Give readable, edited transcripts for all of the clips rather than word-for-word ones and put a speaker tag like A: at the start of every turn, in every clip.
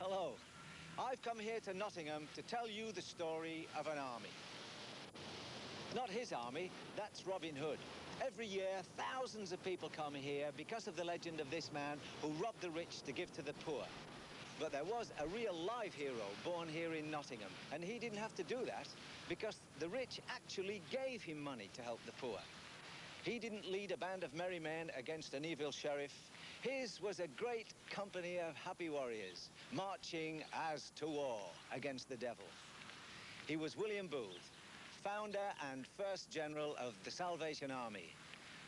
A: Hello. I've come here to Nottingham to tell you the story of an army. Not his army, that's Robin Hood. Every year, thousands of people come here because of the legend of this man who robbed the rich to give to the poor. But there was a real live hero born here in Nottingham, and he didn't have to do that because the rich actually gave him money to help the poor. He didn't lead a band of merry men against an evil sheriff. His was a great company of happy warriors, marching as to war against the devil. He was William Booth, founder and first general of the Salvation Army,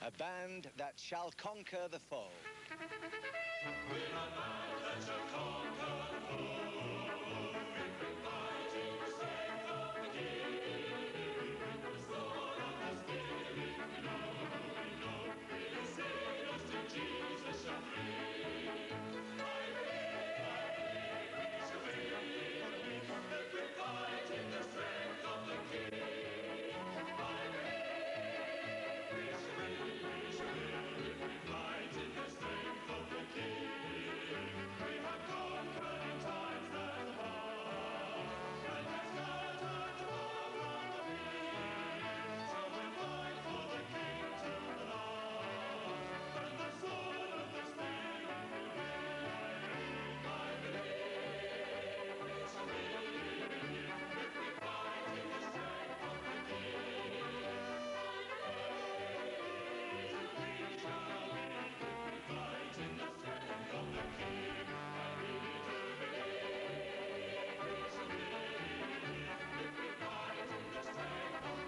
A: a band that shall conquer the foe.
B: We're a band that shall conquer the foe. We're fighting the strength of the King. The sword of the Spirit we know. We'll say us to Jesus shall free. I believe we shall win. That we're fighting the strength of the King. I believe we shall win. If we fight in the strength of the King. We have conquered in times that past, and have scattered the war from the field. So we'll fight for the King to the last, and the sword of the Spirit will win. I believe we shall win, if we fight in the strength of the King. We shall win, if we fight in the strength of the King. I really do believe we shall win, if we fight in the strength of the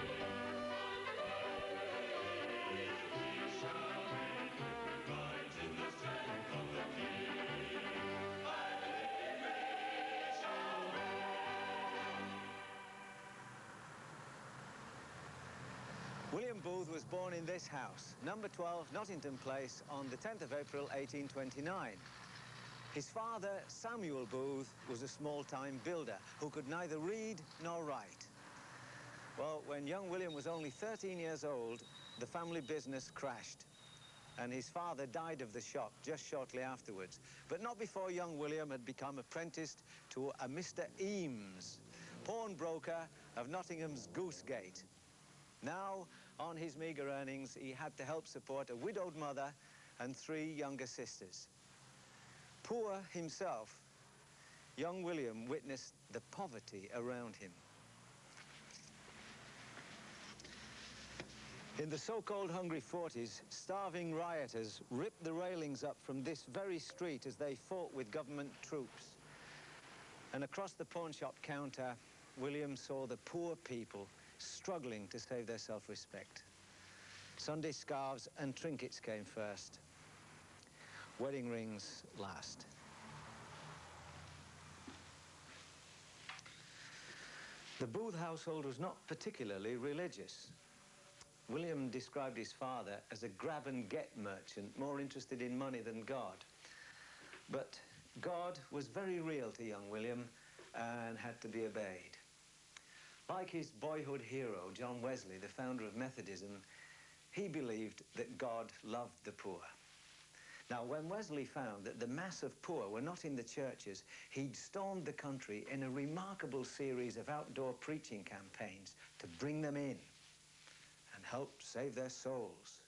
B: King. We shall win, if we fight in the strength of the King. I believe we shall win.
A: William Booth was born in this house, number 12, Nottington Place, on the 10th of April, 1829. His father, Samuel Booth, was a small-time builder who could neither read nor write. Well, when young William was only 13 years old, the family business crashed, and his father died of the shock just shortly afterwards, but not before young William had become apprenticed to a Mr. Eames, pawnbroker of Nottingham's Goosegate. Now, on his meagre earnings, he had to help support a widowed mother and 3 younger sisters. Poor himself, young William witnessed the poverty around him. In the so-called Hungry 40s, starving rioters ripped the railings up from this very street as they fought with government troops. And across the pawnshop counter, William saw the poor people struggling to save their self-respect. Sunday scarves and trinkets came first. Wedding rings last. The Booth household was not particularly religious. William described his father as a grab-and-get merchant, more interested in money than God. But God was very real to young William and had to be obeyed. Like his boyhood hero, John Wesley, the founder of Methodism, he believed that God loved the poor. Now, when Wesley found that the mass of poor were not in the churches, he'd stormed the country in a remarkable series of outdoor preaching campaigns to bring them in and help save their souls.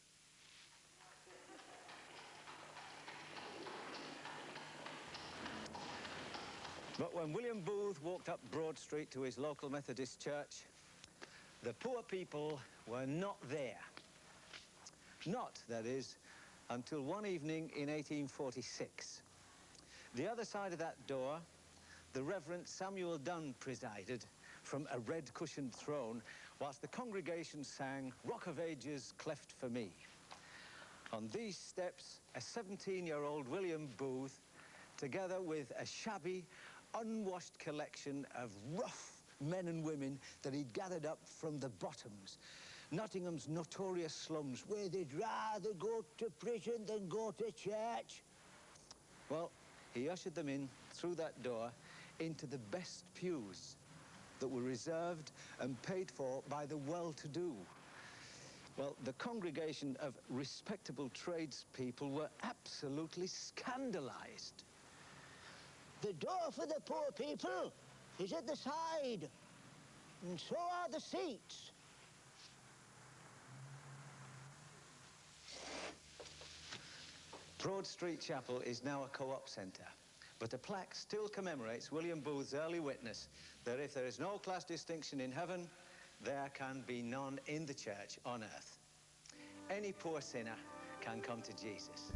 A: But when William Booth walked up Broad Street to his local Methodist church, the poor people were not there. Not, that is, until one evening in 1846. The other side of that door, the Reverend Samuel Dunn presided from a red-cushioned throne whilst the congregation sang Rock of Ages, Cleft for Me. On these steps, a 17-year-old William Booth, together with a shabby, unwashed collection of rough men and women that he'd gathered up from the bottoms, Nottingham's notorious slums, where they'd rather go to prison than go to church. Well, he ushered them in through that door into the best pews that were reserved and paid for by the well-to-do. Well, the congregation of respectable tradespeople were absolutely scandalized.
C: The door for the poor people is at the side, and so are the seats.
A: Broad Street Chapel is now a co-op centre, but a plaque still commemorates William Booth's early witness that if there is no class distinction in heaven, there can be none in the church on earth. Any poor sinner can come to Jesus.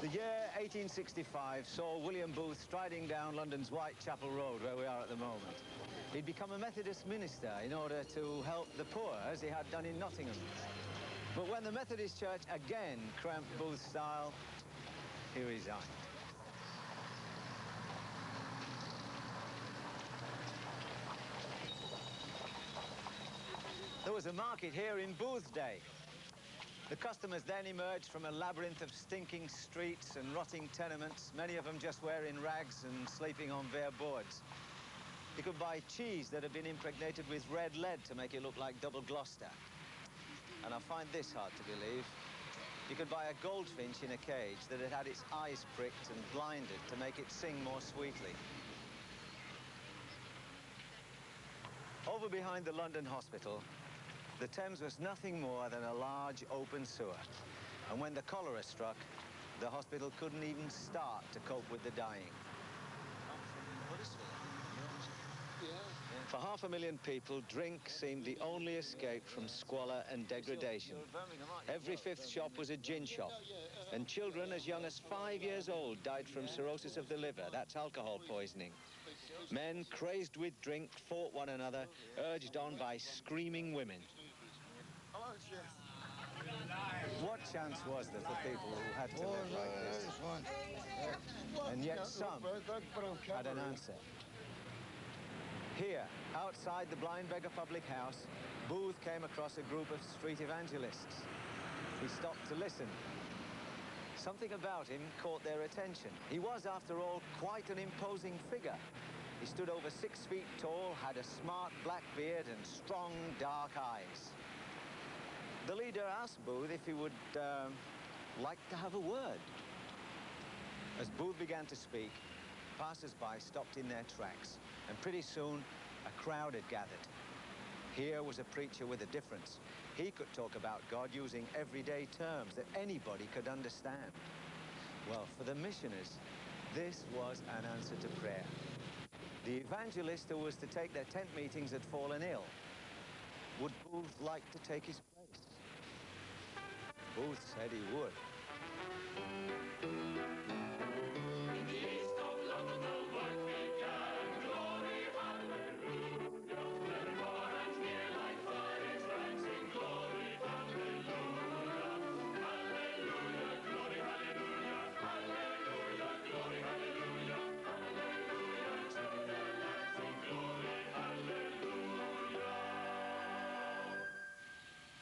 A: The year 1865 saw William Booth striding down London's Whitechapel Road, where we are at the moment. He'd become a Methodist minister in order to help the poor, as he had done in Nottingham. But when the Methodist Church again cramped Booth's style, he resigned. There was a market here in Booth's day. The customers then emerged from a labyrinth of stinking streets and rotting tenements, many of them just wearing rags and sleeping on bare boards. You could buy cheese that had been impregnated with red lead to make it look like double Gloucester. And I find this hard to believe. You could buy a goldfinch in a cage that had had its eyes pricked and blinded to make it sing more sweetly. Over behind the London hospital, the Thames was nothing more than a large open sewer. And when the cholera struck, the hospital couldn't even start to cope with the dying. For 500,000 people, drink seemed the only escape from squalor and degradation. Every fifth shop was a gin shop, and children as young as 5 years old died from cirrhosis of the liver. That's alcohol poisoning. Men crazed with drink fought one another, urged on by screaming women. What chance was there for people who had to live like this? And yet some had an answer. Here, outside the Blind Beggar Public House, Booth came across a group of street evangelists. He stopped to listen. Something about him caught their attention. He was, after all, quite an imposing figure. He stood over 6 feet tall, had a smart black beard and strong dark eyes. The leader asked Booth if he would like to have a word. As Booth began to speak, passers-by stopped in their tracks, and pretty soon a crowd had gathered. Here was a preacher with a difference. He could talk about God using everyday terms that anybody could understand. Well, for the missioners, this was an answer to prayer. The evangelist who was to take their tent meetings had fallen ill. Would Booth like to take his place? Booth said he would.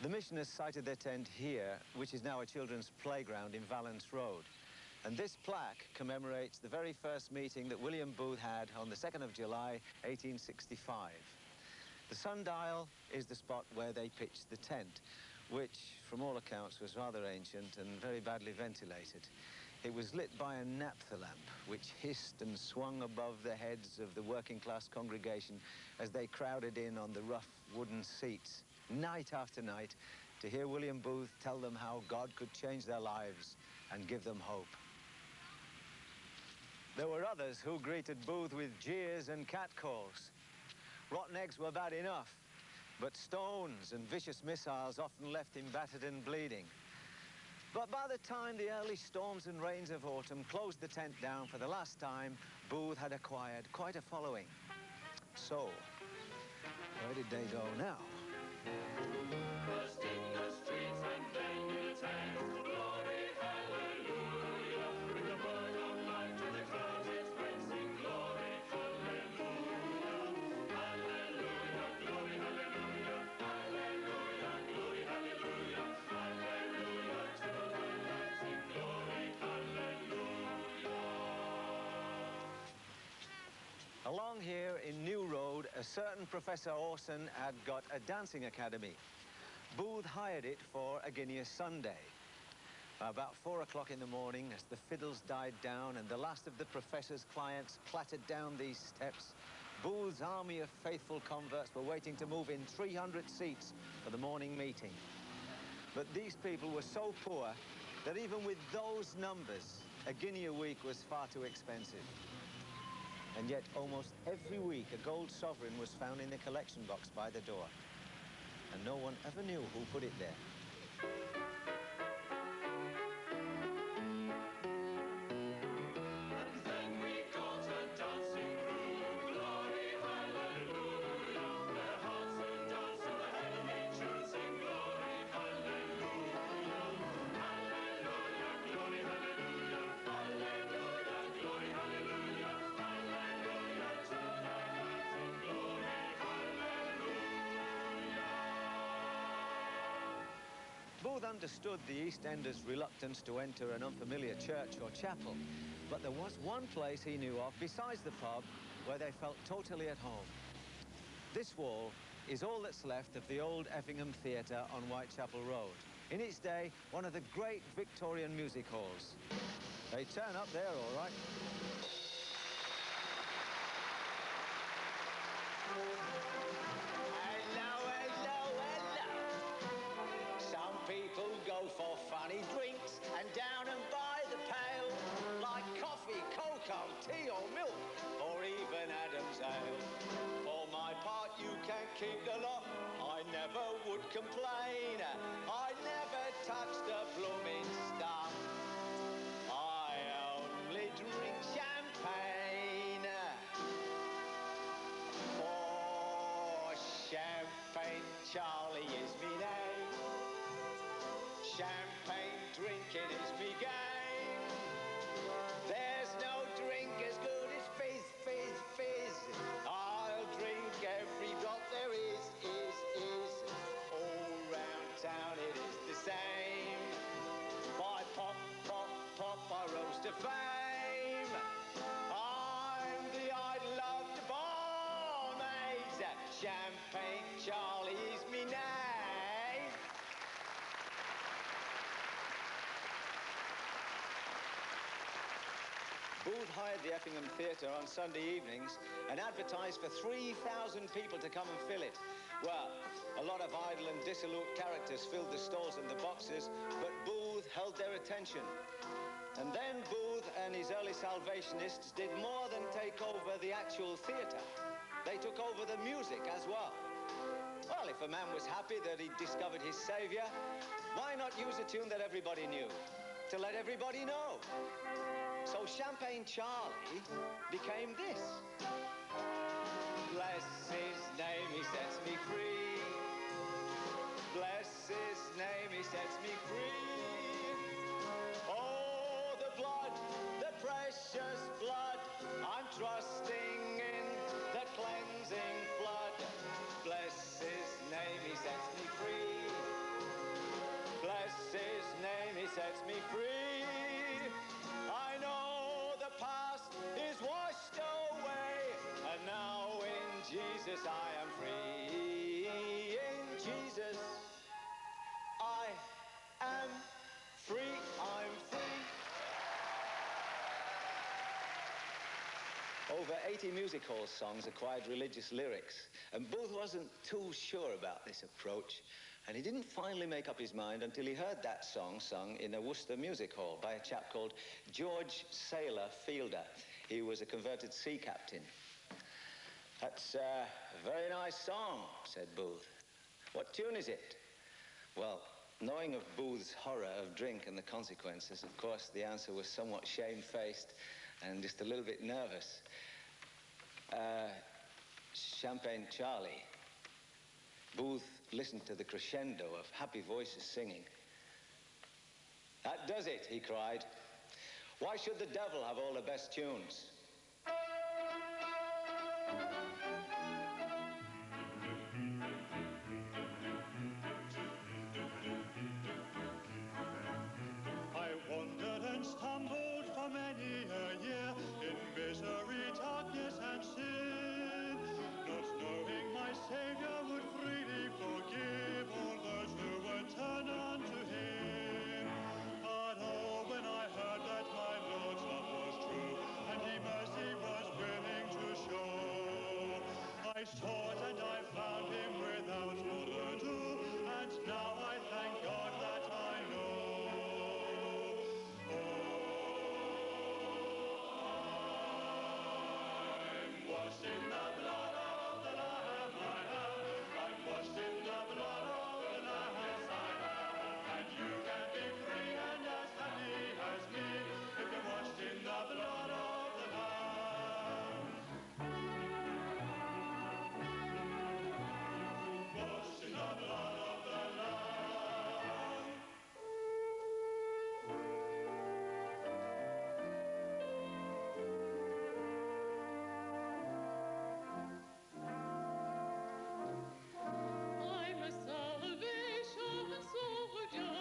A: The missioners sited their tent here, which is now a children's playground in Valence Road. And this plaque commemorates the very first meeting that William Booth had on the 2nd of July, 1865. The sundial is the spot where they pitched the tent, which, from all accounts, was rather ancient and very badly ventilated. It was lit by a naphtha lamp, which hissed and swung above the heads of the working-class congregation as they crowded in on the rough wooden seats, night after night, to hear William Booth tell them how God could change their lives and give them hope. There were others who greeted Booth with jeers and catcalls. Rotten eggs were bad enough, but stones and vicious missiles often left him battered and bleeding. But by the time the early storms and rains of autumn closed the tent down for the last time, Booth had acquired quite a following. So, where did they go now?
B: First in the streets and then in the tents, glory, hallelujah. With the word of life to the crowds it spread, sing glory, hallelujah. Hallelujah, glory, hallelujah. Hallelujah, glory, hallelujah. Hallelujah to the Lamb, sing glory, hallelujah.
A: Along here in New Road, a certain Professor Orson had got a dancing academy. Booth hired it for a guinea a Sunday. About 4 o'clock in the morning, as the fiddles died down and the last of the professor's clients clattered down these steps, Booth's army of faithful converts were waiting to move in 300 seats for the morning meeting. But these people were so poor that even with those numbers, a guinea a week was far too expensive. And yet, almost every week, a gold sovereign was found in the collection box by the door. And no one ever knew who put it there.
B: And then we got a dancing crew, glory, hallelujah. Their hearts soon dance to the heavenly tune, sing glory, hallelujah. Hallelujah, glory, hallelujah. Hallelujah, glory, hallelujah. Hallelujah to the Lamb, sing glory, hallelujah.
A: Booth understood the East Enders' reluctance to enter an unfamiliar church or chapel, but there was one place he knew of, besides the pub, where they felt totally at home. This wall is all that's left of the old Effingham Theatre on Whitechapel Road. In its day, one of the great Victorian music halls. They turn up there, all right.
C: Hello, hello, hello. Some people go for funny drinks and down and buy the pail, like coffee, cocoa, tea or milk, or even Adam's ale. For my part, you can keep the lot. I never would complain. I never touched the blooming stuff. I only drink champagne. Oh, Champagne Charlie is me name. Champagne drinking is me game. There's no drink as good as fizz, fizz, fizz. I'll drink every drop there is. All round town it is the same. By pop, pop, pop, I rose to fame. I'm the idol of the barmaids. Champagne Charlie is me name.
A: Booth hired the Effingham Theatre on Sunday evenings and advertised for 3,000 people to come and fill it. Well, a lot of idle and dissolute characters filled the stalls and the boxes, but Booth held their attention. And then Booth and his early Salvationists did more than take over the actual theatre. They took over the music as well. Well, if a man was happy that he'd discovered his saviour, why not use a tune that everybody knew, to let everybody know? So Champagne Charlie became this. Bless his name, he sets me free. Bless his name, he sets me free. Oh, the blood, the precious blood, I'm trusting in the cleansing flood. Bless his name, he sets me free.
C: sets me free. I know the past is washed away, and now in Jesus I am free. In Jesus I am free. I'm free. Over 80 music hall songs acquired religious lyrics, and Booth wasn't too sure about this approach, and he didn't finally make up his mind until he heard that song sung in a Worcester music hall by a chap called George Sailor Fielder. He was a converted sea captain. "That's a very nice song," said Booth. "What tune is it?" Well, knowing of Booth's horror of drink and the consequences, of course, the answer was somewhat shamefaced and just a little bit nervous. Champagne Charlie. Booth listened to the crescendo of happy voices singing. "That does it," he cried. "Why should the devil have all the best tunes?"
B: I wandered and stumbled for many a year in misery, darkness, and sin, not knowing my Savior would freely forgive all those who would turn unto him. But oh, when I heard that my Lord's love was true, and he mercy was willing to show, I sought and I found him without more ado, and now I thank God that I know. Washed in the blood of the Lamb I am. I'm washed in the blood of the Lamb, yes I am. And you can be free and as happy as me if you're washed in the blood of the Lamb. Washed in the blood of the Lamb.
D: I'm a salvation soldier,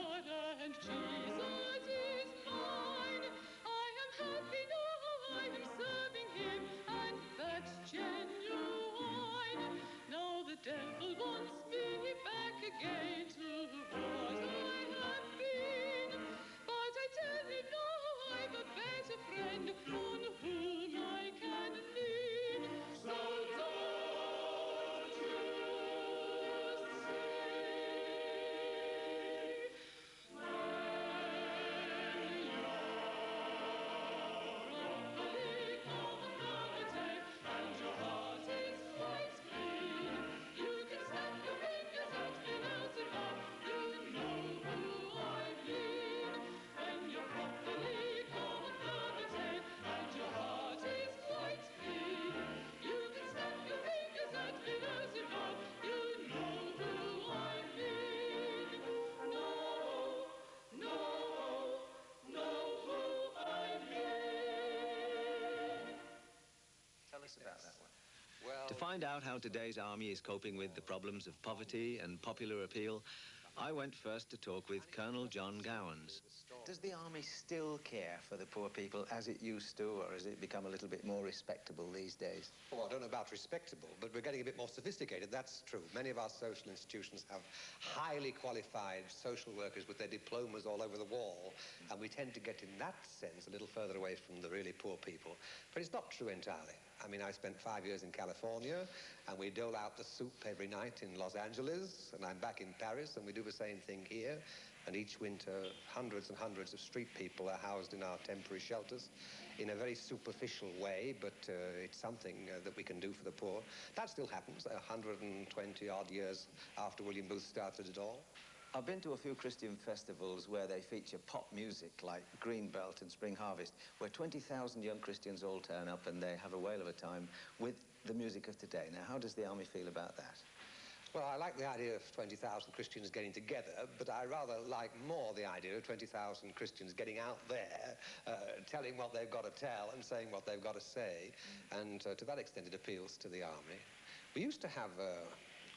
D: and Jesus is mine. I am happy now, I am serving him, and that's genuine. Now the devil wants me back again to what I have been, but I tell him now I've a better friend on whom I can lean. So don't you
A: Tell us about that one. Well, to find out how today's army is coping with the problems of poverty and popular appeal, I went first to talk with Colonel John Gowans. Does the army still care for the poor people as it used to, or has it become a little bit more respectable these days?
E: Well, I don't know about respectable, but we're getting a bit more sophisticated, that's true. Many of our social institutions have highly qualified social workers with their diplomas all over the wall, and we tend to get, in that sense, a little further away from the really poor people. But it's not true entirely. I mean, I spent 5 years in California, and we dole out the soup every night in Los Angeles, and I'm back in Paris, and we do the same thing here. And each winter, hundreds and hundreds of street people are housed in our temporary shelters in a very superficial way, but it's something that we can do for the poor. That still happens 120 odd years after William Booth started it all.
A: I've been to a few Christian festivals where they feature pop music like Greenbelt and Spring Harvest, where 20,000 young Christians all turn up and they have a whale of a time with the music of today. Now, how does the army feel about that?
E: Well, I like the idea of 20,000 Christians getting together, but I rather like more the idea of 20,000 Christians getting out there, telling what they've got to tell and saying what they've got to say. And to that extent, it appeals to the army. We used to have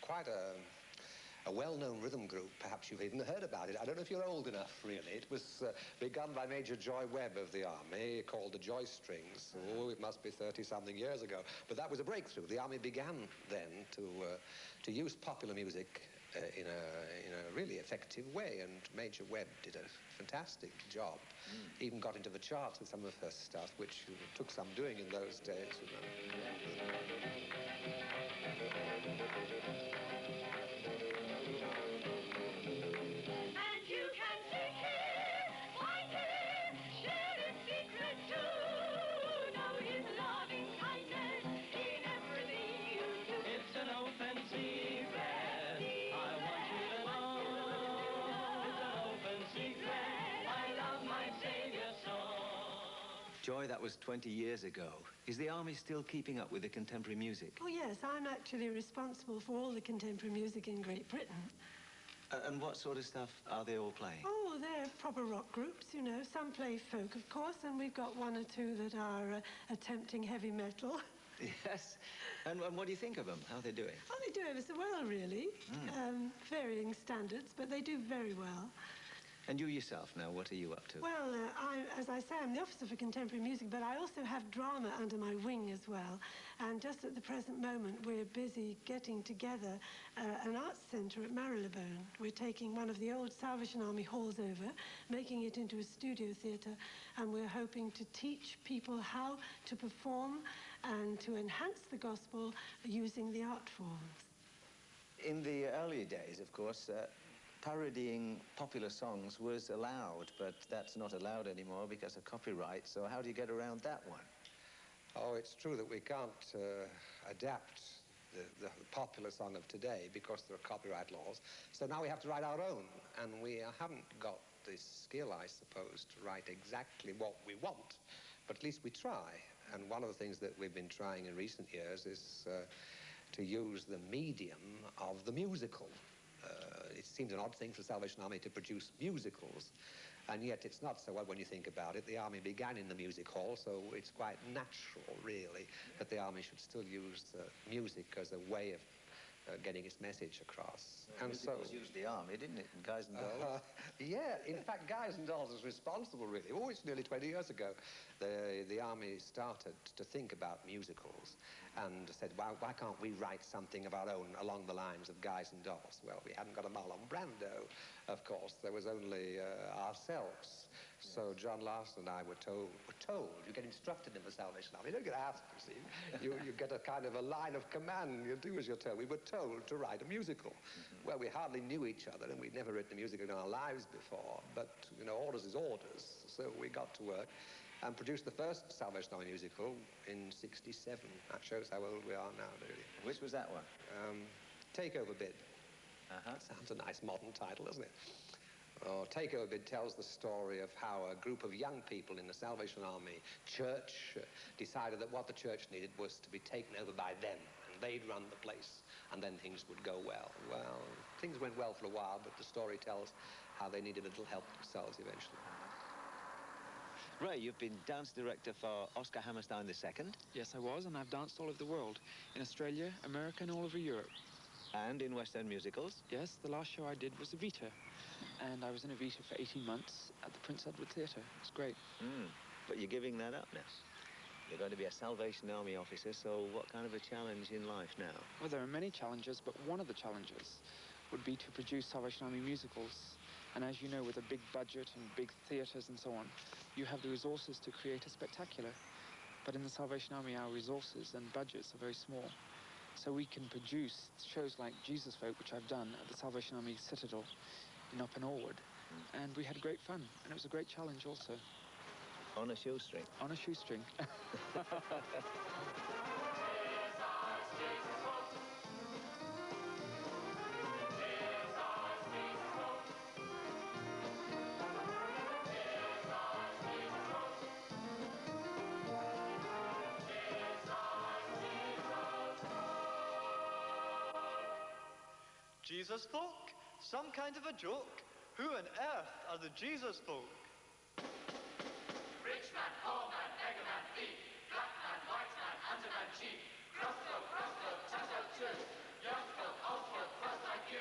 E: quite a a well-known rhythm group. Perhaps you've even heard about it. I don't know if you're old enough, really. It was begun by Major Joy Webb of the Army, called the Joy Strings. Oh, it must be 30-something years ago. But that was a breakthrough. The Army began then to use popular music in a really effective way, and Major Webb did a fantastic job. Even got into the charts with some of her stuff, which took some doing in those days, you know.
B: And you can seek Him, find Him, share His secret too. Know His loving kindness in everything you do.
F: It's an open secret. I want you to know. It's an open secret. I love my Savior so.
A: Joy, that was 20 years ago. Is the Army still keeping up with the contemporary music?
G: Oh, yes, I'm actually responsible for all the contemporary music in Great Britain.
A: And what sort of stuff are they all playing?
G: Oh, they're proper rock groups, you know. Some play folk, of course, and we've got one or two that are attempting heavy metal.
A: Yes. And what do you think of them? How are they doing?
G: Oh, they do ever so well, really. Varying standards, but they do very well.
A: And you yourself now, what are you up to?
G: Well, as I say, I'm the Officer for Contemporary Music, but I also have drama under my wing as well. And just at the present moment, we're busy getting together an arts centre at Marylebone. We're taking one of the old Salvation Army halls over, making it into a studio theatre, and we're hoping to teach people how to perform and to enhance the gospel using the art forms.
A: In the earlier days, of course, parodying popular songs was allowed, but that's not allowed anymore because of copyright. So how do you get around that one?
E: Oh, it's true that we can't adapt the popular song of today because there are copyright laws. So now we have to write our own, and we haven't got the skill, I suppose, to write exactly what we want, but at least we try. And one of the things that we've been trying in recent years is to use the medium of the musical. It seems an odd thing for the Salvation Army to produce musicals, and yet it's not so odd when you think about it. The Army began in the music hall, so it's quite natural, really, that the Army should still use music as a way of getting its message across.
A: And so it used the Army, didn't it, in Guys and Dolls?
E: Yeah, in fact, Guys and Dolls was responsible, really. Oh, it's nearly 20 years ago. The Army started to think about musicals and said, why can't we write something of our own along the lines of Guys and Dolls? Well, we hadn't got a Marlon Brando, of course. There was only ourselves. So John Larson and I were told, you get instructed in the Salvation Army. You don't get asked, you see. You get a kind of a line of command. You do as you're told. We were told to write a musical. Well, we hardly knew each other, and we'd never written a musical in our lives before. But, you know, orders is orders. So we got to work and produced the first Salvation Army musical in '67. That shows how old we are now, really.
A: Which was that one?
E: Takeover Bid. Sounds a nice modern title, doesn't it? Oh, Takeover Bid tells the story of how a group of young people in the Salvation Army church decided that what the church needed was to be taken over by them, and they'd run the place, and then things would go well. Well, things went well for a while, but the story tells how they needed a little help themselves eventually.
A: Ray, you've been dance director for Oscar Hammerstein II.
H: Yes, I was, and I've danced all over the world. In Australia, America, and all over Europe.
A: And in West End musicals.
H: Yes, the last show I did was Evita. And I was in Evita for 18 months at the Prince Edward Theatre. It was great.
A: But you're giving that up now. You're going to be a Salvation Army officer, so what kind of a challenge in life now?
H: Well, there are many challenges, but one of the challenges would be to produce Salvation Army musicals. And as you know, with a big budget and big theatres and so on, you have the resources to create a spectacular. But in the Salvation Army, our resources and budgets are very small. So we can produce shows like Jesus Folk, which I've done at the Salvation Army Citadel in Up and Allward. And we had great fun, and it was a great challenge also.
A: On a shoestring?
H: On a shoestring.
I: Jesus folk? Some kind of a joke? Who on earth are the Jesus folk?
B: Rich man, poor man, beggar man, thief, black man, white man, underman, chief, crossroad, tussle too, young folk, old folk, cross like you.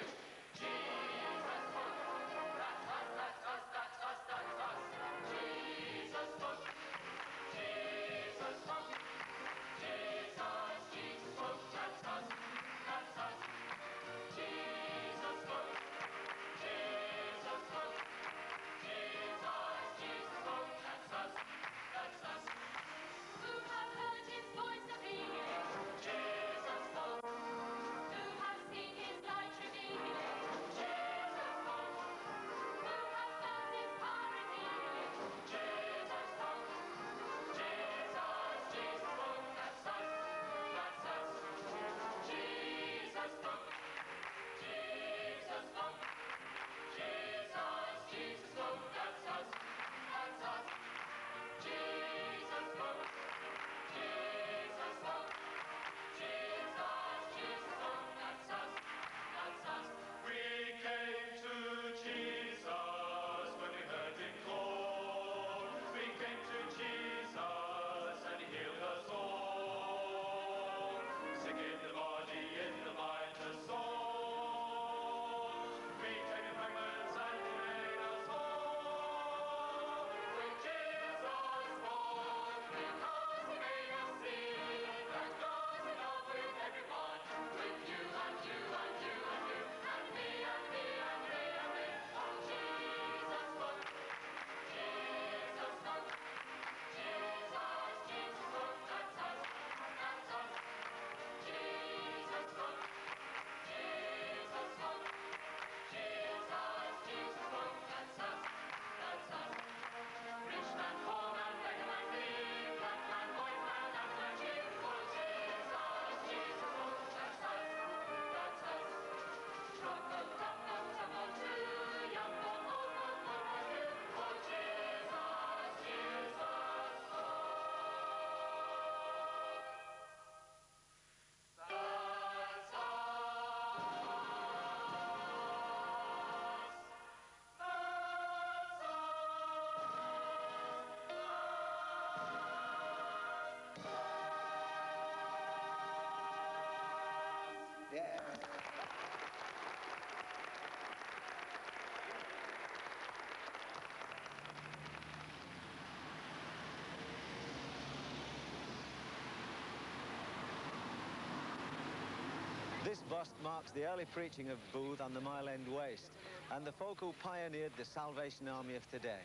A: This bust marks the early preaching of Booth on the Mile End Waste and the folk who pioneered the Salvation Army of today.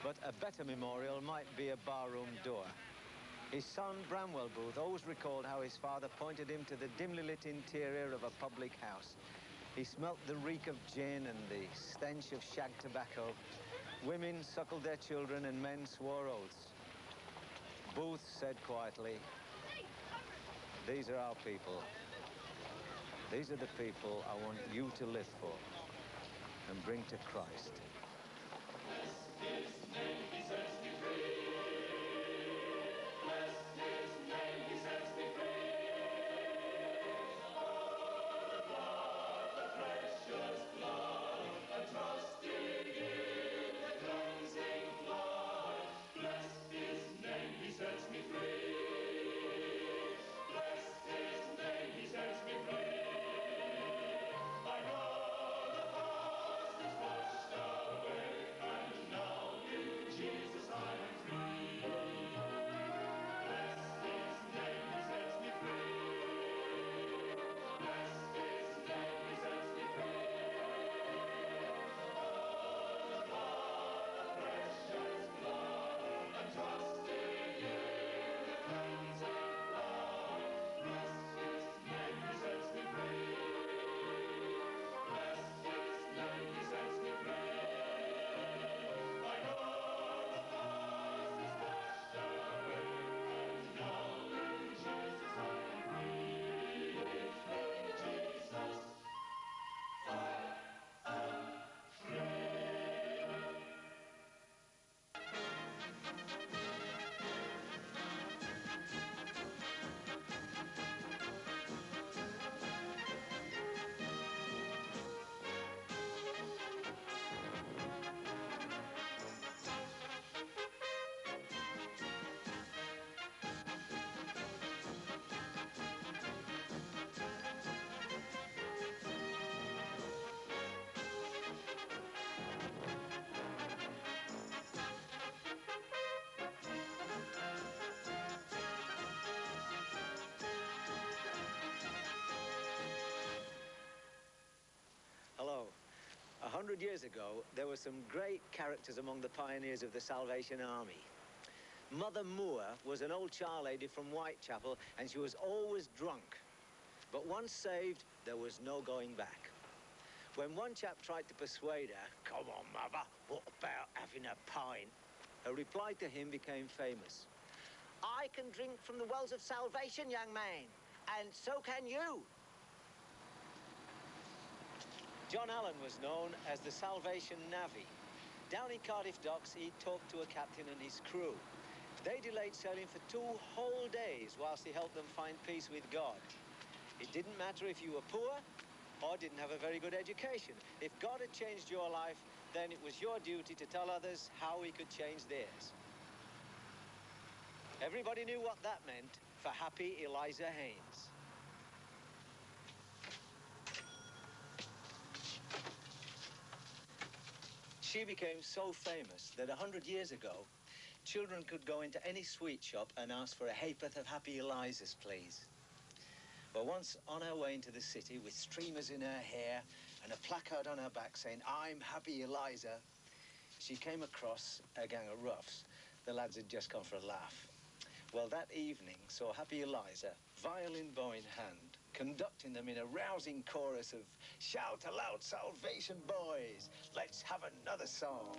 A: But a better memorial might be a barroom door. His son, Bramwell Booth, always recalled how his father pointed him to the dimly lit interior of a public house. He smelt the reek of gin and the stench of shag tobacco. Women suckled their children and men swore oaths. Booth said quietly, "These are our people. These are the people I want you to live for and bring to Christ." Hello. 100 years ago, there were some great characters among the pioneers of the Salvation Army. Mother Moore was an old char lady from Whitechapel, and she was always drunk. But once saved, there was no going back. When one chap tried to persuade her, "Come on, Mother, what about having a pint?" her reply to him became famous. "I can drink from the wells of salvation, young man, and so can you." John Allen was known as the Salvation Navvy. Down in Cardiff docks, he talked to a captain and his crew. They delayed sailing for 2 whole days whilst he helped them find peace with God. It didn't matter if you were poor or didn't have a very good education. If God had changed your life, then it was your duty to tell others how he could change theirs. Everybody knew what that meant for happy Eliza Haynes. She became so famous that 100 years ago, children could go into any sweet shop and ask for a ha'porth of Happy Elizas, please. But once on her way into the city with streamers in her hair and a placard on her back saying, "I'm Happy Eliza," she came across a gang of roughs. The lads had just gone for a laugh. Well, that evening saw Happy Eliza, violin bow in hand, conducting them in a rousing chorus of "Shout aloud, salvation boys, let's have another song."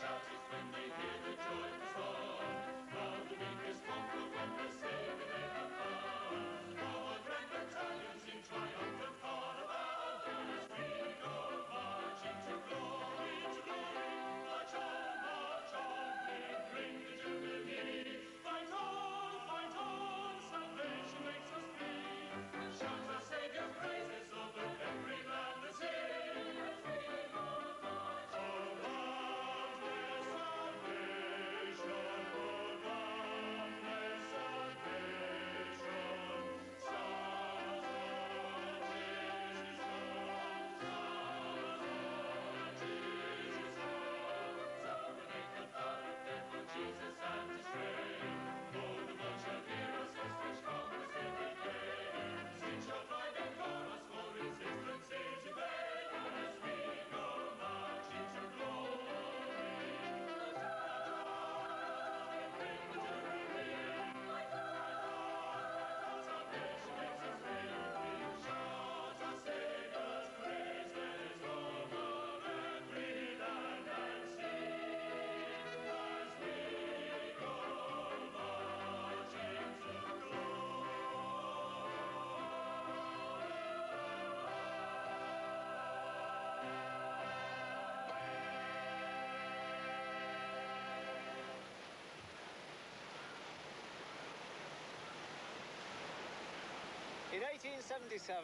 B: shout it when they hear the joyful song. Now the meek is conquered when the Savior they have found. Now our grand battalions in triumphant caravan, as we go marching to glory, to glory. March on, we bring the jubilee. Fight on, salvation makes us free. Shout our Saviour's praises over every land that's here. As we go marching. Oh, boundless salvation, oh, boundless salvation. Sounds of Jesus' song, sounds of Jesus' song. So we make a thoroughfare for Jesus and His train. Oh, the world shall hear us as which conquers every day. Sin shall fly before us, for resistance is in vain. As we go marching to glory. Bring the jubilee. Salvation makes us free. Shout our Saviour's praises over every land and sea. As we go marching to
A: In 1877,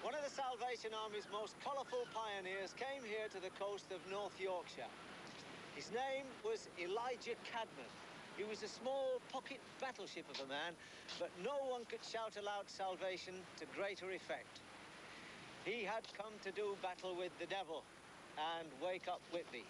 A: one of the Salvation Army's most colourful pioneers came here to the coast of North Yorkshire. His name was Elijah Cadman. He was a small pocket battleship of a man, but no one could shout aloud salvation to greater effect. He had come to do battle with the devil and wake up Whitby.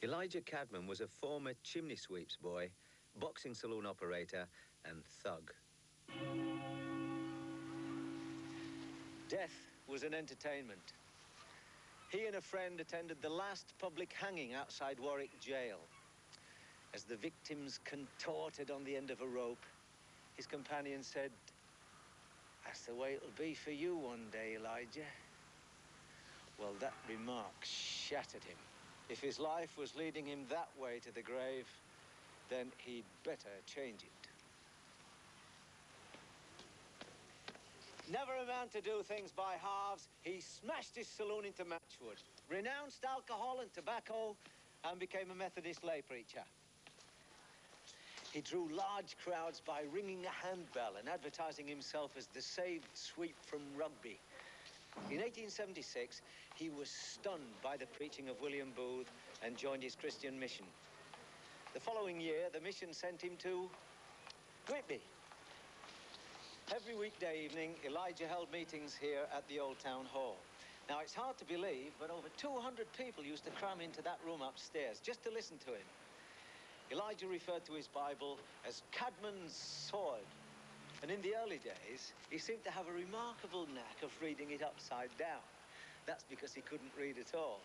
A: Elijah Cadman was a former chimney sweeps boy, boxing saloon operator and thug. Death was an entertainment. He and a friend attended the last public hanging outside Warwick Jail. As the victims contorted on the end of a rope, his companion said, "That's the way it'll be for you one day, Elijah." Well, that remark shattered him. If his life was leading him that way to the grave, then he'd better change it. Never a man to do things by halves, he smashed his saloon into matchwood, renounced alcohol and tobacco, and became a Methodist lay preacher. He drew large crowds by ringing a handbell and advertising himself as the saved sweep from Rugby. In 1876, he was stunned by the preaching of William Booth and joined his Christian mission. The following year, the mission sent him to Whitby. Every weekday evening, Elijah held meetings here at the Old Town Hall. Now, it's hard to believe, but over 200 people used to cram into that room upstairs just to listen to him. Elijah referred to his Bible as Cadman's sword. And in the early days, he seemed to have a remarkable knack of reading it upside down. That's because he couldn't read at all.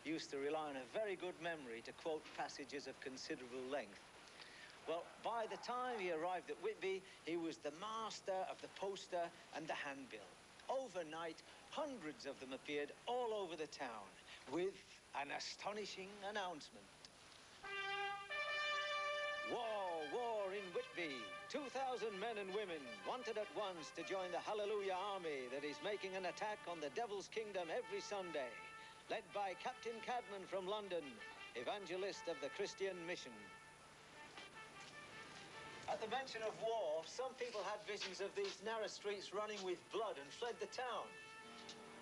A: He used to rely on a very good memory to quote passages of considerable length. Well, by the time he arrived at Whitby, he was the master of the poster and the handbill. Overnight, hundreds of them appeared all over the town with an astonishing announcement. War in Whitby. 2,000 men and women wanted at once to join the Hallelujah Army that is making an attack on the Devil's Kingdom every Sunday, led by Captain Cadman from London, evangelist of the Christian mission. At the mention of war, some people had visions of these narrow streets running with blood and fled the town.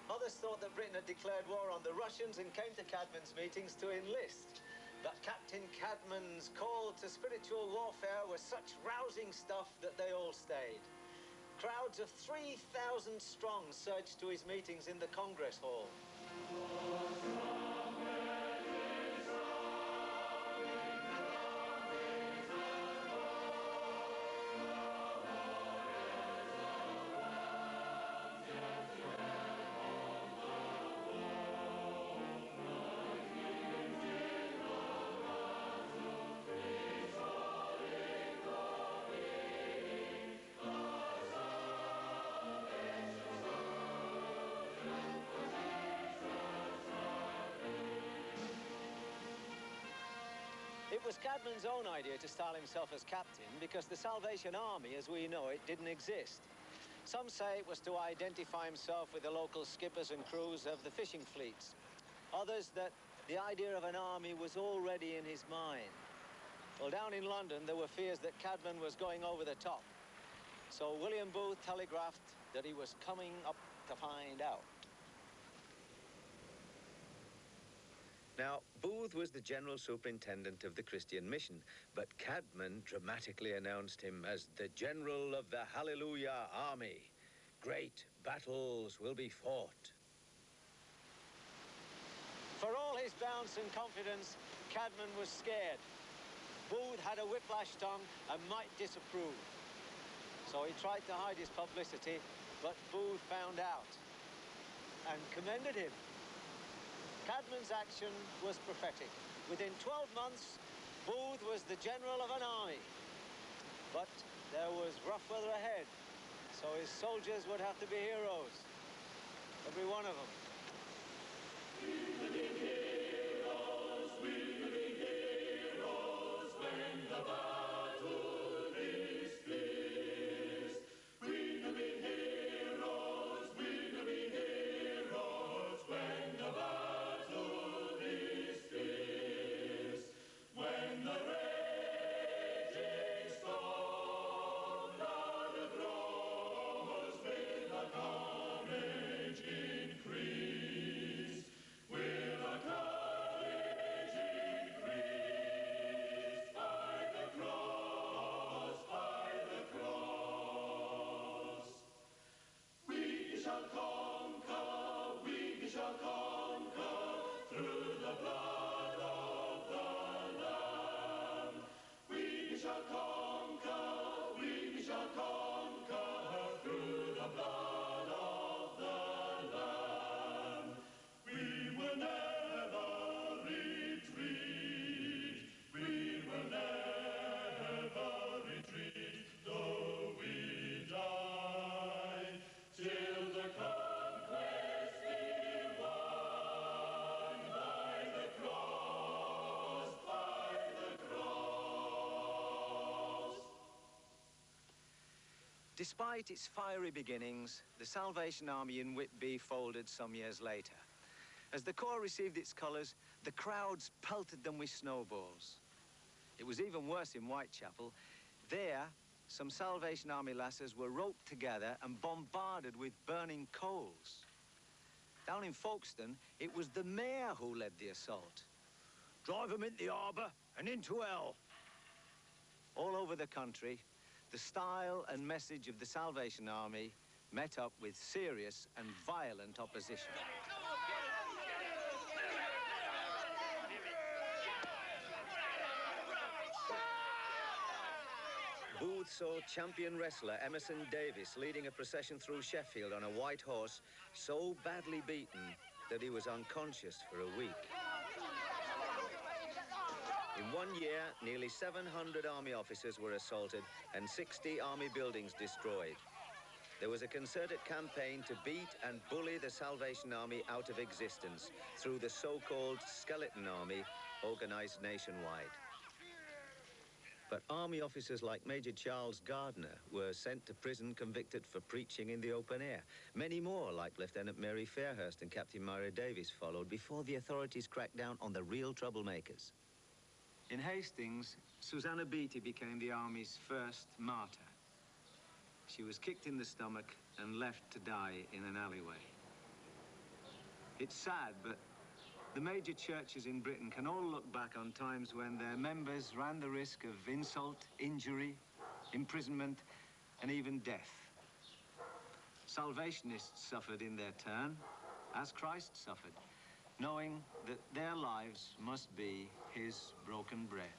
A: Others thought that Britain had declared war on the Russians and came to Cadman's meetings to enlist. But Captain Cadman's call to spiritual warfare was such rousing stuff that they all stayed. Crowds of 3,000 strong surged to his meetings in the Congress Hall. was Cadman's own idea to style himself as captain because the Salvation Army, as we know it, didn't exist. Some say it was to identify himself with the local skippers and crews of the fishing fleets. Others that the idea of an army was already in his mind. Well, down in London, there were fears that Cadman was going over the top. So William Booth telegraphed that he was coming up to find out.
J: Now, Booth was the general superintendent of the Christian mission, but Cadman dramatically announced him as the general of the Hallelujah Army. Great battles will be fought.
A: For all his bounce and confidence, Cadman was scared. Booth had a whiplash tongue and might disapprove. So he tried to hide his publicity, but Booth found out and commended him. Cadman's action was prophetic. Within 12 months, Booth was the general of an army. But there was rough weather ahead, so his soldiers would have to be heroes. Every one of them. Despite its fiery beginnings, the Salvation Army in Whitby folded some years later. As the Corps received its colours, the crowds pelted them with snowballs. It was even worse in Whitechapel. There, some Salvation Army lasses were roped together and bombarded with burning coals. Down in Folkestone, it was the mayor who led the assault. Drive them into the harbour and into hell. All over the country, the style and message of the Salvation Army met up with serious and violent opposition. Booth saw champion wrestler Emerson Davis leading a procession through Sheffield on a white horse, so badly beaten that he was unconscious for a week. In 1 year, nearly 700 army officers were assaulted and 60 army buildings destroyed. There was a concerted campaign to beat and bully the Salvation Army out of existence through the so-called Skeleton Army, organized nationwide. But army officers like Major Charles Gardner were sent to prison convicted for preaching in the open air. Many more, like Lieutenant Mary Fairhurst and Captain Myra Davis, followed before the authorities cracked down on the real troublemakers. In Hastings, Susanna Beattie became the Army's first martyr. She was kicked in the stomach and left to die in an alleyway. It's sad, but the major churches in Britain can all look back on times when their members ran the risk of insult, injury, imprisonment, and even death. Salvationists suffered in their turn, as Christ suffered, knowing that their lives must be his broken bread.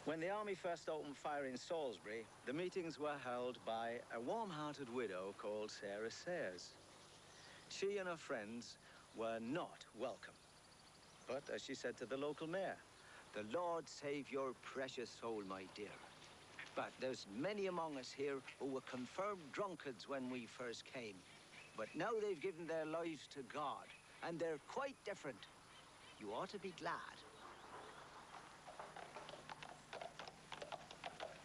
A: When the army first opened fire in Salisbury, the meetings were held by a warm-hearted widow called Sarah Sayers. She and her friends were not welcome. But as she said to the local mayor, "The Lord save your precious soul, my dear. But there's many among us here who were confirmed drunkards when we first came. But now they've given their lives to God, and they're quite different. You ought to be glad."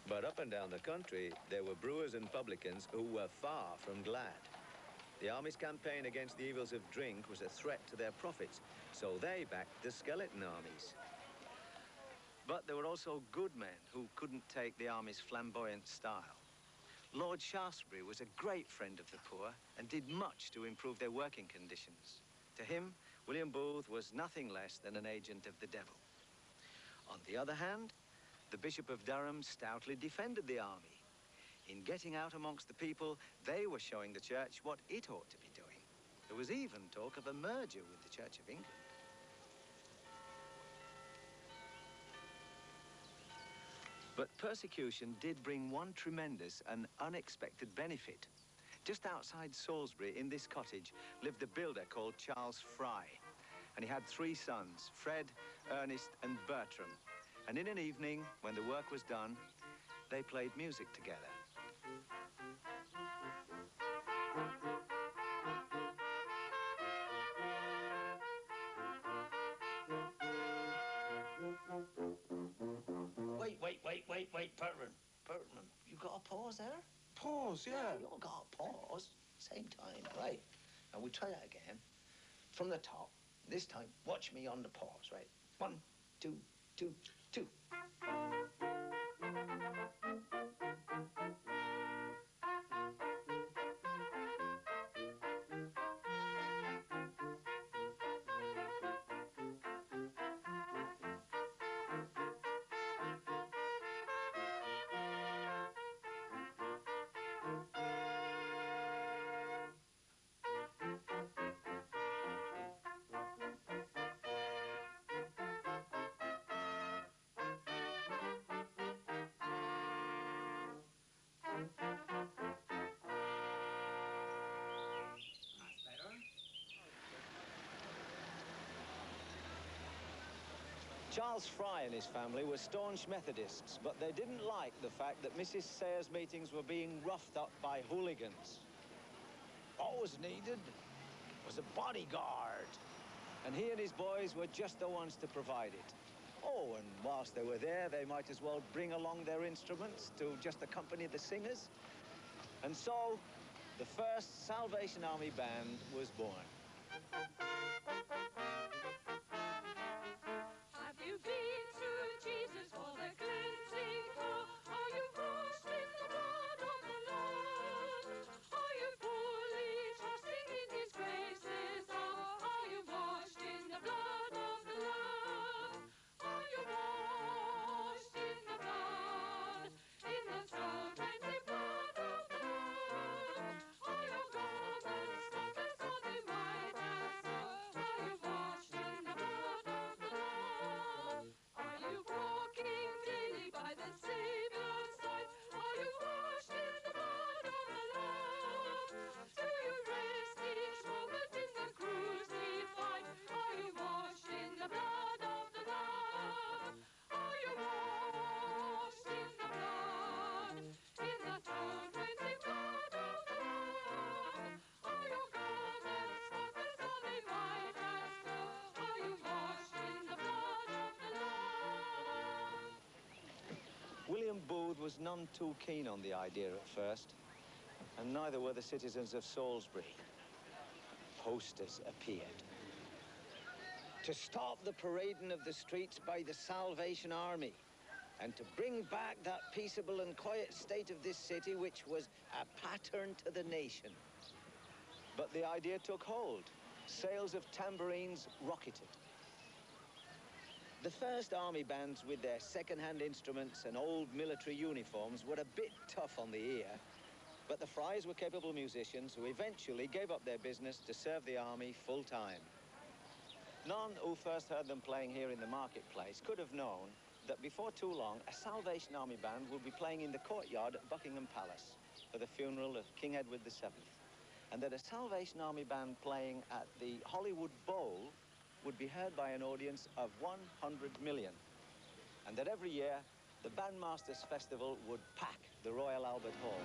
J: But up and down the country, there were brewers and publicans who were far from glad. The army's campaign against the evils of drink was a threat to their profits, so they backed the skeleton armies.
A: But there were also good men who couldn't take the army's flamboyant style. Lord Shaftesbury was a great friend of the poor and did much to improve their working conditions. To him, William Booth was nothing less than an agent of the devil. On the other hand, the Bishop of Durham stoutly defended the army. In getting out amongst the people, they were showing the church what it ought to be doing. There was even talk of a merger with the Church of England. But persecution did bring one tremendous and unexpected benefit. Just outside Salisbury, in this cottage, lived a builder called Charles Fry. And he had 3 sons, Fred, Ernest, and Bertram. And in an evening, when the work was done, they played music together.
C: Wait, Bertram, you got a pause there?
K: Pause, yeah.
C: You got a pause. Same time, right. Now we'll try that again. From the top. This time, watch me on the pause, right? 1, 2, 2, 2.
A: Charles Fry and his family were staunch Methodists, but they didn't like the fact that Mrs. Sayers' meetings were being roughed up by hooligans. All was needed was a bodyguard, and he and his boys were just the ones to provide it. Oh, and whilst they were there, they might as well bring along their instruments to just accompany the singers. And so, the first Salvation Army band was born.
D: Have you been to Jesus for the cleansing flow? Are you washed in the blood of the Lord? Are you fully trusting in His graces? Are you washed in the blood of the Lord? Are you washed in the blood, in the soul-cleansing blood of the Lord? Are your garments spotless or they white as snow? Are you washed in the blood of the Lord? Are you walking daily by the Savior's side? Are you washed in the blood of the Lord? Do you rest each moment in the crucified? Are you washed in the blood of the Lord? Are you washed in the blood, in the soul-cleansing blood of the Lord? Are your garments spotless or they white as snow? Are you washed in the blood of the Lord?
A: William Booth was none too keen on the idea at first, and neither were the citizens of Salisbury. Posters appeared. To stop the parading of the streets by the Salvation Army, and to bring back that peaceable and quiet state of this city which was a pattern to the nation. But the idea took hold. Sales of tambourines rocketed. The first army bands with their second-hand instruments and old military uniforms were a bit tough on the ear, but the Frys were capable musicians who eventually gave up their business to serve the army full-time. None who first heard them playing here in the marketplace could have known that before too long, a Salvation Army band will be playing in the courtyard at Buckingham Palace for the funeral of King Edward VII. And that a Salvation Army band playing at the Hollywood Bowl would be heard by an audience of 100 million. And that every year, the Bandmasters Festival would pack the Royal Albert Hall.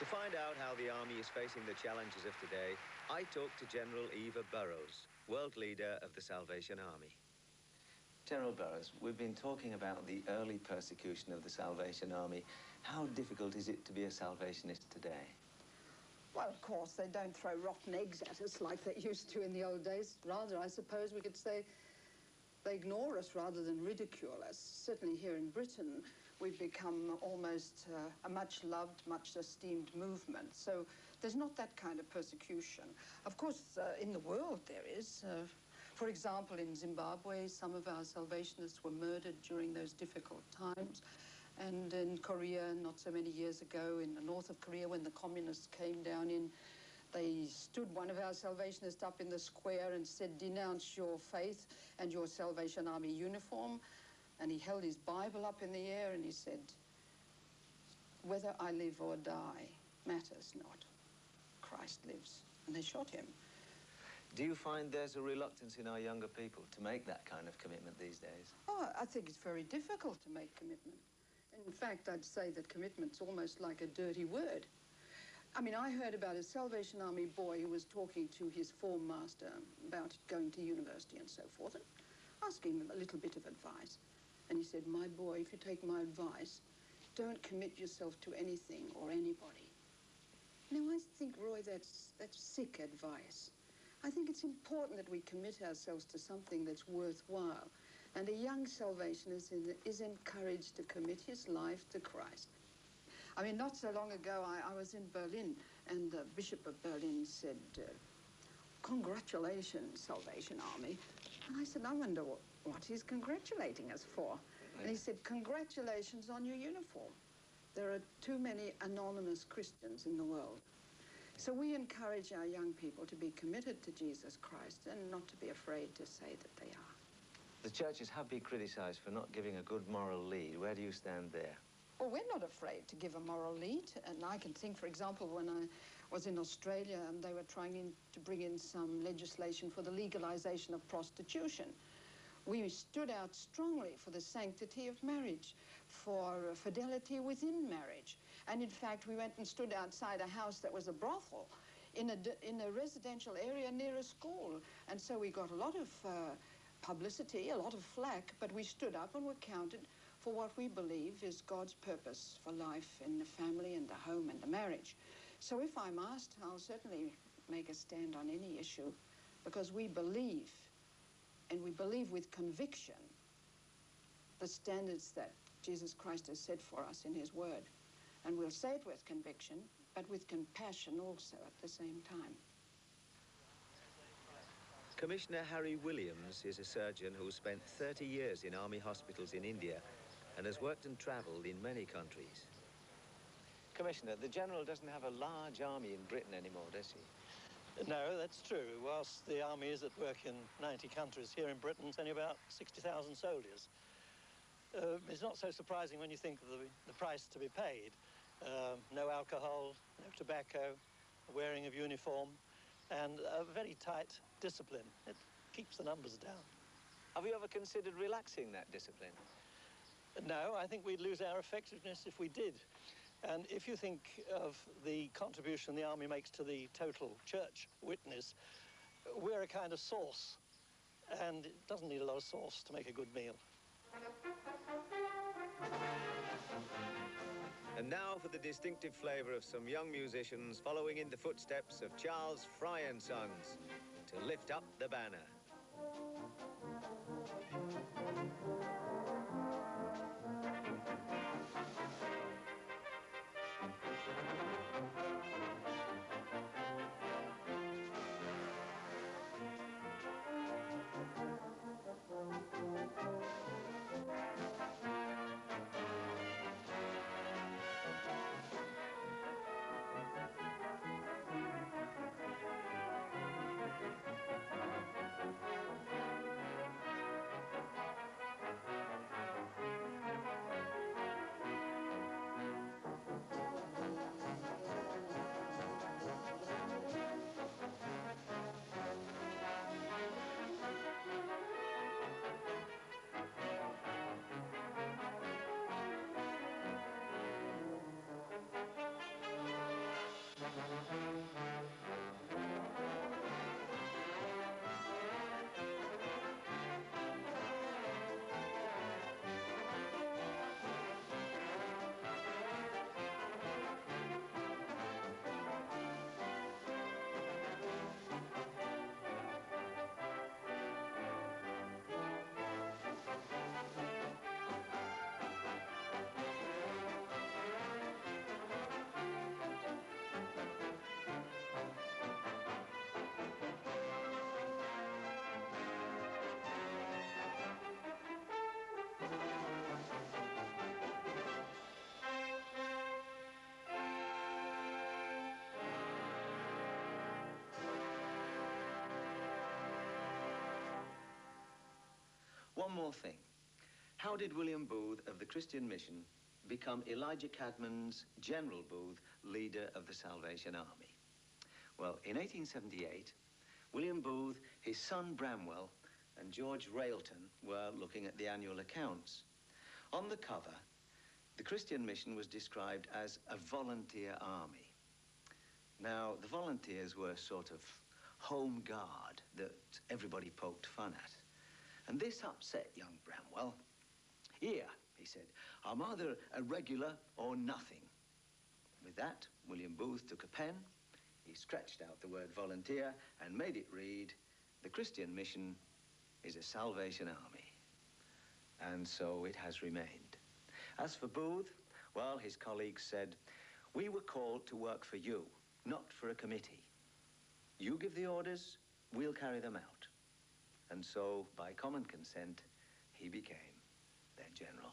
J: To find out how the Army is facing the challenges of today, I talked to General Eva Burrows, world leader of the Salvation Army.
A: General Burrows, we've been talking about the early persecution of the Salvation Army. How difficult is it to be a Salvationist today?
K: Well, of course, they don't throw rotten eggs at us like they used to in the old days. Rather, I suppose we could say they ignore us rather than ridicule us. Certainly here in Britain, we've become almost a much-loved, much-esteemed movement. So there's not that kind of persecution. Of course, in the world there is. For example, in Zimbabwe, some of our Salvationists were murdered during those difficult times. And in Korea, not so many years ago, in the north of Korea, when the communists came down in, they stood one of our Salvationists up in the square and said, "Denounce your faith and your Salvation Army uniform." And he held his Bible up in the air and he said, "Whether I live or die matters not. Christ lives." And they shot him.
A: Do you find there's a reluctance in our younger people to make that kind of commitment these days?
K: Oh, I think it's very difficult to make commitment. In fact, I'd say that commitment's almost like a dirty word. I mean, I heard about a Salvation Army boy who was talking to his form master about going to university and so forth, and asking him a little bit of advice. And he said, "My boy, if you take my advice, don't commit yourself to anything or anybody." Now, I think, Roy, that's sick advice. I think it's important that we commit ourselves to something that's worthwhile. And a young Salvationist is encouraged to commit his life to Christ. I mean, not so long ago, I was in Berlin, and the Bishop of Berlin said, "Congratulations, Salvation Army." And I said, "I wonder what he's congratulating us for." And he said, "Congratulations on your uniform. There are too many anonymous Christians in the world." So we encourage our young people to be committed to Jesus Christ and not to be afraid to say that they are.
A: The churches have been criticised for not giving a good moral lead. Where do you stand there?
K: Well, we're not afraid to give a moral lead. And I can think, for example, when I was in Australia and they were trying to bring in some legislation for the legalization of prostitution. We stood out strongly for the sanctity of marriage, for fidelity within marriage. And in fact, we went and stood outside a house that was a brothel in a residential area near a school. And so we got a lot of publicity, a lot of flack, but we stood up and were counted for what we believe is God's purpose for life in the family and the home and the marriage. So if I'm asked, I'll certainly make a stand on any issue, because we believe, and we believe with conviction, the standards that Jesus Christ has set for us in his word. And we'll say it with conviction, but with compassion also at the same time.
J: Commissioner Harry Williams is a surgeon who spent 30 years in army hospitals in India and has worked and travelled in many countries.
A: Commissioner, the General doesn't have a large army in Britain anymore, does he?
L: No, that's true. Whilst the army is at work in 90 countries, here in Britain it's only about 60,000 soldiers. It's not so surprising when you think of the price to be paid. No alcohol, no tobacco, wearing of uniform, and a very tight discipline. It keeps the numbers down.
A: Have you ever considered relaxing that discipline?
L: No, I think we'd lose our effectiveness if we did. And if you think of the contribution the army makes to the total church witness, we're a kind of sauce, and it doesn't need a lot of sauce to make a good meal.
J: And now for the distinctive flavour of some young musicians following in the footsteps of Charles Fry and Sons to lift up the banner.
A: One more thing. How did William Booth of the Christian Mission become Elijah Cadman's General Booth, leader of the Salvation Army? Well, in 1878, William Booth, his son Bramwell, and George Railton were looking at the annual accounts. On the cover, the Christian Mission was described as a volunteer army. Now, the volunteers were sort of home guard that everybody poked fun at. And this upset young Bramwell. Here, he said, I'm either a regular or nothing. With that, William Booth took a pen, he stretched out the word volunteer and made it read, the Christian Mission is a Salvation Army. And so it has remained. As for Booth, well, his colleagues said, we were called to work for you, not for a committee. You give the orders, we'll carry them out. And so, by common consent, he became their general.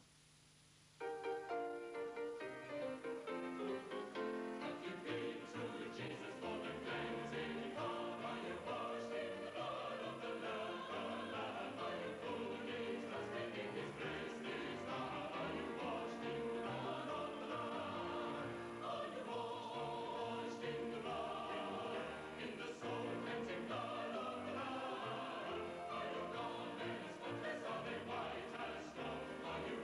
B: Are you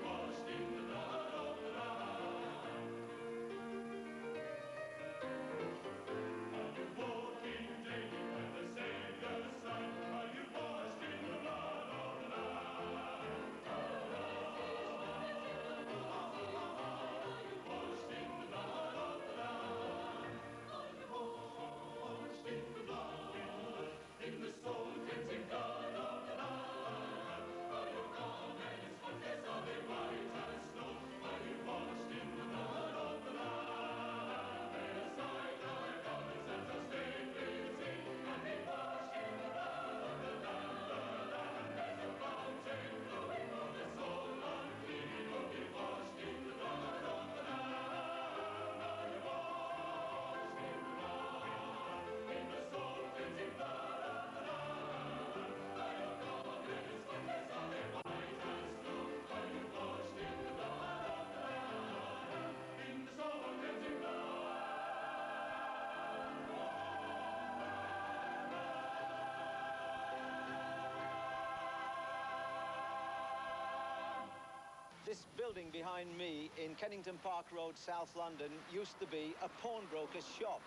A: This building behind me in Kennington Park Road, South London, used to be a pawnbroker's shop.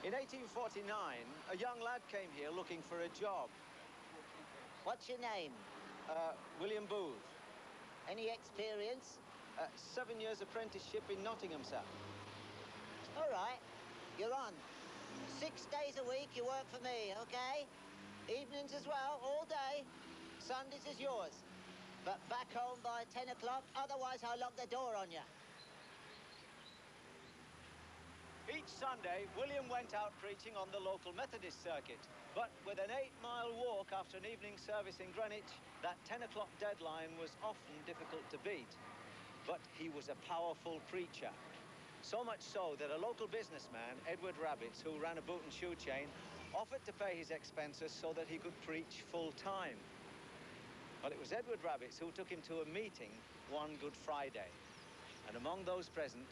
A: In 1849, a young lad came here looking for a job.
C: What's your name?
A: William Booth.
C: Any experience?
A: 7 years apprenticeship in Nottingham, sir.
C: All right, you're on. 6 days a week you work for me, okay? Evenings as well, all day. Sundays is yours. But back home by 10 o'clock, otherwise I'll lock the door on you.
A: Each Sunday, William went out preaching on the local Methodist circuit. But with an 8-mile walk after an evening service in Greenwich, that 10 o'clock deadline was often difficult to beat. But he was a powerful preacher. So much so that a local businessman, Edward Rabbits, who ran a boot and shoe chain, offered to pay his expenses so that he could preach full-time. Well, it was Edward Rabbits who took him to a meeting one Good Friday. And among those present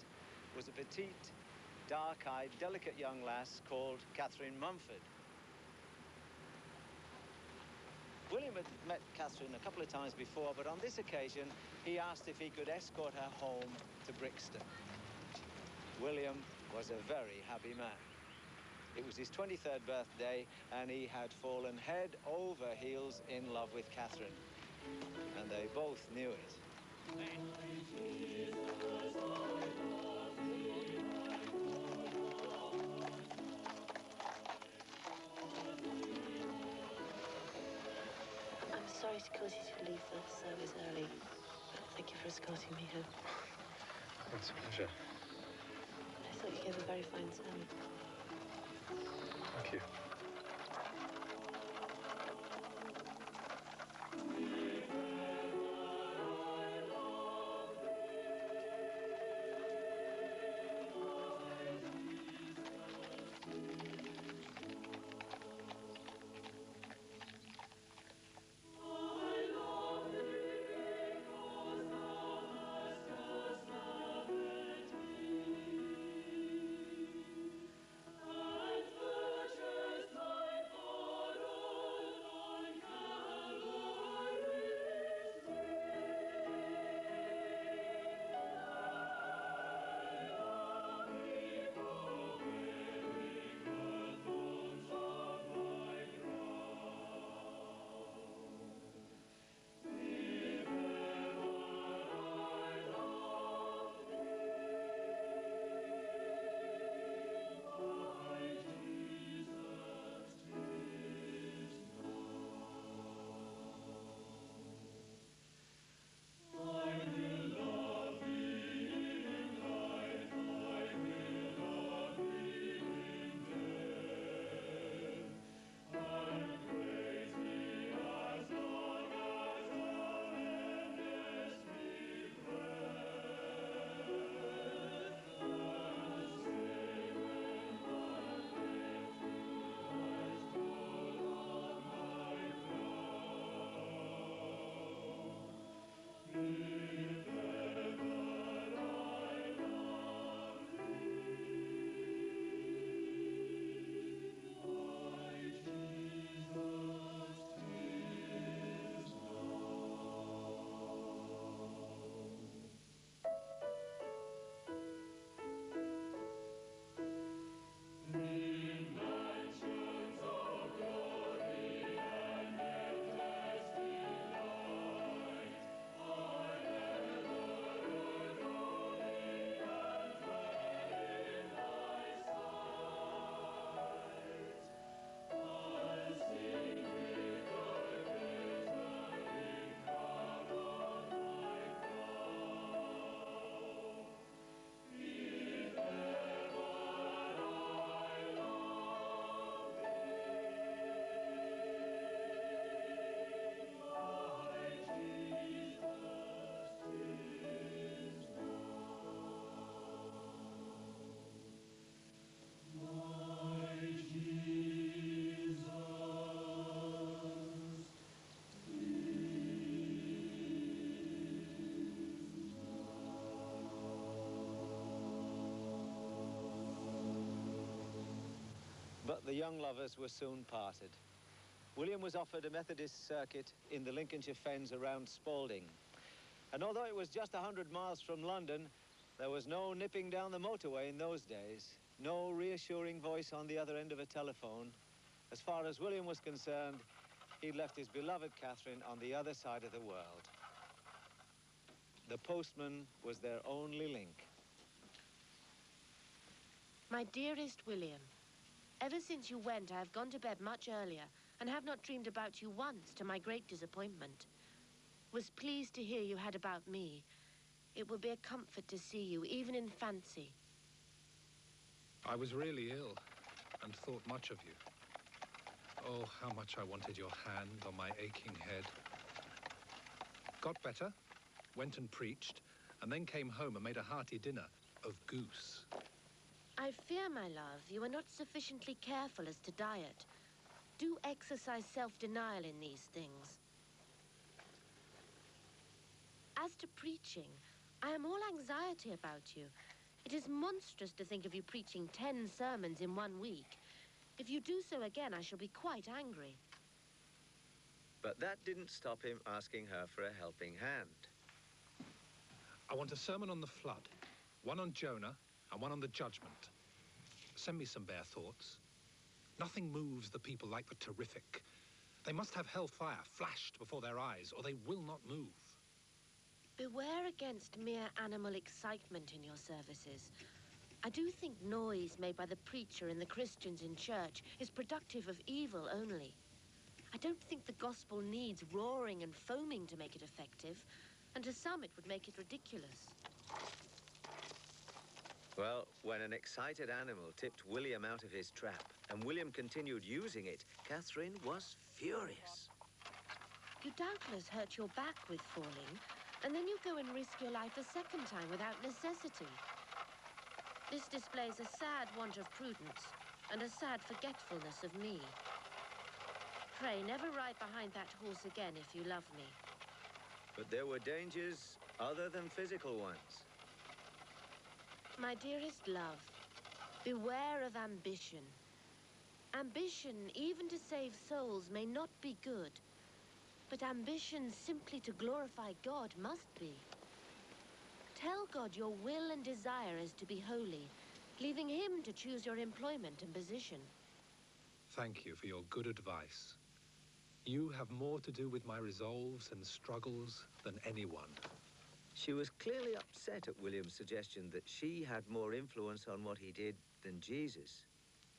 A: was a petite, dark-eyed, delicate young lass called Catherine Mumford. William had met Catherine a couple of times before, but on this occasion, he asked if he could escort her home to Brixton. William was a very happy man. It was his 23rd birthday, and he had fallen head over heels in love with Catherine. And they both knew it.
M: I'm sorry to cause you to leave the service early, but thank you for escorting me home.
N: It's a pleasure.
M: I thought you gave a very fine sermon.
N: Thank you.
A: But the young lovers were soon parted. William was offered a Methodist circuit in the Lincolnshire Fens around Spalding. And although it was just 100 miles from London, there was no nipping down the motorway in those days. No reassuring voice on the other end of a telephone. As far as William was concerned, he'd left his beloved Catherine on the other side of the world. The postman was their only link.
M: My dearest William, ever since you went, I have gone to bed much earlier and have not dreamed about you once, to my great disappointment. Was pleased to hear you had about me. It will be a comfort to see you, even in fancy.
N: I was really ill and thought much of you. Oh, how much I wanted your hand on my aching head. Got better, went and preached, and then came home and made a hearty dinner of goose.
M: I fear, my love, you are not sufficiently careful as to diet. Do exercise self-denial in these things. As to preaching, I am all anxiety about you. It is monstrous to think of you preaching 10 sermons in 1 week. If you do so again, I shall be quite angry.
J: But that didn't stop him asking her for a helping hand.
N: I want a sermon on the flood, one on Jonah, and one on the judgment. Send me some bare thoughts. Nothing moves the people like the terrific. They must have hellfire flashed before their eyes, or they will not move.
M: Beware against mere animal excitement in your services. I do think noise made by the preacher and the Christians in church is productive of evil only. I don't think the gospel needs roaring and foaming to make it effective, and to some it would make it ridiculous.
J: Well, when an excited animal tipped William out of his trap, and William continued using it, Catherine was furious.
M: You doubtless hurt your back with falling, and then you go and risk your life a second time without necessity. This displays a sad want of prudence and a sad forgetfulness of me. Pray, never ride behind that horse again if you love me.
J: But there were dangers other than physical ones.
M: My dearest love, beware of ambition. Ambition, even to save souls, may not be good. But ambition simply to glorify God must be. Tell God your will and desire is to be holy, leaving him to choose your employment and position.
N: Thank you for your good advice. You have more to do with my resolves and struggles than anyone.
J: She was clearly upset at William's suggestion that she had more influence on what he did than Jesus.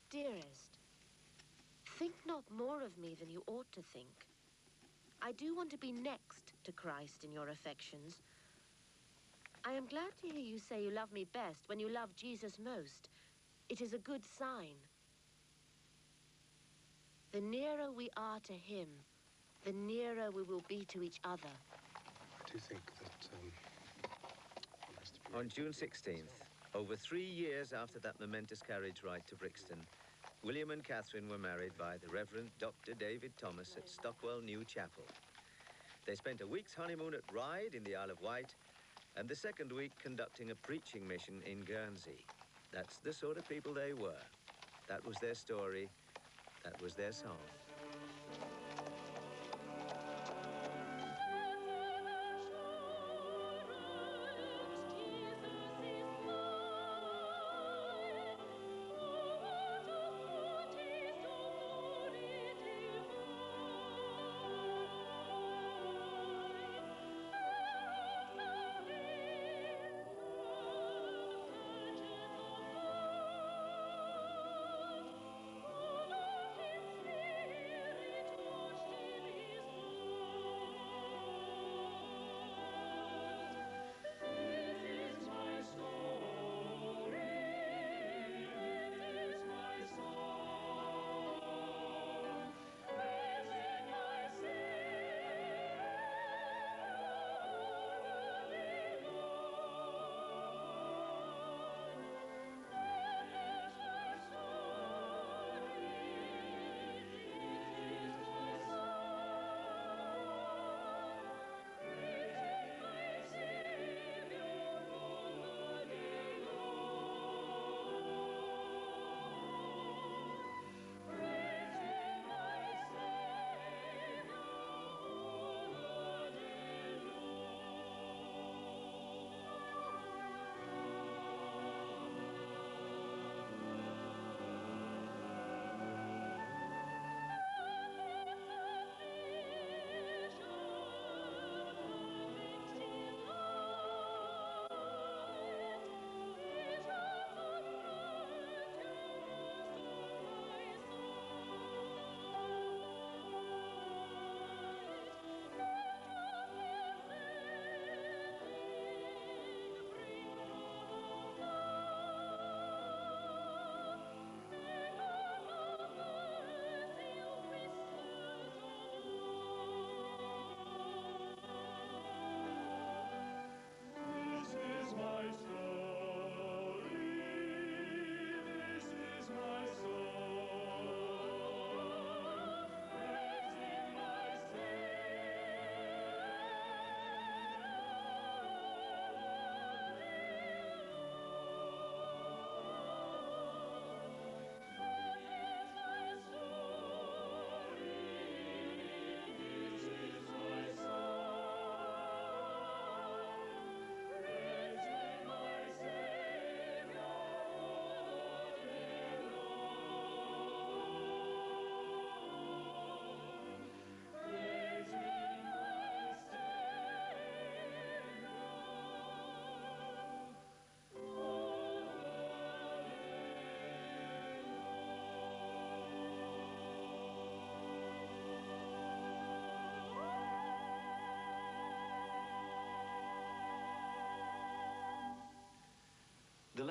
M: Dearest, think not more of me than you ought to think. I do want to be next to Christ in your affections. I am glad to hear you say you love me best when you love Jesus most. It is a good sign. The nearer we are to him, the nearer we will be to each other.
N: I do think that,
J: On June 16th, over 3 years after that momentous carriage ride to Brixton, William and Catherine were married by the Reverend Dr. David Thomas at Stockwell New Chapel. They spent a week's honeymoon at Ryde in the Isle of Wight, and the second week conducting a preaching mission in Guernsey. That's the sort of people they were. That was their story. That was their song.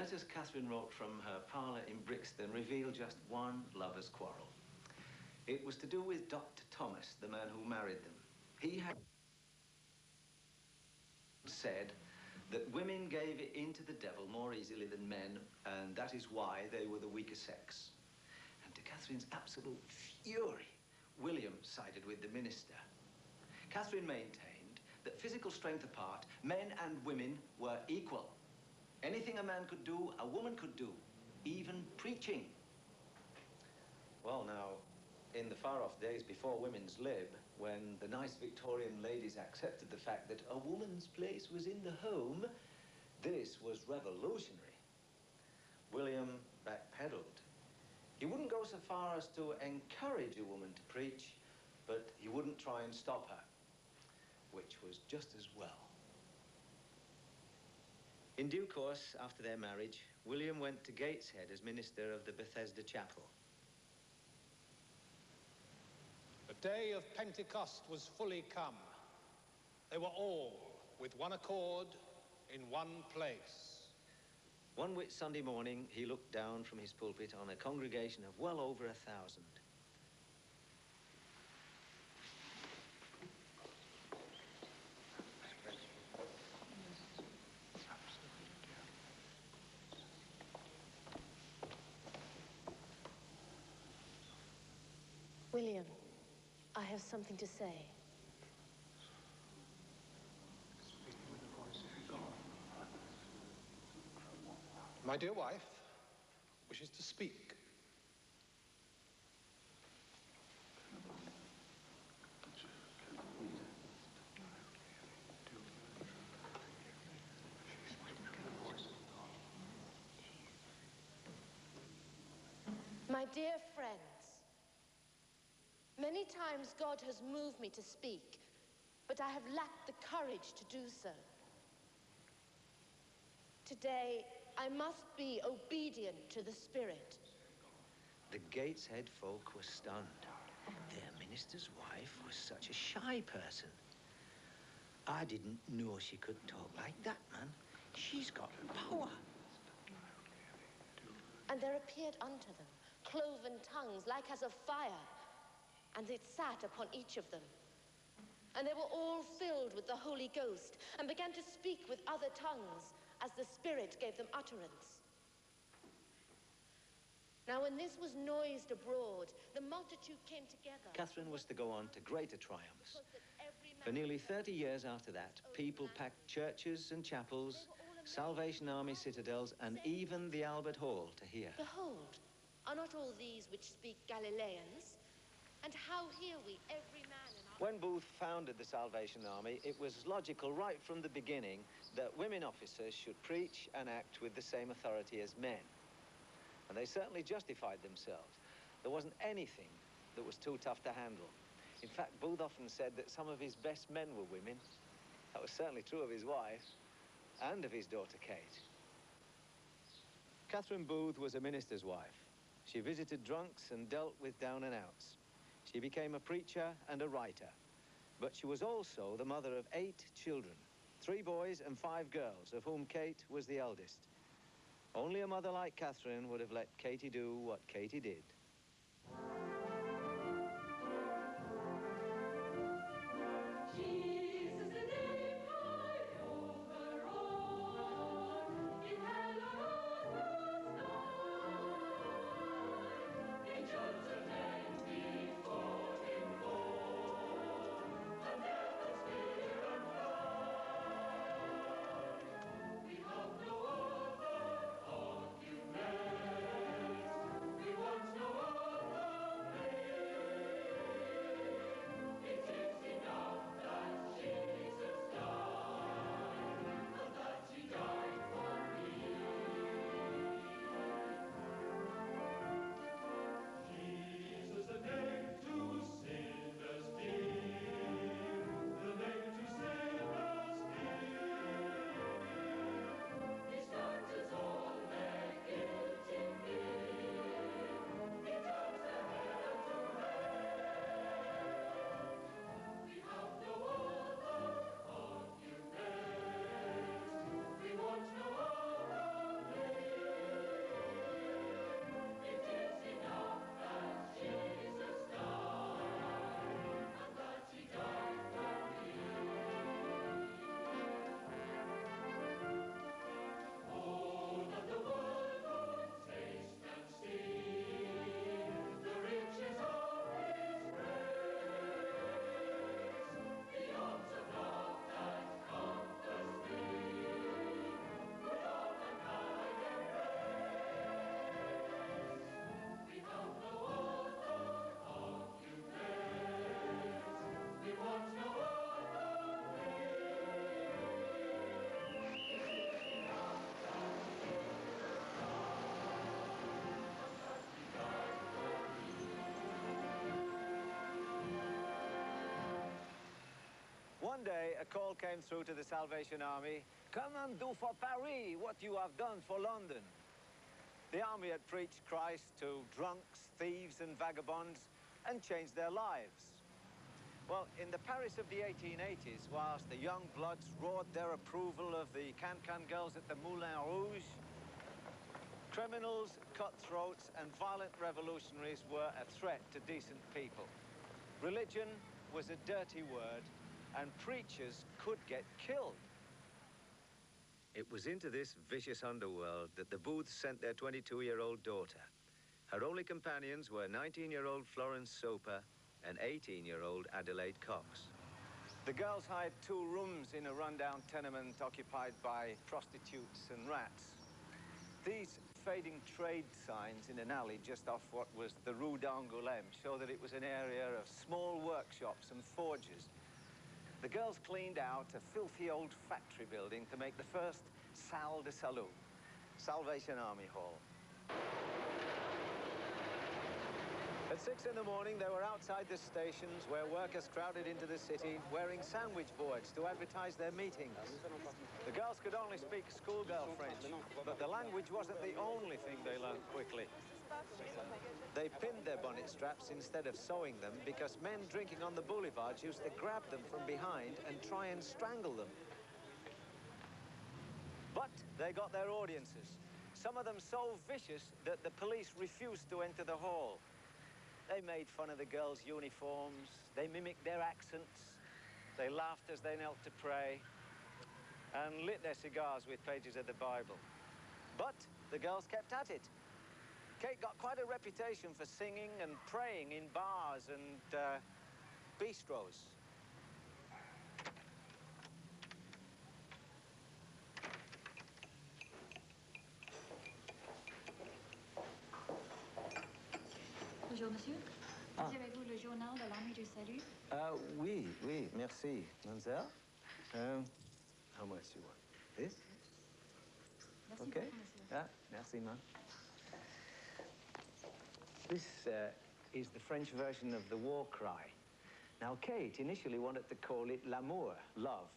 J: letters Catherine wrote from her parlour in Brixton reveal just one lover's quarrel. It was to do with Dr. Thomas, the man who married them. He had said that women gave in to the devil more easily than men, and that is why they were the weaker sex. And to Catherine's absolute fury, William sided with the minister. Catherine maintained that physical strength apart, men and women were equal. Anything a man could do, a woman could do, even preaching. Well, now, in the far-off days before women's lib, when the nice Victorian ladies accepted the fact that a woman's place was in the home, this was revolutionary. William backpedaled. He wouldn't go so far as to encourage a woman to preach, but he wouldn't try and stop her, which was just as well. In due course, after their marriage, William went to Gateshead as minister of the Bethesda Chapel.
N: The day of Pentecost was fully come. They were all, with one accord, in one place.
J: One Whit Sunday morning, he looked down from his pulpit on a congregation of well over 1,000.
M: William, I have something to say.
N: My dear wife wishes to speak.
M: My dear friends, many times God has moved me to speak, but I have lacked the courage to do so. Today, I must be obedient to the Spirit.
J: The Gateshead folk were stunned. Their minister's wife was such a shy person. I didn't know she could talk like that, man. She's got power.
M: And there appeared unto them cloven tongues like as of fire, and it sat upon each of them. And they were all filled with the Holy Ghost, and began to speak with other tongues, as the Spirit gave them utterance. Now when this was noised abroad, the multitude came together.
J: Catherine was to go on to greater triumphs. For nearly 30 years after that, people packed churches and chapels, Salvation Army citadels, and even the Albert Hall to hear.
M: Behold, are not all these which speak Galileans? And how hear we every man in our...
J: When Booth founded the Salvation Army, it was logical right from the beginning that women officers should preach and act with the same authority as men. And they certainly justified themselves. There wasn't anything that was too tough to handle. In fact, Booth often said that some of his best men were women. That was certainly true of his wife and of his daughter, Kate. Catherine Booth was a minister's wife. She visited drunks and dealt with down and outs. She became a preacher and a writer. But she was also the mother of 8 children, 3 boys and 5 girls, of whom Kate was the eldest. Only a mother like Catherine would have let Katie do what Katie did.
A: one day, a call came through to the Salvation Army. Come and do for Paris what you have done for London. The army had preached Christ to drunks, thieves and vagabonds and changed their lives. Well, in the Paris of the 1880s, whilst the young bloods roared their approval of the Can-Can girls at the Moulin Rouge, criminals, cutthroats and violent revolutionaries were a threat to decent people. Religion was a dirty word, and preachers could get killed.
J: It was into this vicious underworld that the Booths sent their 22-year-old daughter. Her only companions were 19-year-old Florence Soper and 18-year-old Adelaide Cox.
A: The girls hired 2 rooms in a rundown tenement occupied by prostitutes and rats. These fading trade signs in an alley just off what was the Rue d'Angoulême show that it was an area of small workshops and forges. The girls cleaned out a filthy old factory building to make the first Salle de Salut, Salvation Army Hall. At 6 in the morning, they were outside the stations where workers crowded into the city wearing sandwich boards to advertise their meetings. The girls could only speak schoolgirl French, but the language wasn't the only thing they learned quickly. They pinned their bonnet straps instead of sewing them because men drinking on the boulevards used to grab them from behind and try and strangle them. But they got their audiences, some of them so vicious that the police refused to enter the hall. They made fun of the girls' uniforms, they mimicked their accents, they laughed as they knelt to pray, and lit their cigars with pages of the Bible. But the girls kept at it. Kate got quite a reputation for singing and praying in bars and bistros.
O: Bonjour, monsieur. Désirez-vous le journal de l'Armée du Salut?
A: Oui, oui, merci. Mademoiselle? How much do you want? This?
O: Merci
A: Okay.
O: beaucoup, monsieur.
A: Ah, merci, man. This is the French version of the war cry. Now, Kate initially wanted to call it l'amour, love.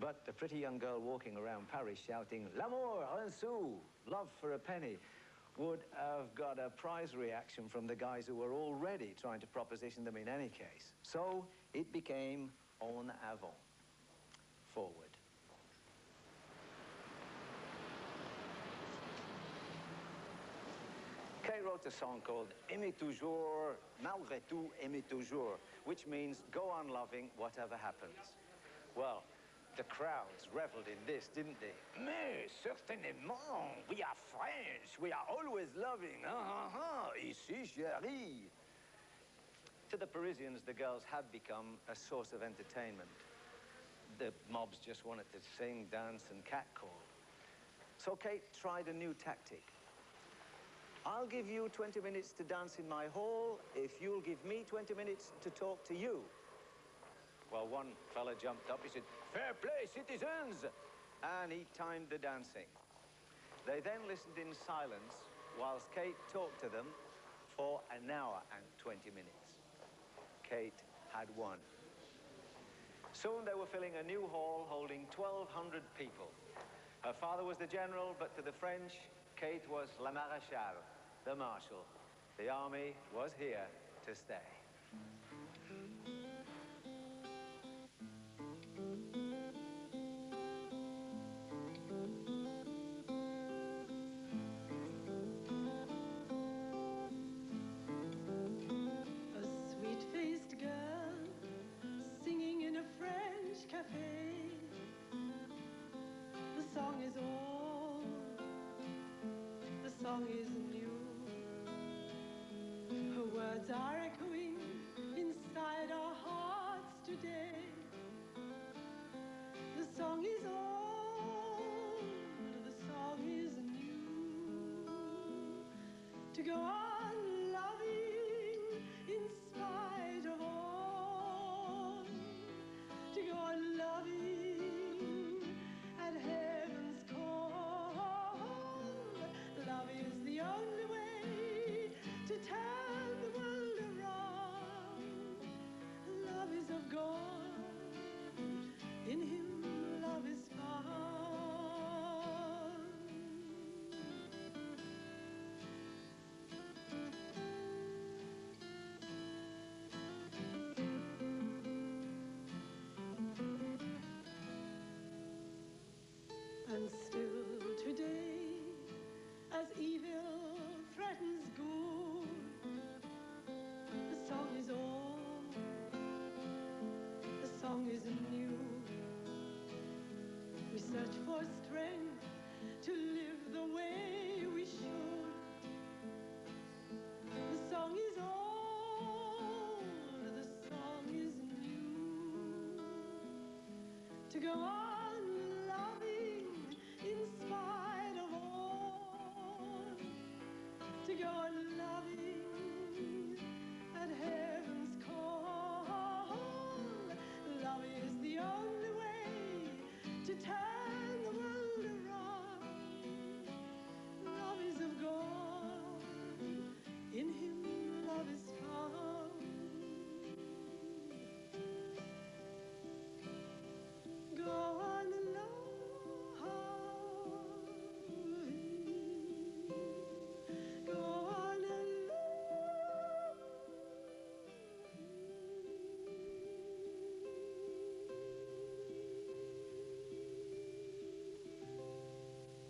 A: But a pretty young girl walking around Paris shouting, l'amour, un sou, love for a penny, would have got a prize reaction from the guys who were already trying to proposition them in any case. So it became en avant, forward. Kate wrote a song called Aimez toujours, malgré tout, aimez toujours, which means go on loving whatever happens. Well, the crowds reveled in this, didn't they? Mais certainement, we are French, we are always loving, ici chérie. To the Parisians, the girls had become a source of entertainment. The mobs just wanted to sing, dance, and catcall. So Kate tried a new tactic. I'll give you 20 minutes to dance in my hall if you'll give me 20 minutes to talk to you. Well, one fella jumped up, he said, fair play, citizens! And he timed the dancing. They then listened in silence whilst Kate talked to them for an hour and 20 minutes. Kate had won. Soon they were filling a new hall holding 1,200 people. Her father was the general, but to the French, Kate was la maréchale, the marshal. The army was here to stay.
G: Song is new. Her words are echoing inside our hearts today. The song is old, the song is new. To go on loving in spite of all. To go on loving at heaven's call. Love is the only way to turn the world around. Love is of God. to go on loving in spite of all, to go on loving at heaven's call. Love is the only way to turn the world around. Love is of God, in him love is found. Go on loving, go on loving.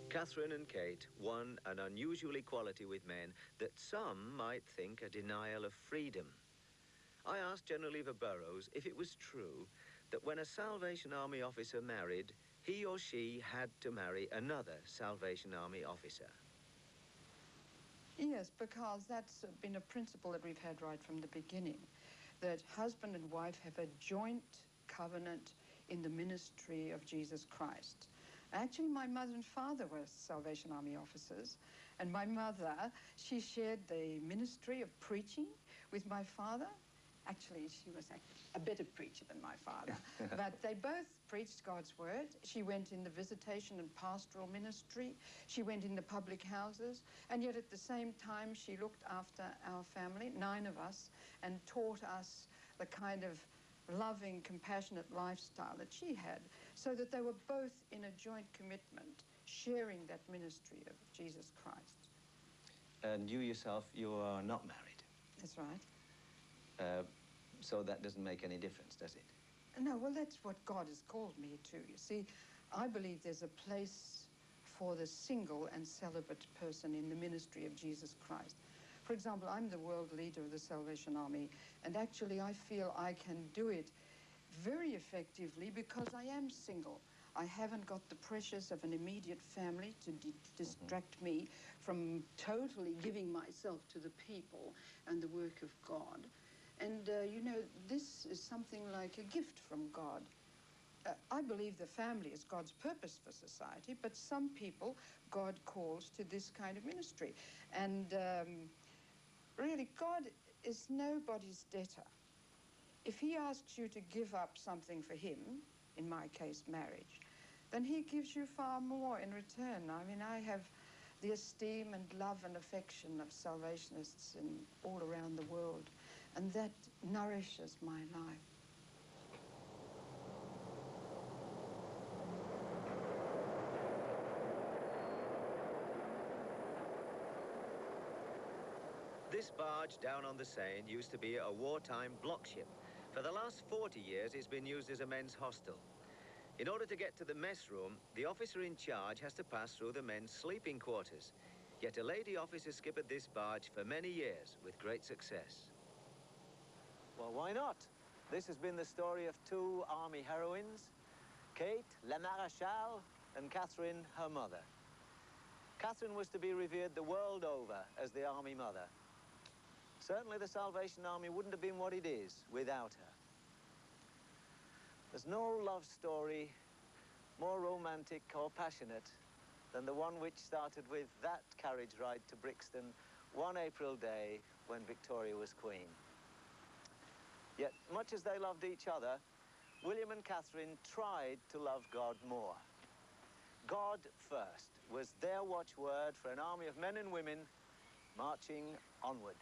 J: Catherine and Kate won an unusual equality with men that some might think a denial of freedom. I asked General Eva Burrows if it was true that when a Salvation Army officer married, he or she had to marry another Salvation Army officer.
K: Yes, because that's been a principle that we've had right from the beginning, that husband and wife have a joint covenant in the ministry of Jesus Christ. Actually, my mother and father were Salvation Army officers, and my mother, she shared the ministry of preaching with my father. Actually, she was a better preacher than my father, but they both preached God's word. She went in the visitation and pastoral ministry. She went in the public houses, and yet at the same time, she looked after our family, 9 of us, and taught us the kind of loving, compassionate lifestyle that she had, so that they were both in a joint commitment, sharing that ministry of Jesus Christ.
A: And you yourself, you are not married.
K: That's right.
A: So that doesn't make any difference, does it?
K: No, well, that's what God has called me to. You see, I believe there's a place for the single and celibate person in the ministry of Jesus Christ. For example, I'm the world leader of the Salvation Army, and actually I feel I can do it very effectively because I am single. I haven't got the pressures of an immediate family to distract me from totally giving myself to the people and the work of God. And, you know, this is something like a gift from God. I believe the family is God's purpose for society, but some people God calls to this kind of ministry. And really, God is nobody's debtor. If he asks you to give up something for him, in my case, marriage, then he gives you far more in return. I mean, I have the esteem and love and affection of Salvationists all around the world, and that nourishes my life.
J: This barge down on the Seine used to be a wartime block ship. For the last 40 years, it's been used as a men's hostel. In order to get to the mess room, the officer in charge has to pass through the men's sleeping quarters. Yet a lady officer skippered this barge for many years with great success.
A: Well, why not? This has been the story of 2 army heroines, Kate, La Maréchale, and Catherine, her mother. Catherine was to be revered the world over as the Army Mother. Certainly the Salvation Army wouldn't have been what it is without her. There's no love story more romantic or passionate than the one which started with that carriage ride to Brixton one April day when Victoria was Queen. Yet, much as they loved each other, William and Catherine tried to love God more. God first was their watchword for an army of men and women marching onward.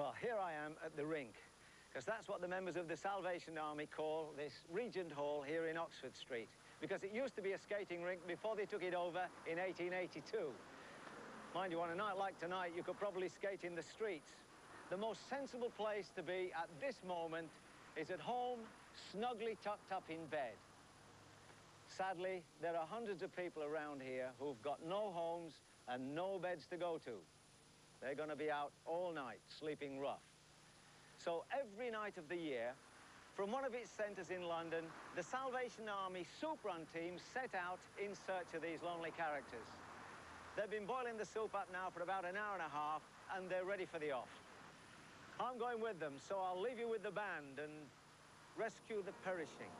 A: Well, here I am at the rink, because that's what the members of the Salvation Army call this Regent Hall here in Oxford Street, because it used to be a skating rink before they took it over in 1882. Mind you, on a night like tonight, you could probably skate in the streets. The most sensible place to be at this moment is at home, snugly tucked up in bed. Sadly, there are hundreds of people around here who've got no homes and no beds to go to. They're going to be out all night, sleeping rough. So every night of the year, from one of its centres in London, the Salvation Army soup run team set out in search of these lonely characters. They've been boiling the soup up now for about an hour and a half, and they're ready for the off. I'm going with them, so I'll leave you with the band and rescue the perishing.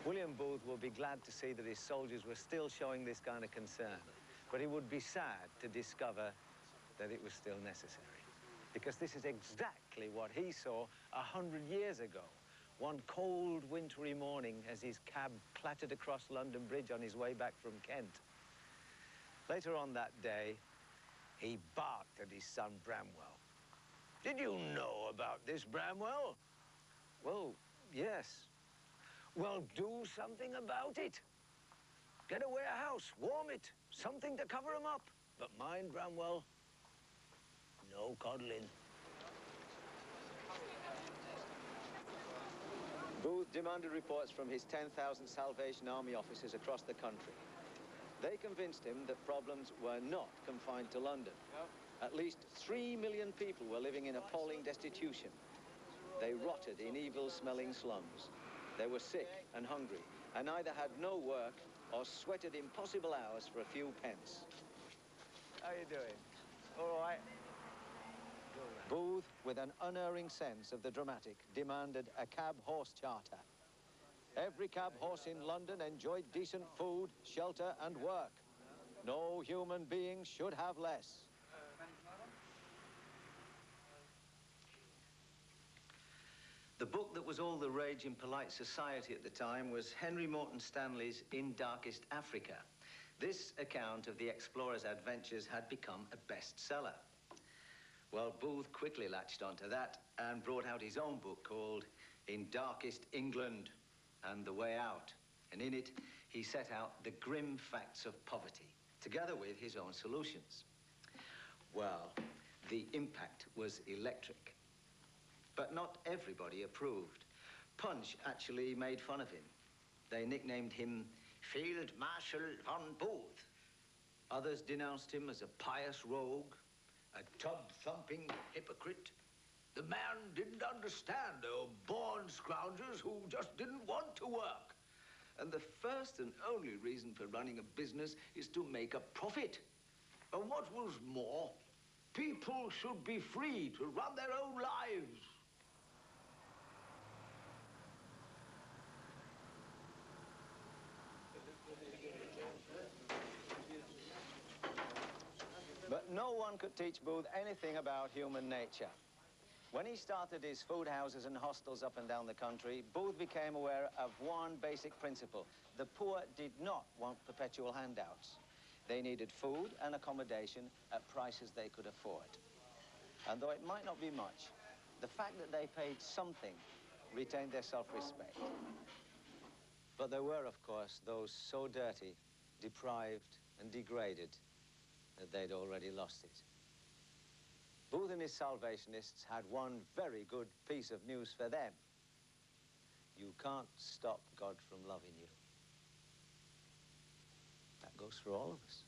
A: William Booth will be glad to see that his soldiers were still showing this kind of concern, but he would be sad to discover that it was still necessary. Because this is exactly what he saw 100 years ago, one cold wintry morning as his cab clattered across London Bridge on his way back from Kent. Later on that day, he barked at his son Bramwell. "Did you know about this, Bramwell?" "Well, yes." "Well, do something about it. Get a warehouse, warm it, something to cover them up. But mind, Bramwell, no coddling." Booth demanded reports from his 10,000 Salvation Army officers across the country. They convinced him that problems were not confined to London. At least 3 million people were living in appalling destitution. They rotted in evil-smelling slums. They were sick and hungry, and either had no work or sweated impossible hours for a few pence. How you doing? All right. Booth, with an unerring sense of the dramatic, demanded a cab horse charter. Every cab horse in London enjoyed decent food, shelter, and work. No human being should have less.
J: The
A: book that was all the rage in polite society at the time was Henry Morton Stanley's In Darkest Africa. This account of the explorer's adventures had become a bestseller. Well, Booth quickly latched onto that and brought out his own book called In Darkest England and the Way Out. And in it, he set out the grim facts of poverty, together with his own solutions. Well, the impact was electric. But not everybody approved. Punch actually made fun of him. They nicknamed him Field Marshal von Booth. Others denounced him as a pious rogue, a tub-thumping hypocrite. The man didn't understand. They were born scroungers who just didn't want to work. And the first and only reason for running a business is to make a profit. And what was more, people should be free to run their own lives. But no one could teach Booth anything about human nature. When he started his food houses and hostels up and down the country, Booth became aware of one basic principle. The poor did not want perpetual handouts. They needed food and accommodation at prices they could afford. And though it might not be much, the fact that they paid something retained their self-respect. But there were, of course, those so dirty, deprived, and degraded that they'd already lost it. Booth and his Salvationists had one very good piece of news for them. You can't stop God from loving you. That goes for all of us.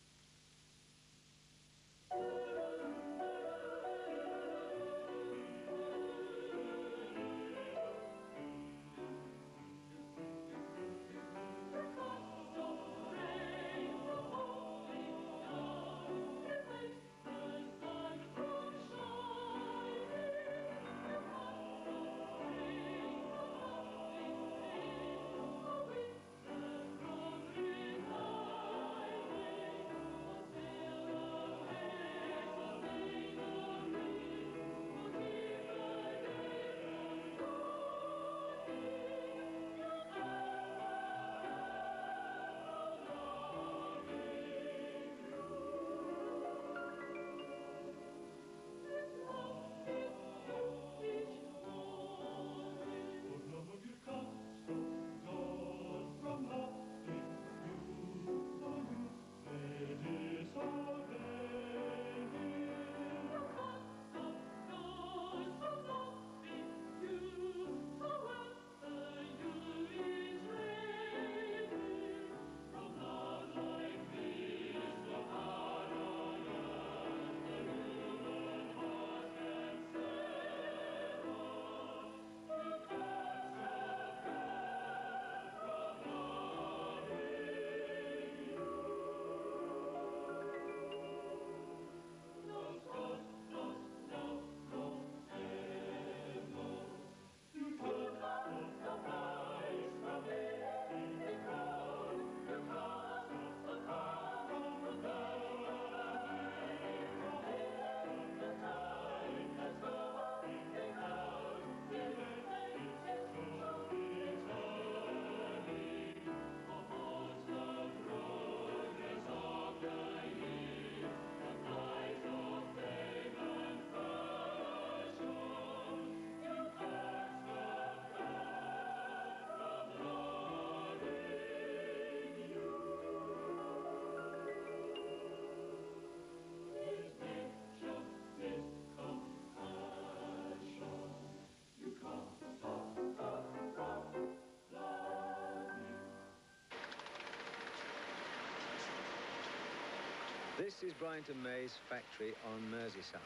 A: This is Bryant & May's factory on Merseyside.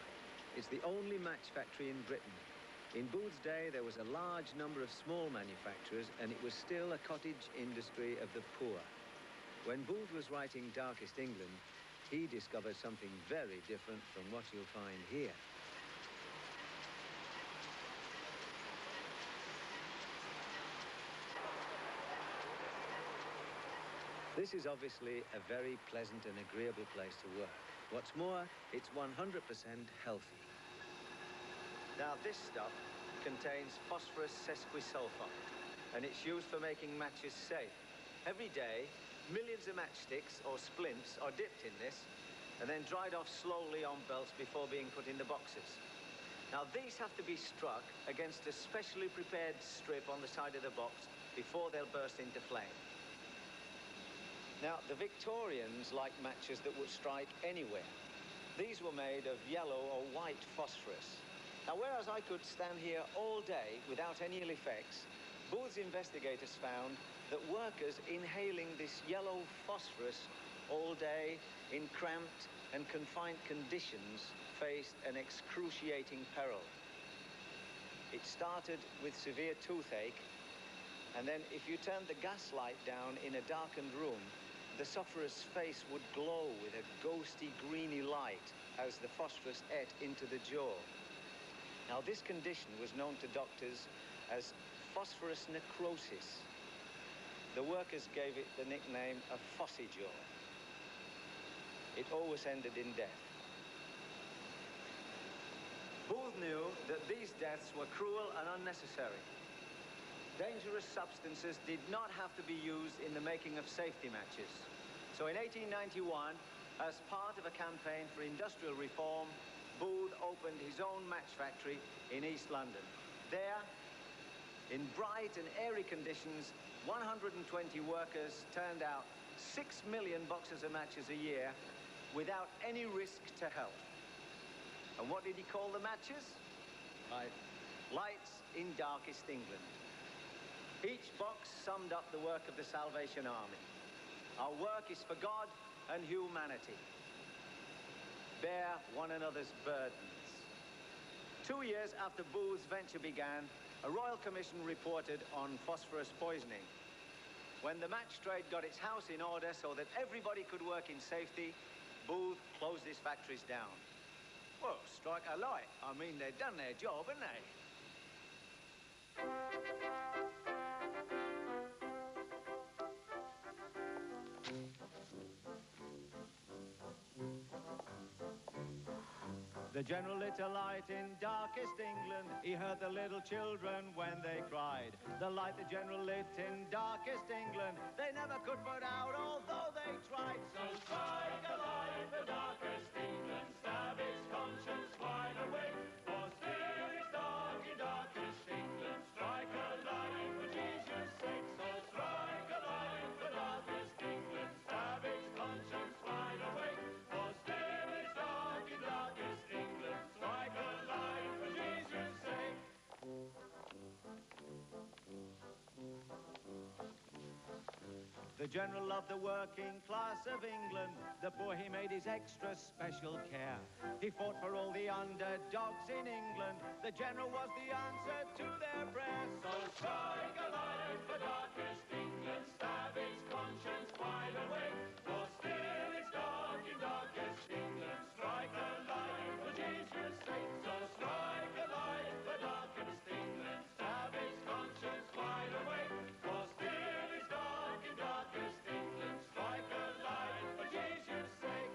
A: It's the only match factory in Britain. In Booth's day, there was a large number of small manufacturers, and it was still a cottage industry of the poor. When Booth was writing Darkest England, he discovered something very different from what you'll find here. This is obviously a very pleasant and agreeable place to work. What's more, it's 100% healthy. Now, this stuff contains phosphorus sesquisulfite, and it's used for making matches safe. Every day, millions of matchsticks or splints are dipped in this and then dried off slowly on belts before being put in the boxes. Now, these have to be struck against a specially prepared strip on the side of the box before they'll burst into flame. Now, the Victorians liked matches that would strike anywhere. These were made of yellow or white phosphorus. Now, whereas I could stand here all day without any ill effects, Booth's investigators found that workers inhaling this yellow phosphorus all day in cramped and confined conditions faced an excruciating peril. It started with severe toothache, and then if you turned the gas light down in a darkened room, the sufferer's face would glow with a ghosty greeny light as the phosphorus ate into the jaw. Now, this condition was known to doctors as phosphorus necrosis. The workers gave it the nickname of Fossy Jaw. It always ended in death. Booth knew that these deaths were cruel and unnecessary. Dangerous substances did not have to be used in the making of safety matches. So in 1891, as part of a campaign for industrial reform, Booth opened his own match factory in East London. There, in bright and airy conditions, 120 workers turned out 6 million boxes of matches a year without any risk to health. And what did he call the matches? Right, Lights in Darkest England. Each box summed up the work of the Salvation Army. Our work is for God and humanity. Bear one another's burdens. 2 years after Booth's venture began, a royal commission reported on phosphorus poisoning. When the match trade got its house in order so that everybody could work in safety, Booth closed his factories down. Well, strike a light. I mean, they'd done their job, hadn't they? The general lit a light in darkest England. He heard the little children when they cried. The light the general lit in darkest England, they never could put out, although they tried.
B: So strike a light for darkest England, stab its conscience wide awake. For still it's dark in darkest England, strike a light for Jesus' sake. So strike a light for darkest England, stab its conscience wide awake. For still it's dark in darkest England, strike a light for Jesus' sake.
A: The general of the working class of England, the poor he made his extra special care. He fought for all the underdogs in England. The general was the answer to their prayers.
B: So strike a light for darkest England, stab its conscience wide awake. For still it's dark in darkest England, strike a light for Jesus' sake. So strike a light for darkest England, stab its conscience wide awake. For still it's dark in darkest England, strike a light for Jesus' sake.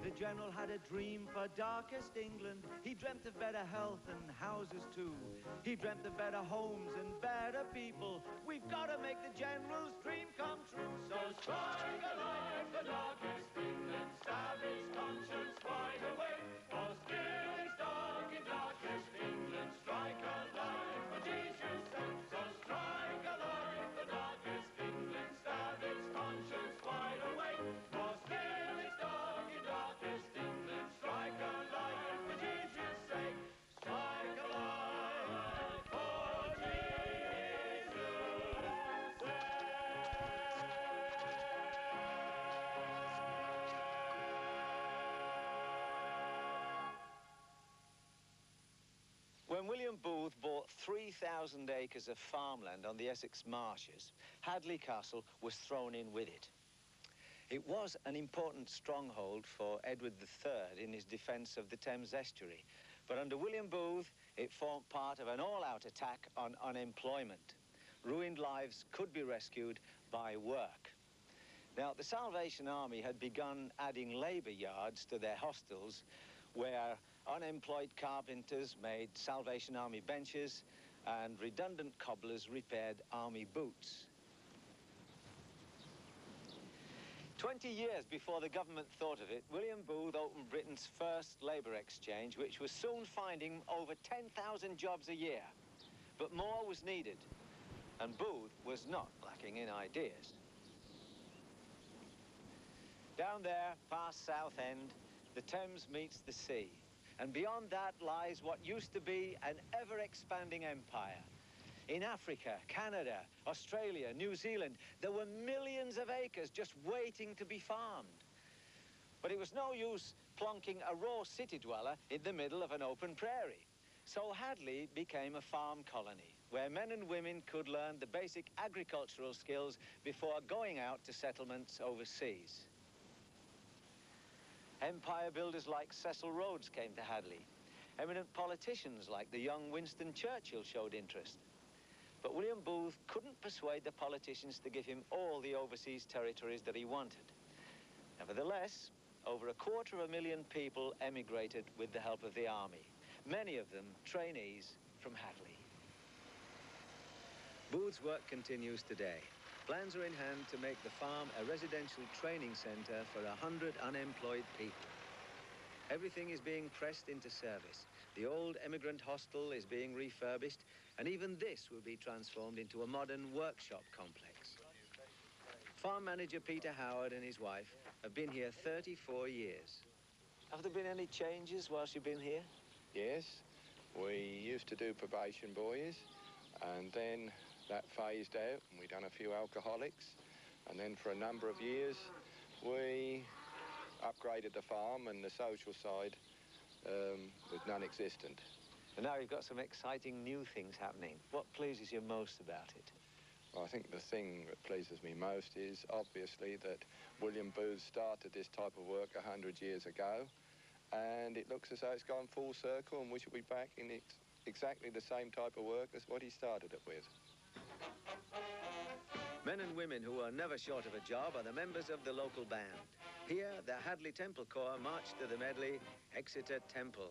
A: The general had a dream for darkest England. He dreamt of better health and houses too. He dreamt of better homes and better people. We've got to make the general's dream come true.
B: So strike a light for darkest England, stab its conscience wide awake. For still it's dark in darkest England, strike a light for Jesus' sake. So strike a light for darkest England, stab its conscience wide awake. For still it's dark in darkest England, strike a light for Jesus' sake. Strike a light for Jesus' sake.
A: When William Booth bought 3,000 acres of farmland on the Essex marshes, Hadley Castle was thrown in with it. It was an important stronghold for Edward III in his defence of the Thames estuary, but under William Booth, it formed part of an all-out attack on unemployment. Ruined lives could be rescued by work. Now, the Salvation Army had begun adding labour yards to their hostels where unemployed carpenters made Salvation Army benches and redundant cobblers repaired army boots. 20 years before the government thought of it, William Booth opened Britain's first labour exchange, which was soon finding over 10,000 jobs a year. But more was needed, and Booth was not lacking in ideas. Down there, past Southend, the Thames meets the sea. And beyond that lies what used to be an ever-expanding empire. In Africa, Canada, Australia, New Zealand, there were millions of acres just waiting to be farmed. But it was no use plonking a raw city dweller in the middle of an open prairie. So Hadley became a farm colony, where men and women could learn the basic agricultural skills before going out to settlements overseas. Empire builders like Cecil Rhodes came to Hadley. Eminent politicians like the young Winston Churchill showed interest. But William Booth couldn't persuade the politicians to give him all the overseas territories that he wanted. Nevertheless, over 250,000 people emigrated with the help of the army, many of them trainees from Hadley. Booth's work continues today. Plans are in hand to make the farm a residential training centre for 100 unemployed people. Everything is being pressed into service. The old emigrant hostel is being refurbished, and even this will be transformed into a modern workshop complex. Farm manager Peter Howard and his wife have been here 34 years. Have there been any changes whilst you've been here?
P: Yes, we used to do probation boys, and then that phased out, and we done a few alcoholics, and then for a number of years we upgraded the farm, and the social side was non-existent.
A: And now you've got some exciting new things happening. What pleases you most about it?
P: Well, I think the thing that pleases me most is obviously that William Booth started this type of work 100 years ago, and it looks as though it's gone full circle, and we should be back in exactly the same type of work as what he started it with.
A: Men and women who are never short of a job are the members of the local band. Here, the Hadley Temple Corps marched to the medley, Exeter Temple.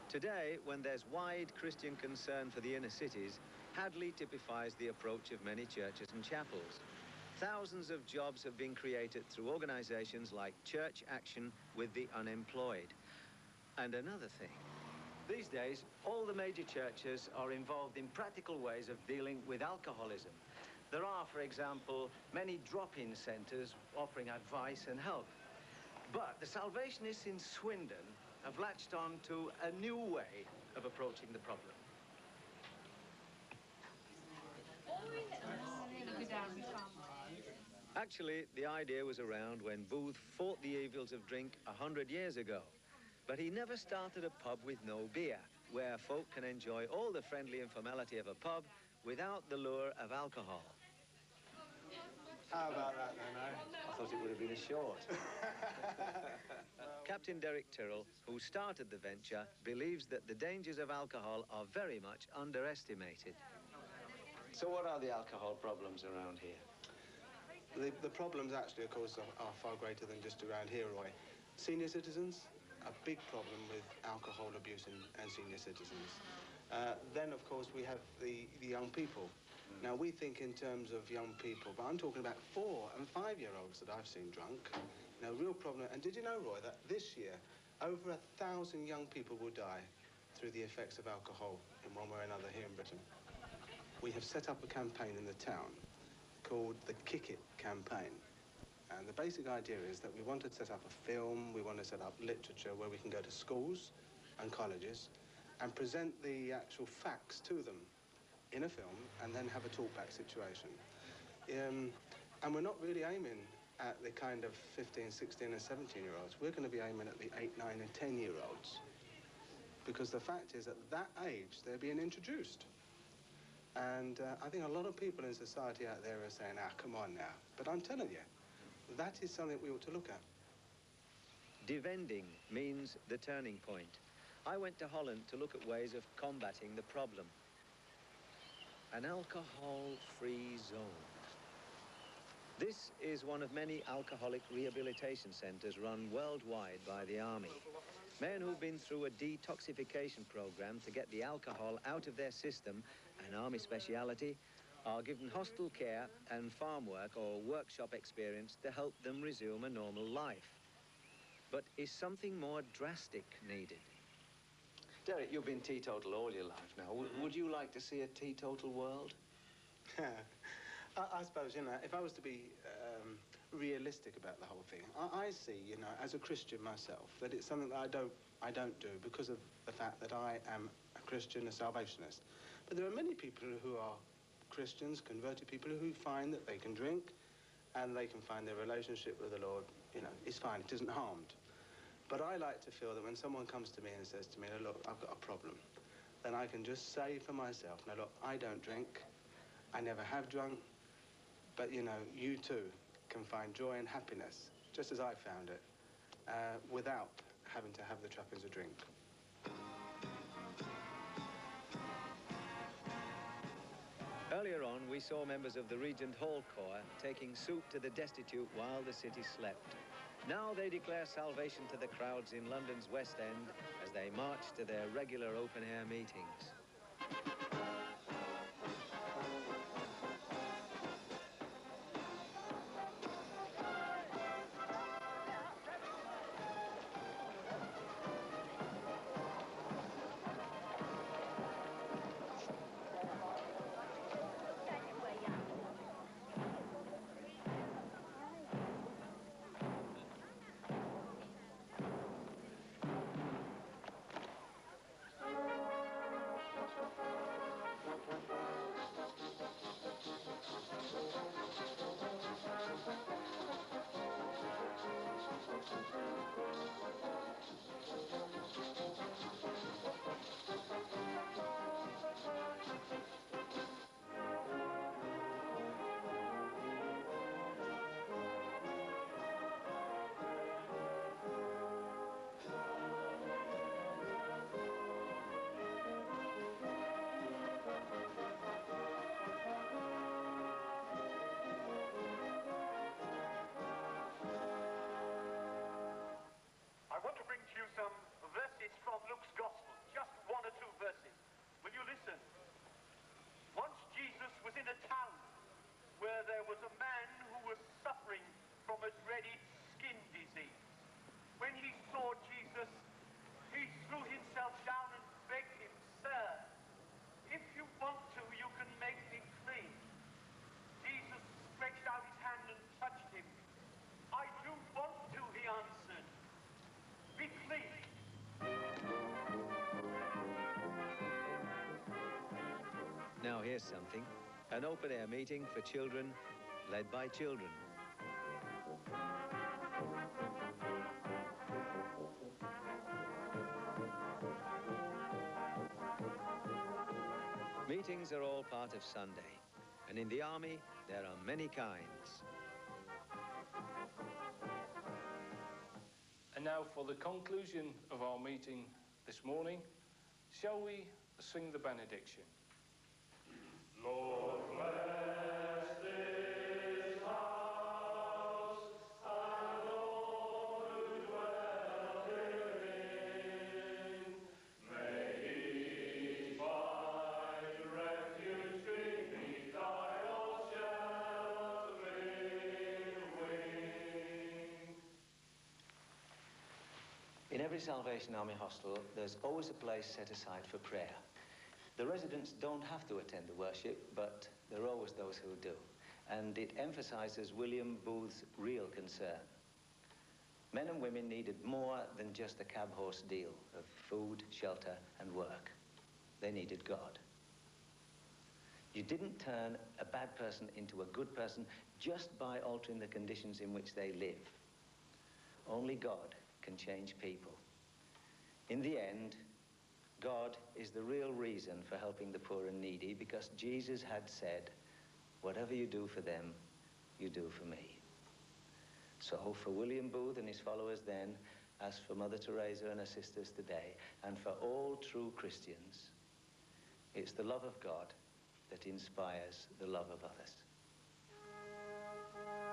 J: Today, when there's wide Christian concern for the inner cities, Hadley typifies the approach of many churches and chapels. Thousands of jobs have been created through organisations like Church Action with the Unemployed. And another thing, these days, all the major churches are involved in practical ways of dealing with alcoholism. There are, for example, many drop-in centres offering advice and help. But the Salvationists in Swindon have latched on to a new way of approaching the problem. Actually, the idea was around when Booth fought the evils of drink 100 years ago. But he never started a pub with no beer, where folk can enjoy all the friendly informality of a pub without the lure of alcohol.
Q: How about that, then, eh?
J: I thought it would have been a short. Captain Derek Tyrrell, who started the venture, believes that the dangers of alcohol are very much underestimated.
Q: So what are the alcohol problems around here?
R: The problems actually, of course, are far greater than just around here, Roy. Senior citizens, a big problem with alcohol abuse and senior citizens. Then, of course, we have the young people. Now, we think in terms of young people, but I'm talking about 4- and 5-year-olds that I've seen drunk. Now, real problem. And did you know, Roy, that this year, over 1,000 young people will die through the effects of alcohol in one way or another here in Britain? We have set up a campaign in the town called the Kick It campaign. And the basic idea is that we want to set up a film, we want to set up literature where we can go to schools and colleges and present the actual facts to them in a film and then have a talk-back situation. And we're not really aiming at the kind of 15, 16 and 17-year-olds. We're going to be aiming at the 8, 9 and 10-year-olds. Because the fact is, at that age, they're being introduced. And I think a lot of people in society out there are saying, ah, come on now. But I'm telling you, that is something we ought to look at.
J: Devending means the turning point. I went to Holland to look at ways of combating the problem. An alcohol-free zone. This is one of many alcoholic rehabilitation centres run worldwide by the Army. Men who've been through a detoxification programme to get the alcohol out of their system, an Army speciality, are given hostel care and farm work or workshop experience to help them resume a normal life. But is something more drastic needed?
Q: Derek, you've been teetotal all your life now. Would you like to see a teetotal world?
R: I suppose, you know, if I was to be realistic about the whole thing, I see, you know, as a Christian myself, that it's something that I don't do because of the fact that I am a Christian, a Salvationist. But there are many people who are Christians, converted people, who find that they can drink and they can find their relationship with the Lord, you know, is fine, it isn't harmed. But I like to feel that when someone comes to me and says to me, "No, look, I've got a problem," then I can just say for myself, "No, look, I don't drink, I never have drunk, but, you know, you too can find joy and happiness, just as I found it, without having to have the trappings of drink."
J: Earlier on, we saw members of the Regent Hall Corps taking soup to the destitute while the city slept. Now they declare salvation to the crowds in London's West End as they march to their regular open-air meetings.
B: in a town where there was a man who was suffering from a dreaded skin disease. When he saw Jesus, he threw himself down and begged him, "Sir, if you want to, you can make me clean." Jesus stretched out his hand and touched him. "I do want to," he answered. "Be clean."
A: Now here's something. An open-air meeting for children, led by children. Meetings are all part of Sunday, and in the army there are many kinds.
S: And now for the conclusion of our meeting this morning, shall we sing the benediction?
B: Lord, bless this house and all who dwell herein. May each find refuge beneath thy all-sheltering wing.
Q: In every Salvation Army hostel, there's always a place set aside for prayer. The residents don't have to attend the worship, but there are always those who do. And it emphasizes William Booth's real concern. Men and women needed more than just a cab horse deal of food, shelter, and work. They needed God. You didn't turn a bad person into a good person just by altering the conditions in which they live. Only God can change people. In the end, God is the real reason for helping the poor and needy, because Jesus had said, "Whatever you do for them, you do for me." So for William Booth and his followers then, as for Mother Teresa and her sisters today, and for all true Christians, it's the love of God that inspires the love of others.
B: Amen.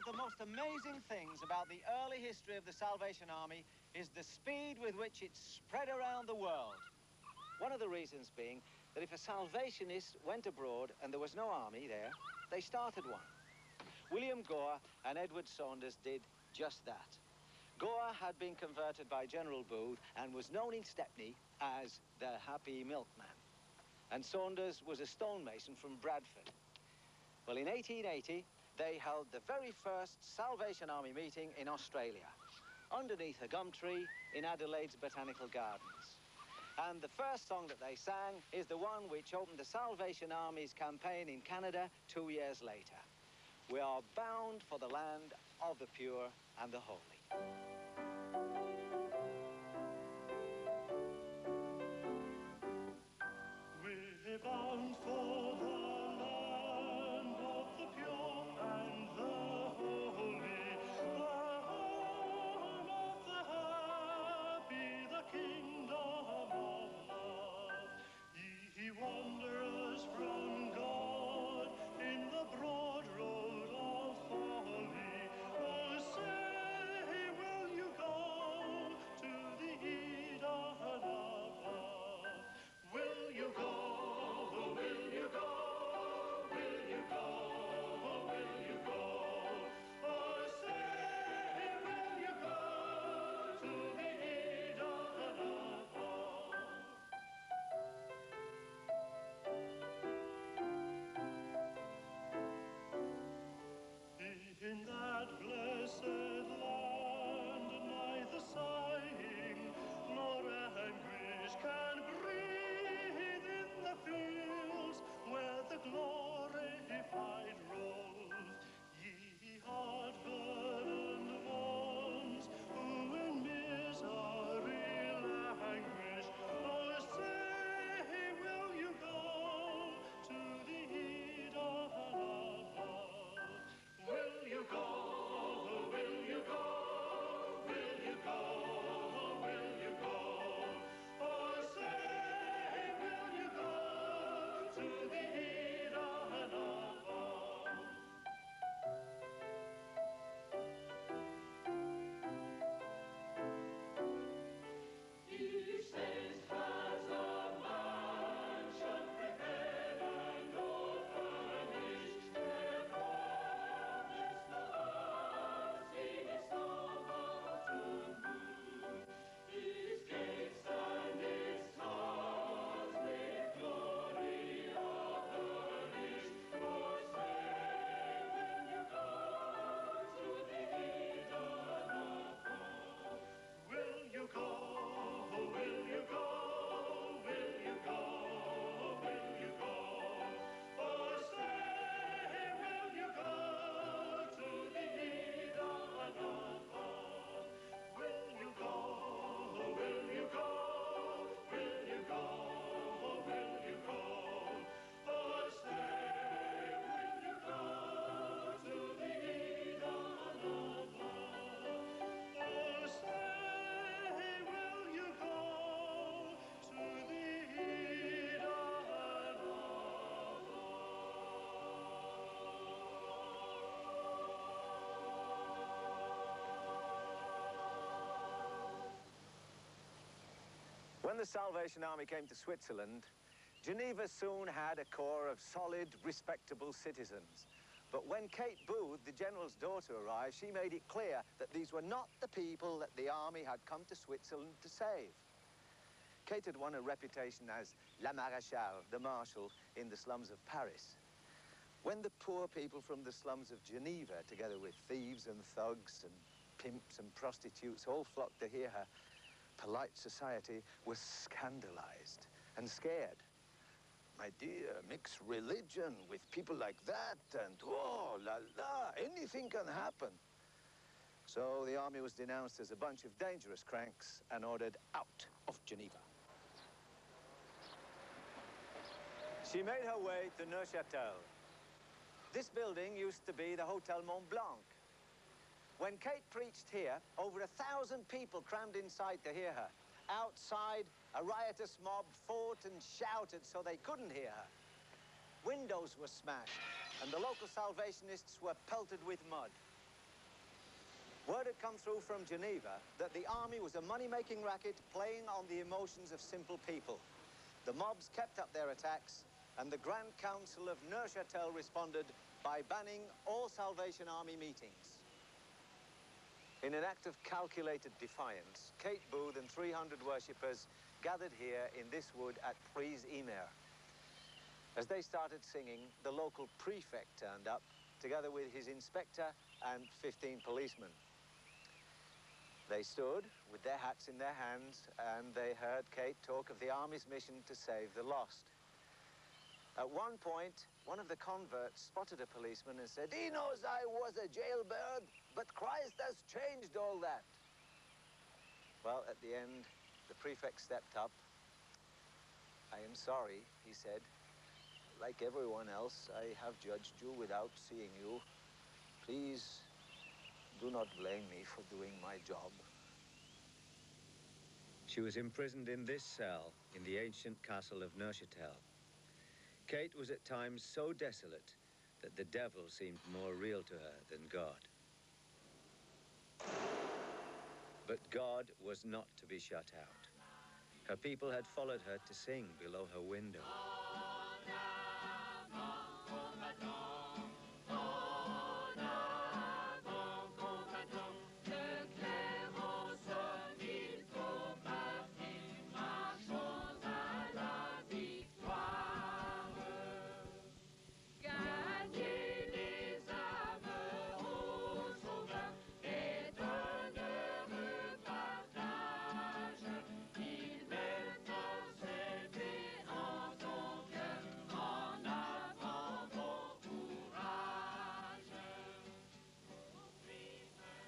A: of the most amazing things about the early history of the Salvation Army is the speed with which it spread around the world. One of the reasons being that if a Salvationist went abroad and there was no army there, they started one. William Gore and Edward Saunders did just that. Gore had been converted by General Booth and was known in Stepney as the Happy Milkman. And Saunders was a stonemason from Bradford. Well, in 1880, they held the very first Salvation Army meeting in Australia, underneath a gum tree in Adelaide's Botanical Gardens. And the first song that they sang is the one which opened the Salvation Army's campaign in Canada 2 years later. We are bound for the land of the pure and the holy.
B: We're bound for the land of the pure and the holy, the home of the happy, the kingdom of love. Ye wanderers from God in the broad road of folly, oh, say, will you go to the Eden above? Will you go? Will you go? Will you go? Will you go? Oh, say, will you go to the Eden above? In that blessed land, neither sighing nor anguish can breathe in the fields where the glorified rose. Ye heart-burdened ones who in misery languish, oh, say, will you go to the Eden above? Will you go? Will you go? Will you go? Will you go? Oh, say, will you go to the Eden above? Each saint has a mansion prepared and all furnished, where promise the heart his sorrow to move. Its gates and its towers with glory are furnished. For say, will you go to the Eden above? Will you go? Will you go? Will you go? Will you go? Oh, say, will you go to the Eden above? Will you go? Will you go? Will you go? Will you go? Oh, say, will you go to the Eden above? Oh, say, will you go to the Eden
A: When the Salvation Army came to Switzerland, Geneva soon had a corps of solid, respectable citizens. But when Kate Booth, the general's daughter, arrived, she made it clear that these were not the people that the army had come to Switzerland to save. Kate had won a reputation as La Maréchale, the marshal, in the slums of Paris. When the poor people from the slums of Geneva, together with thieves and thugs and pimps and prostitutes, all flocked to hear her, polite society was scandalized and scared. My dear, mix religion with people like that and oh, la la, anything can happen. So the army was denounced as a bunch of dangerous cranks and ordered out of Geneva. She made her way to Neuchâtel. This building used to be the Hotel Mont Blanc. When Kate preached here, over 1,000 people crammed inside to hear her. Outside, a riotous mob fought and shouted so they couldn't hear her. Windows were smashed, and the local Salvationists were pelted with mud. Word had come through from Geneva that the army was a money-making racket playing on the emotions of simple people. The mobs kept up their attacks, and the Grand Council of Neuchâtel responded by banning all Salvation Army meetings. In an act of calculated defiance, Kate Booth and 300 worshippers gathered here in this wood at Pries-Imer. As they started singing, the local prefect turned up, together with his inspector and 15 policemen. They stood with their hats in their hands, and they heard Kate talk of the army's mission to save the lost. At one point, one of the converts spotted a policeman and said, "He knows I was a jailbird, but Christ has changed all that." Well, at the end, the prefect stepped up. "I am sorry," he said. "Like everyone else, I have judged you without seeing you. Please do not blame me for doing my job."
J: She was imprisoned in this cell in the ancient castle of Neuchâtel. Kate was at times so desolate that the devil seemed more real to her than God. But God was not to be shut out. Her people had followed her to sing below her window.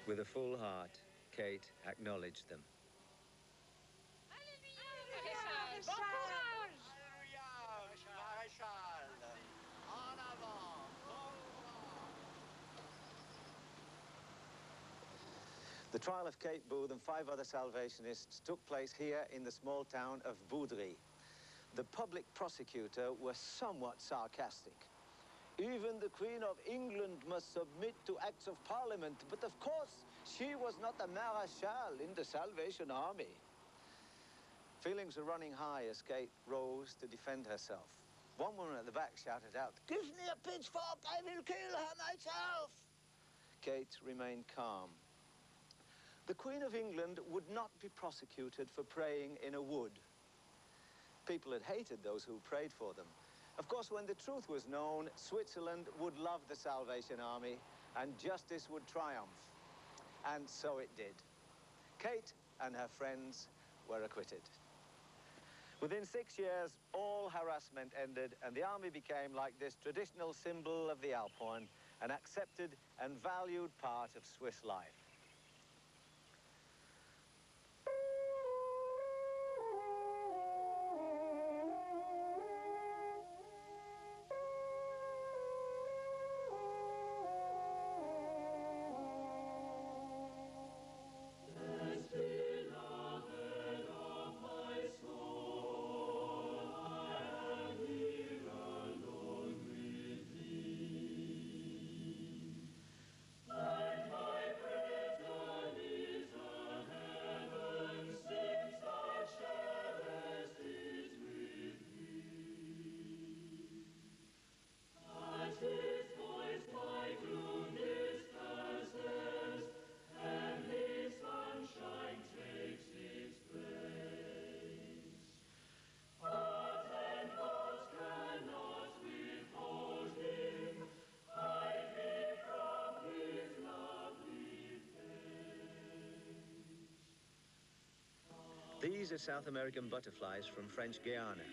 J: With a full heart, Kate acknowledged them.
A: The trial of Kate Booth and 5 other Salvationists took place here in the small town of Boudry. The public prosecutor was somewhat sarcastic. "Even the Queen of England must submit to acts of Parliament, but of course she was not a Maréchal in the Salvation Army." Feelings were running high as Kate rose to defend herself. One woman at the back shouted out, "Give me a pitchfork, I will kill her myself!" Kate remained calm. The Queen of England would not be prosecuted for praying in a wood. People had hated those who prayed for them. Of course, when the truth was known, Switzerland would love the Salvation Army and justice would triumph. And so it did. Kate and her friends were acquitted. Within 6 years, all harassment ended and the army became like this traditional symbol of the Alphorn, an accepted and valued part of Swiss life. These are South American butterflies from French Guiana.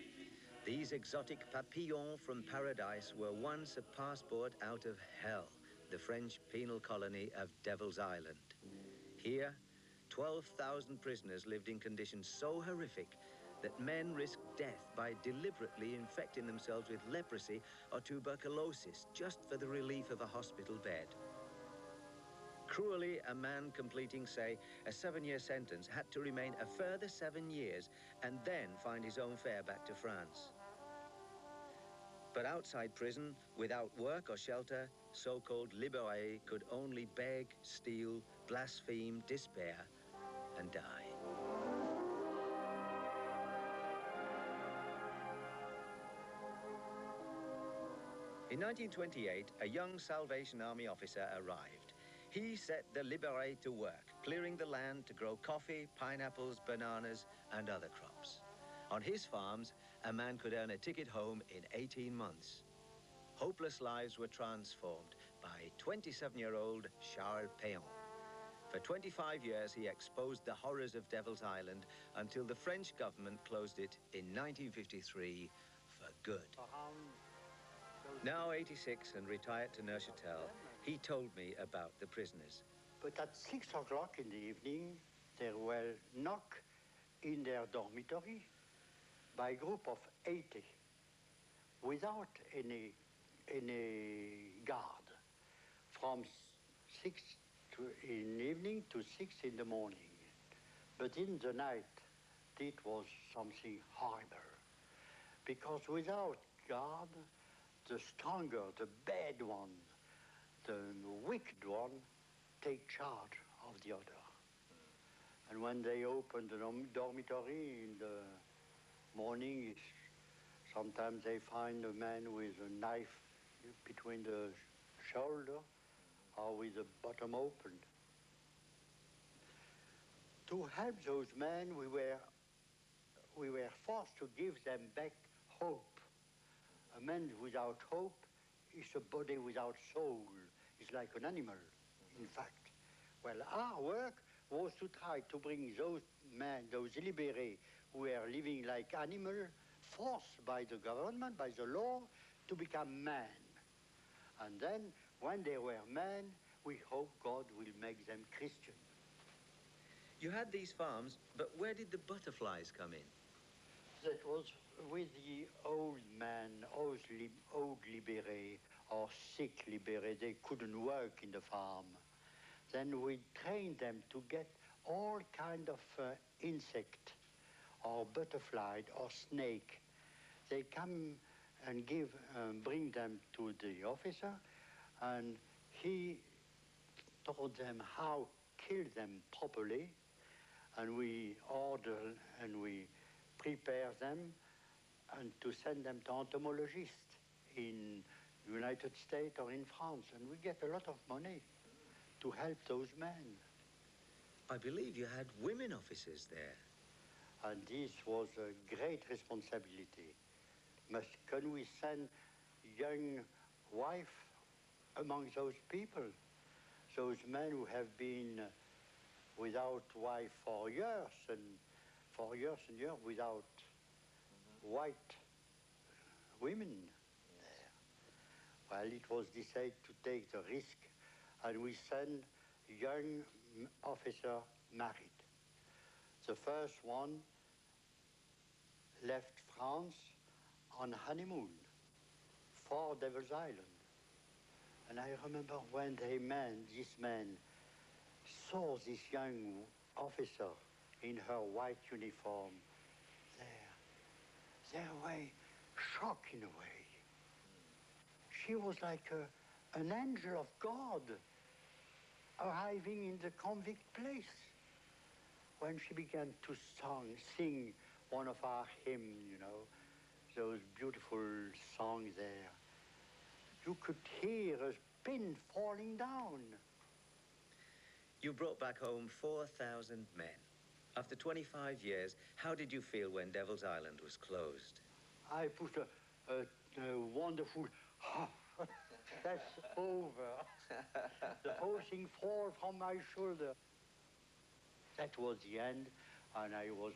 A: These exotic papillons from paradise were once a passport out of hell, the French penal colony of Devil's Island. Here, 12,000 prisoners lived in conditions so horrific that men risked death by deliberately infecting themselves with leprosy or tuberculosis just for the relief of a hospital bed. Cruelly, a man completing, say, a 7-year sentence had to remain a further 7 years and then find his own fare back to France.
J: But outside prison, without work or shelter, so-called libérés could only beg, steal, blaspheme, despair, and die. In 1928, a young Salvation Army officer arrived. He set the libérés to work, clearing the land to grow coffee, pineapples, bananas, and other crops. On his farms, a man could earn a ticket home in 18 months. Hopeless lives were transformed by 27-year-old Charles Péan. For 25 years, he exposed the horrors of Devil's Island until the French government closed it in 1953 for good. Now 86 and retired to Neuchâtel, he told me about the prisoners.
T: But at 6 o'clock in the evening, there were knock in their dormitory by a group of 80 without any guard from 6 in the evening to 6 in the morning. But in the night, it was something horrible because without guard, the stronger, the bad one, the wicked one, take charge of the other. And when they open the dormitory in the morning, sometimes they find a man with a knife between the shoulder or with the bottom open. To help those men, we were forced to give them back hope. A man without hope is a body without soul. It's like an animal, in fact. Well, our work was to try to bring those men, those libérés, who were living like animals, forced by the government, by the law, to become man. And then, when they were men, we hope God will make them Christian.
J: You had these farms, but where did the butterflies come in?
T: That was with the old men, old libérés, or sick libérés. They couldn't work in the farm. Then we trained them to get all kind of insect, or butterfly, or snake. They come and bring them to the officer, and he taught them how to kill them properly, and we order and we prepare them and to send them to entomologists in United States or in France, and we get a lot of money to help those men.
J: I believe you had women officers there.
T: And this was a great responsibility. Can we send young wife among those people? Those men who have been without wife for years and years without white women there. Well, it was decided to take the risk, and we sent young officer married. The first one left France on honeymoon for Devil's Island. And I remember when this man saw this young officer in her white uniform, they were shocked in a way. She was like an angel of God arriving in the convict place. When she began to sing one of our hymns, you know, those beautiful songs there, you could hear a pin falling down.
J: You brought back home 4,000 men. After 25 years, how did you feel when Devil's Island was closed?
T: I put a wonderful, that's over. The whole thing fall from my shoulder. That was the end, and I was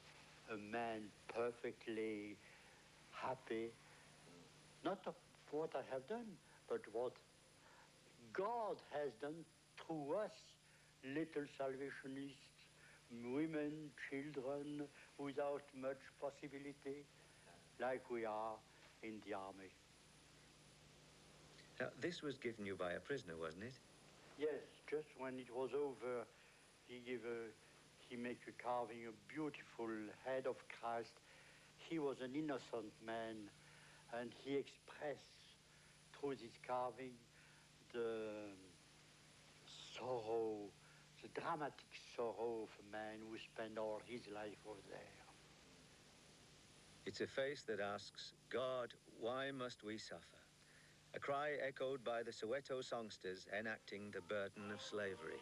T: a man perfectly happy. Not of what I have done, but what God has done through us, little salvationists, women, children, without much possibility, like we are in the army.
J: Now, this was given you by a prisoner, wasn't it?
T: Yes, just when it was over, he made a carving, a beautiful head of Christ. He was an innocent man, and he expressed through this carving the sorrow, the dramatic sorrow of a man who spent all his life over there.
J: It's a face that asks, God, why must we suffer? A cry echoed by the Soweto songsters enacting the burden of slavery.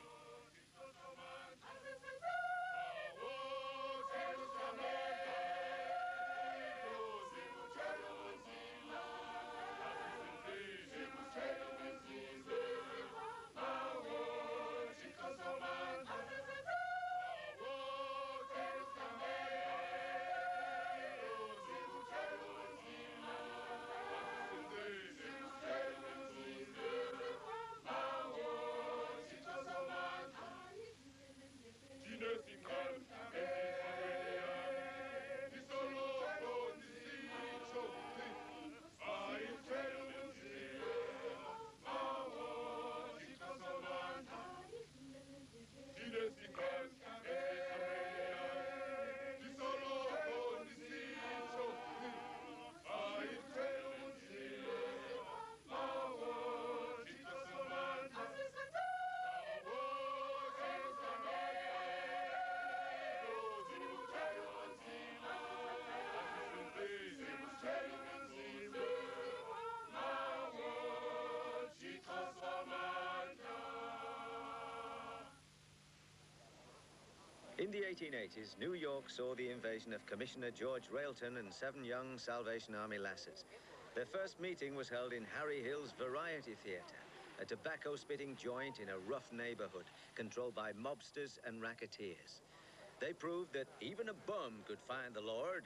J: In the 1880s, New York saw the invasion of Commissioner George Railton and 7 young Salvation Army lasses. Their first meeting was held in Harry Hill's Variety Theatre, a tobacco-spitting joint in a rough neighborhood controlled by mobsters and racketeers. They proved that even a bum could find the Lord,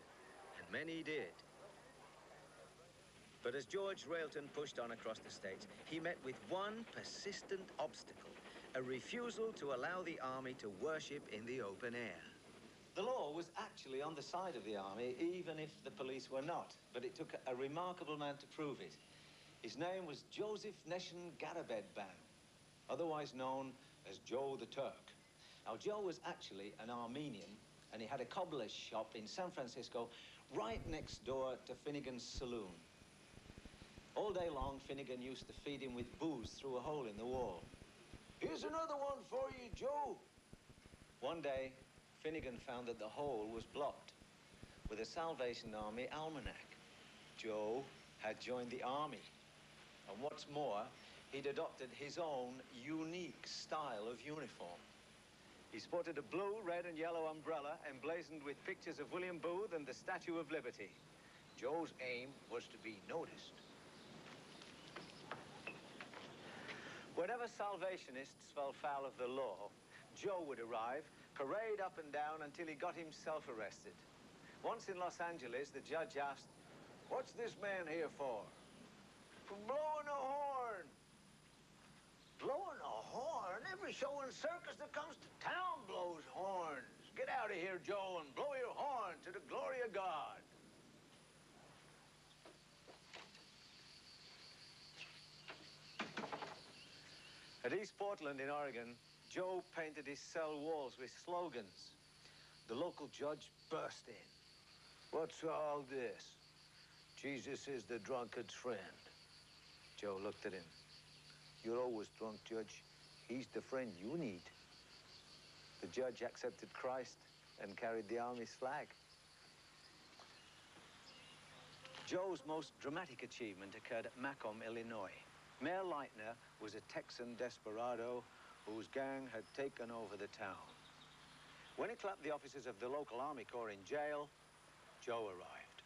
J: and many did. But as George Railton pushed on across the states, he met with one persistent obstacle: a refusal to allow the army to worship in the open air.
A: The law was actually on the side of the army, even if the police were not. But it took a remarkable man to prove it. His name was Joseph Neshan Garabedban, otherwise known as Joe the Turk. Now, Joe was actually an Armenian, and he had a cobbler's shop in San Francisco right next door to Finnegan's saloon. All day long, Finnegan used to feed him with booze through a hole in the wall. "Here's another one for you, Joe." One day, Finnegan found that the hole was blocked with a Salvation Army almanac. Joe had joined the army. And what's more, he'd adopted his own unique style of uniform. He sported a blue, red, and yellow umbrella emblazoned with pictures of William Booth and the Statue of Liberty. Joe's aim was to be noticed. Whenever Salvationists fell foul of the law, Joe would arrive, parade up and down until he got himself arrested. Once in Los Angeles, the judge asked, "What's this man here for?" "For blowing a horn." "Blowing a horn? Every show and circus that comes to town blows horns. Get out of here, Joe, and blow your horn to the glory of God." At East Portland in Oregon, Joe painted his cell walls with slogans. The local judge burst in. "What's all this? Jesus is the drunkard's friend." Joe looked at him. "You're always drunk, Judge. He's the friend you need." The judge accepted Christ and carried the army's flag. Joe's most dramatic achievement occurred at Macomb, Illinois. Mayor Leitner was a Texan desperado whose gang had taken over the town. When he clapped the officers of the local Army Corps in jail, Joe arrived.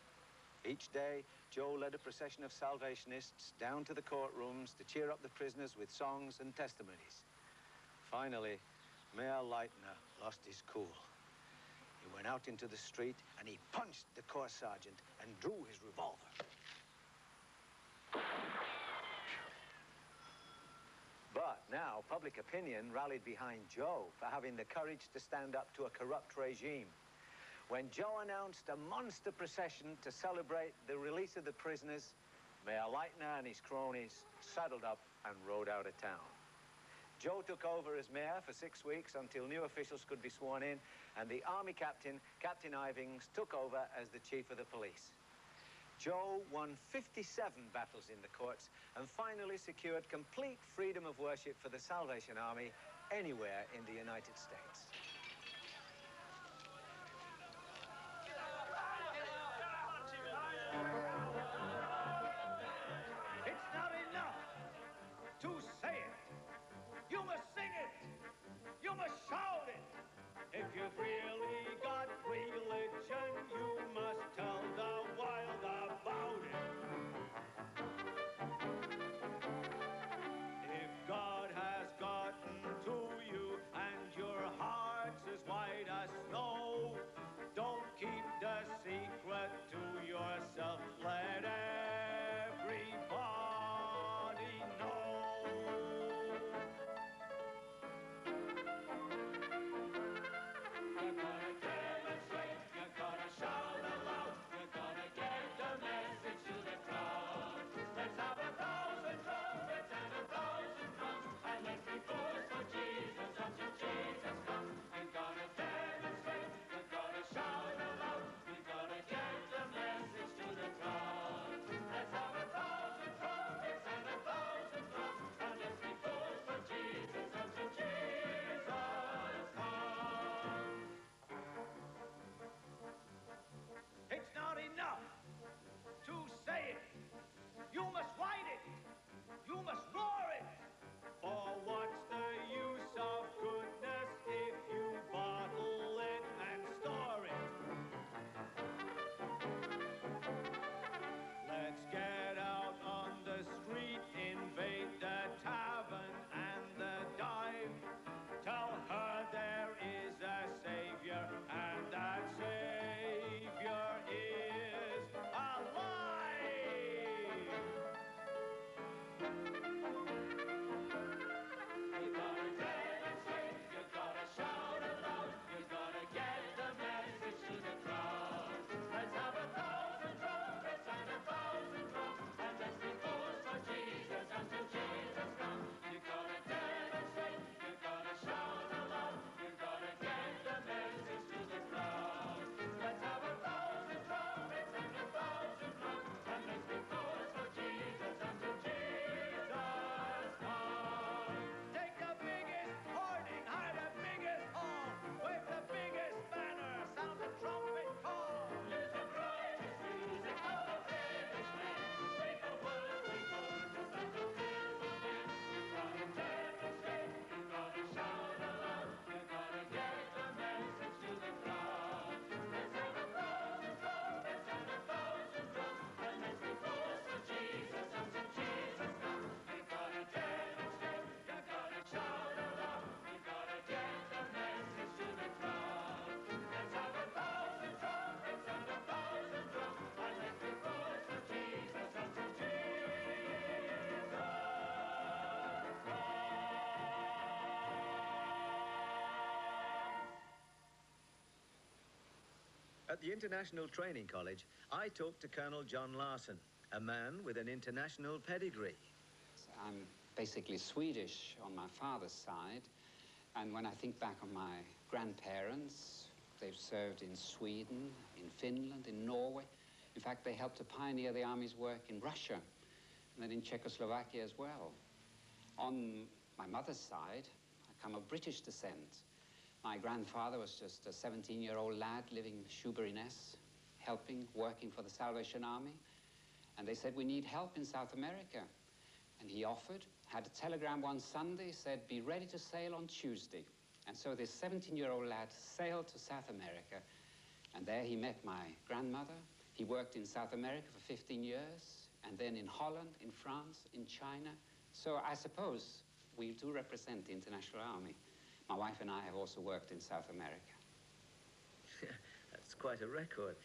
A: Each day, Joe led a procession of Salvationists down to the courtrooms to cheer up the prisoners with songs and testimonies. Finally, Mayor Leitner lost his cool. He went out into the street and he punched the corps sergeant and drew his revolver. But now, public opinion rallied behind Joe for having the courage to stand up to a corrupt regime. When Joe announced a monster procession to celebrate the release of the prisoners, Mayor Leitner and his cronies saddled up and rode out of town. Joe took over as mayor for 6 weeks until new officials could be sworn in, and the army captain, Captain Ivings, took over as the chief of the police. Joe won 57 battles in the courts and finally secured complete freedom of worship for the Salvation Army anywhere in the United States.
C: It's not enough to say it. You must sing it. You must shout it. If you've really got religion, you must tell the world about it. If God has gotten to you and your heart's as white as snow, don't keep the secret to yourself. Let everybody know. You're gonna demonstrate, you're gonna shout aloud, you're gonna get the message to the crowd. Let's have 1,000 trumpets and 1,000 drums, and let's be fools for Jesus until Jesus comes. You're gonna demonstrate, you're gonna shout aloud, you're gonna get the message to the crowd. Let's have 1,000 trumpets and 1,000 drums, and let's be fools for Jesus until Jesus comes. It's not enough to say it. You must write it. You must roar it. For what's the use of goodness if you bottle it and store it? Let's get out on the street, invade the tavern and the dive. Tell her there is a savior, and that savior is alive. You gotta demonstrate, you gotta shout aloud, you gotta get the message to the crowd. Let's have 1,000 trumpets and 1,000 drums, and let's be fools for Jesus until Jesus comes. You gotta demonstrate, you gotta shout aloud, you gotta get the message to the crowd. Let's have 1,000 trumpets and 1,000 drums, and let's be fools for Jesus until Jesus comes. Take the biggest hoarding, hire the biggest hall, wave the biggest banner, sound the trumpet call. Use the brightest music of a British man. Make the world ring gorgeous and the bells will ring. You gotta demonstrate, you gotta shout aloud, you gotta get the message to the crowd. Let's have 1,000 trumpets and 1,000 drums, and let's be fools for Jesus until Jesus comes. You gotta demonstrate, you gotta shout aloud, you gotta get the message to the crowd. Let's have 1,000 trumpets and 1,000 drums, and let's be fools for Jesus until Jesus
J: At the International Training College, I talked to Colonel John Larson, a man with an international pedigree.
U: I'm basically Swedish on my father's side, and when I think back on my grandparents, they've served in Sweden, in Finland, in Norway. In fact, they helped to pioneer the Army's work in Russia, and then in Czechoslovakia as well. On my mother's side, I come of British descent. My grandfather was just a 17-year-old lad living in Shoebury-Ness, helping, working for the Salvation Army. And they said, we need help in South America. And he offered, had a telegram one Sunday, said, be ready to sail on Tuesday. And so this 17-year-old lad sailed to South America. And there he met my grandmother. He worked in South America for 15 years, and then in Holland, in France, in China. So I suppose we do represent the International Army. My wife and I have also worked in South America.
J: That's quite a record.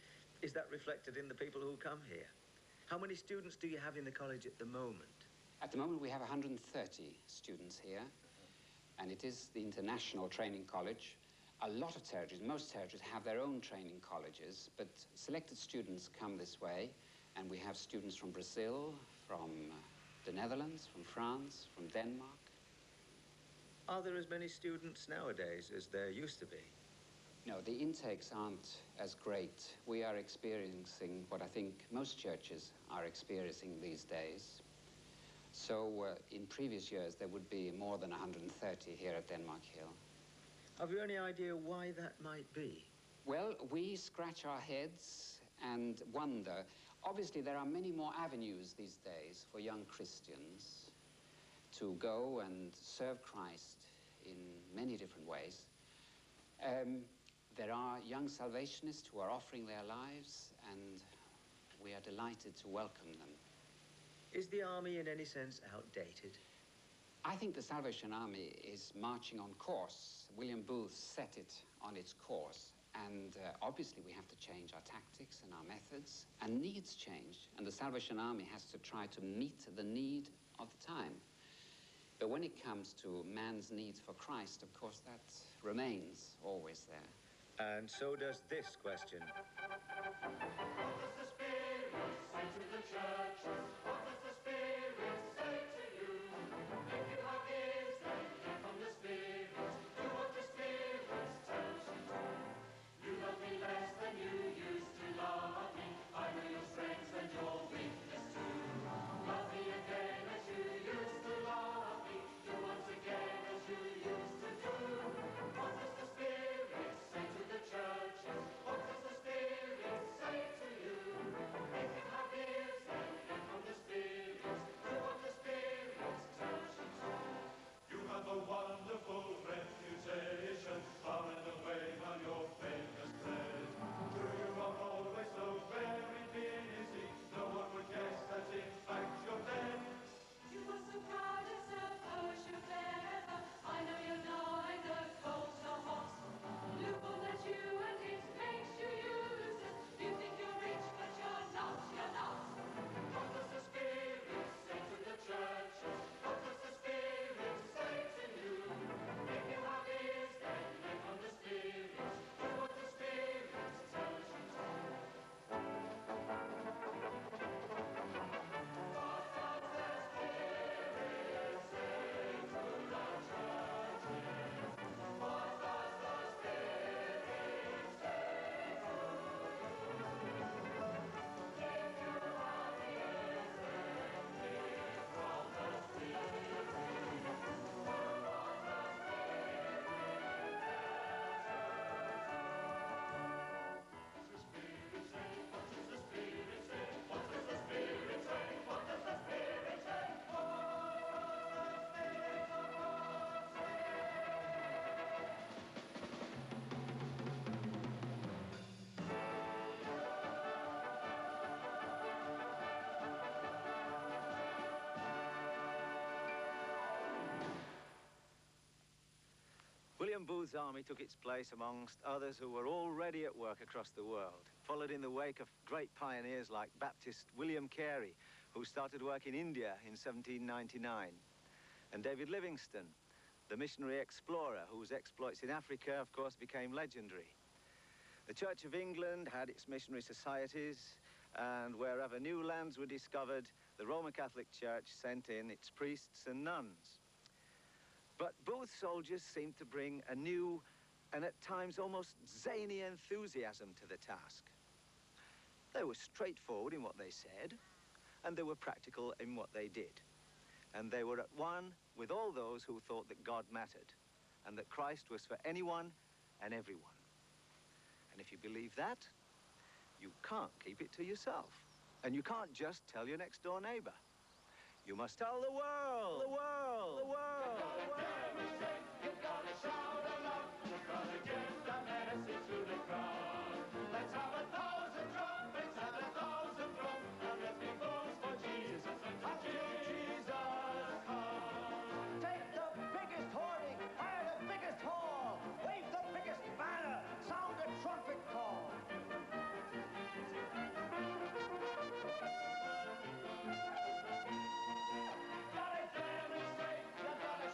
J: Is that reflected in the people who come here? How many students do you have in the college at the moment?
U: At the moment, we have 130 students here, and it is the International Training College. A lot of territories, most territories, have their own training colleges, but selected students come this way, and we have students from Brazil, from the Netherlands, from France, from Denmark.
J: Are there as many students nowadays as there used to be?
U: No, the intakes aren't as great. We are experiencing what I think most churches are experiencing these days. So in previous years, there would be more than 130 here at Denmark Hill.
J: Have you any idea why that might be?
U: Well, we scratch our heads and wonder. Obviously, there are many more avenues these days for young Christians to go and serve Christ in many different ways. There are young Salvationists who are offering their lives, and we are delighted to welcome them.
J: Is the army in any sense outdated?
U: I think the Salvation Army is marching on course. William Booth set it on its course. And obviously we have to change our tactics and our methods, and needs change. And the Salvation Army has to try to meet the need of the time. But when it comes to man's need for Christ, of course, that remains always there.
J: And so does this question.
B: What does the Spirit say to the churches? What does the Spirit say to you? If you have ears, then hear from the Spirit. Do what the Spirit tells you to. You love me less than you used to love me. I know your strengths and your weakness too. Love me again as you used to love me. Do once again as you used to do. What does the Spirit say to the churches? What does the Spirit say to you? If you have ears, then hear from the Spirit. Do what the Spirit tells you to. You have a wonderful reputation, far and away on your famous bed. True, you are always so very busy. No one would guess that in fact you're dead.
D: You are so proud and so worship ever. I know you're neither cold nor hot. Look on at you and it makes you useless. You think you're rich, but you're not, you're not.
B: What does the Spirit say to the churches? What does the Spirit say to you? If you have ears, then hear from the Spirit. Do what the Spirit tells you to.
A: William Booth's army took its place amongst others who were already at work across the world, followed in the wake of great pioneers like Baptist William Carey, who started work in India in 1799, and David Livingstone, the missionary explorer whose exploits in Africa, of course, became legendary. The Church of England had its missionary societies, and wherever new lands were discovered, the Roman Catholic Church sent in its priests and nuns. But both soldiers seemed to bring a new and at times almost zany enthusiasm to the task. They were straightforward in what they said, and they were practical in what they did. And they were at one with all those who thought that God mattered, and that Christ was for anyone and everyone. And if you believe that, you can't keep it to yourself. And you can't just tell your next-door neighbor. You must tell the world, the world, the world, the world.
B: You've got to shout aloud. You've got to give the message to the crowd. Let's have 1,000 trumpets and 1,000 drums, and let's be fools for Jesus until Jesus comes.
C: Take the biggest hoarding, hire the biggest hall, wave the biggest banner, sound the trumpet call.
B: Gotta demonstrate, you gotta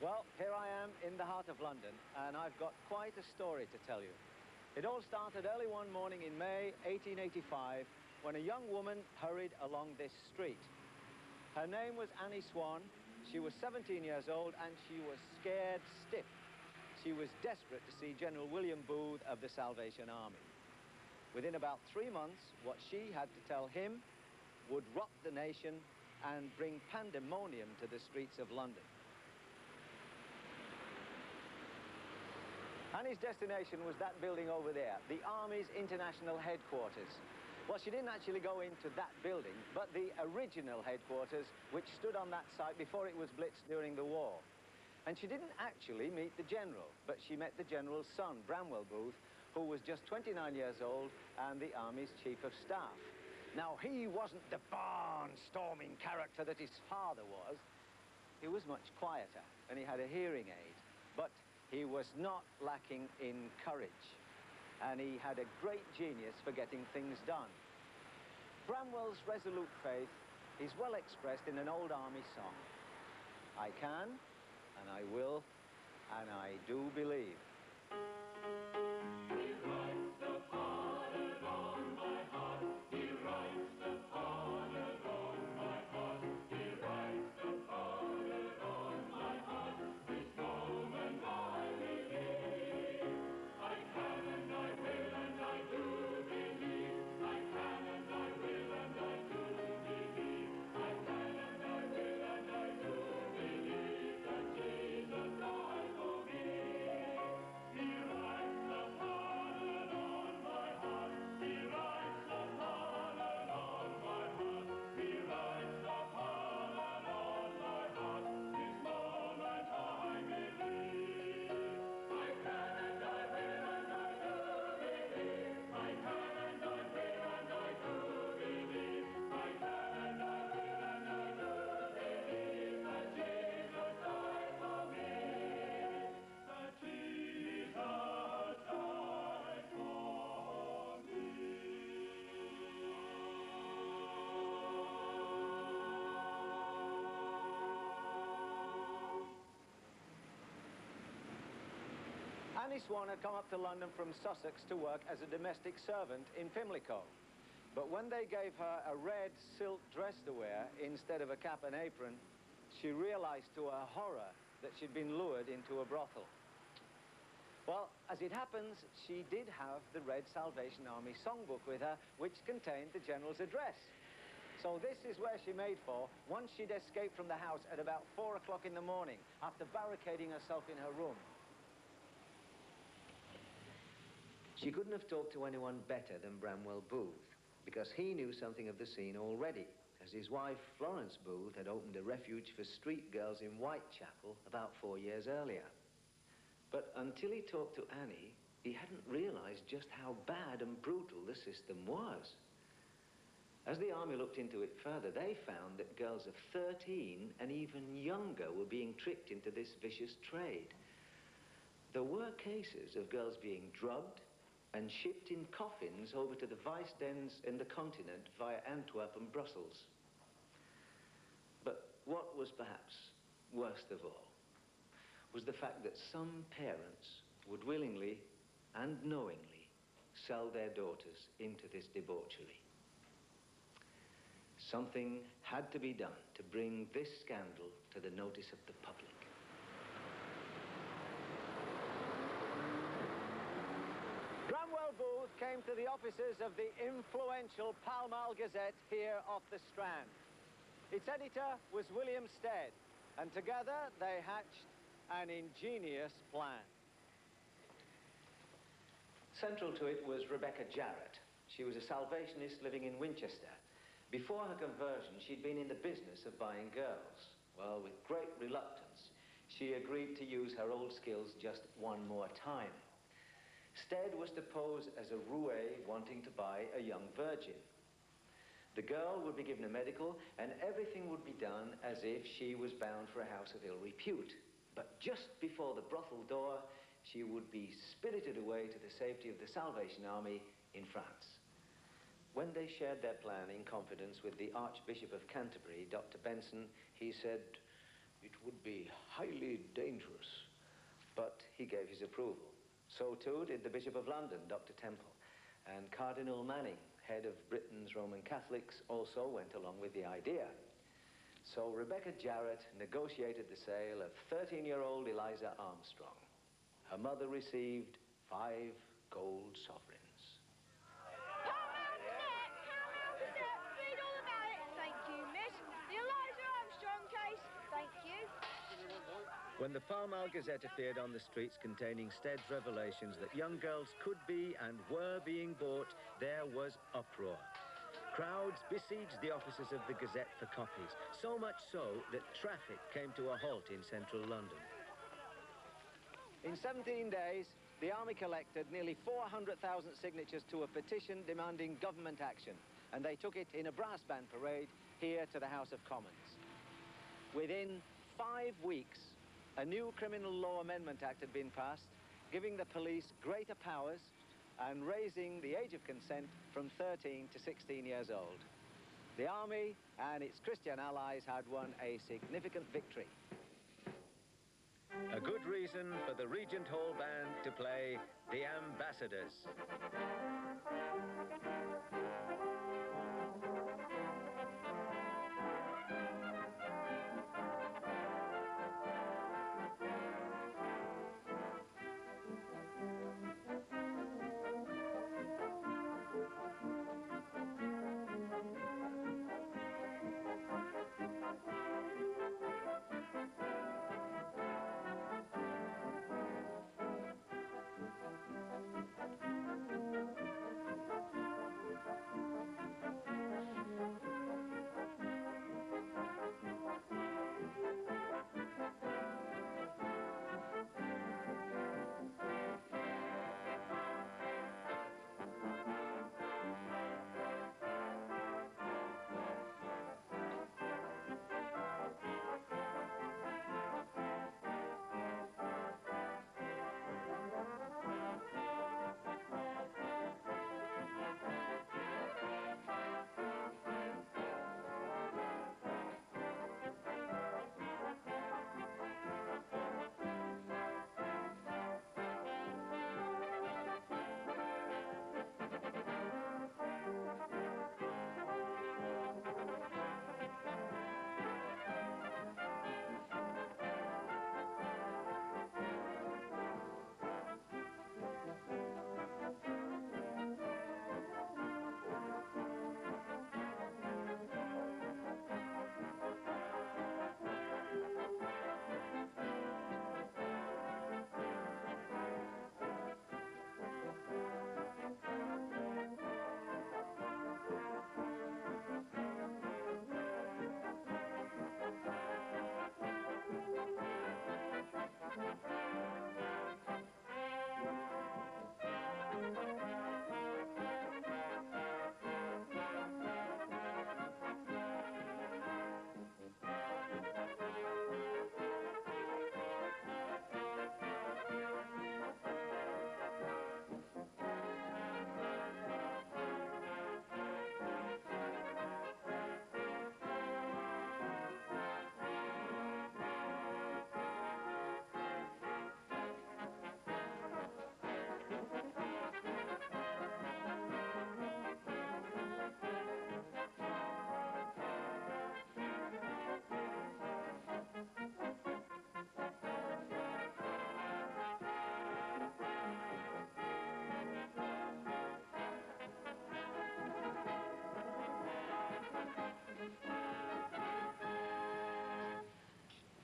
C: Well, here I am in the heart of London, and I've got quite a story to tell you. It all started early one morning in May 1885, when a young woman hurried along this street. Her name was Annie Swan. She was 17 years old, and she was scared stiff. She was desperate to see General William Booth of the Salvation Army. Within about 3 months, what she had to tell him would rock the nation and bring pandemonium to the streets of London. Annie's destination was that building over there, the Army's International Headquarters. Well, she didn't actually go into that building, but the original headquarters, which stood on that site before it was blitzed during the war. And she didn't actually meet the general, but she met the general's son, Bramwell Booth, who was just 29 years old and the Army's Chief of Staff. Now, he wasn't the barnstorming character that his father was. He was much quieter, and he had a hearing aid. But he was not lacking in courage, and he had a great genius for getting things done. Bramwell's resolute faith is well expressed in an old army song. I can, and I will, and I do believe. Annie Swan had come up to London from Sussex to work as a domestic servant in Pimlico. But when they gave her a red silk dress to wear instead of a cap and apron, she realized to her horror that she'd been lured into a brothel. Well, as it happens, she did have the Red Salvation Army songbook with her, which contained the general's address. So this is where she made for once she'd escaped from the house at about 4 o'clock in the morning after barricading herself in her room.
Q: She couldn't have talked to anyone better than Bramwell Booth, because he knew something of the scene already, as his wife, Florence Booth, had opened a refuge for street girls in Whitechapel about 4 years earlier. But until he talked to Annie, he hadn't realized just how bad and brutal the system was. As the army looked into it further, they found that girls of 13 and even younger were being tricked into this vicious trade. There were cases of girls being drugged and shipped in coffins over to the vice dens in the continent via Antwerp and Brussels. But what was perhaps worst of all was the fact that some parents would willingly and knowingly sell their daughters into this debauchery. Something had to be done to bring this scandal to the notice of the public.
C: Bramwell Booth came to the offices of the influential Pall Mall Gazette here off the Strand. Its editor was William Stead, and together they hatched an ingenious plan.
Q: Central to it was Rebecca Jarrett. She was a Salvationist living in Winchester. Before her conversion, she'd been in the business of buying girls. Well, with great reluctance, she agreed to use her old skills just one more time. Stead was to pose as a roue wanting to buy a young virgin. The girl would be given a medical, and everything would be done as if she was bound for a house of ill repute. But just before the brothel door, she would be spirited away to the safety of the Salvation Army in France. When they shared their plan in confidence with the Archbishop of Canterbury, Dr. Benson, he said, It would be highly dangerous. But he gave his approval. So too did the Bishop of London, Dr. Temple. And Cardinal Manning, head of Britain's Roman Catholics, also went along with the idea. So Rebecca Jarrett negotiated the sale of 13-year-old Eliza Armstrong. Her mother received 5 gold sovereigns.
F: Read all about it. Thank you, miss. The Eliza Armstrong case. Thank you.
J: When the Pall Mall Gazette appeared on the streets containing Stead's revelations that young girls could be and were being bought, there was uproar. Crowds besieged the offices of the Gazette for copies, so much so that traffic came to a halt in central London.
Q: In 17 days, the army collected nearly 400,000 signatures to a petition demanding government action, and they took it in a brass band parade here to the House of Commons. Within 5 weeks, a new Criminal Law Amendment Act had been passed, giving the police greater powers and raising the age of consent from 13 to 16 years old. The army and its Christian allies had won a significant victory.
J: A good reason for the Regent Hall Band to play The Ambassadors.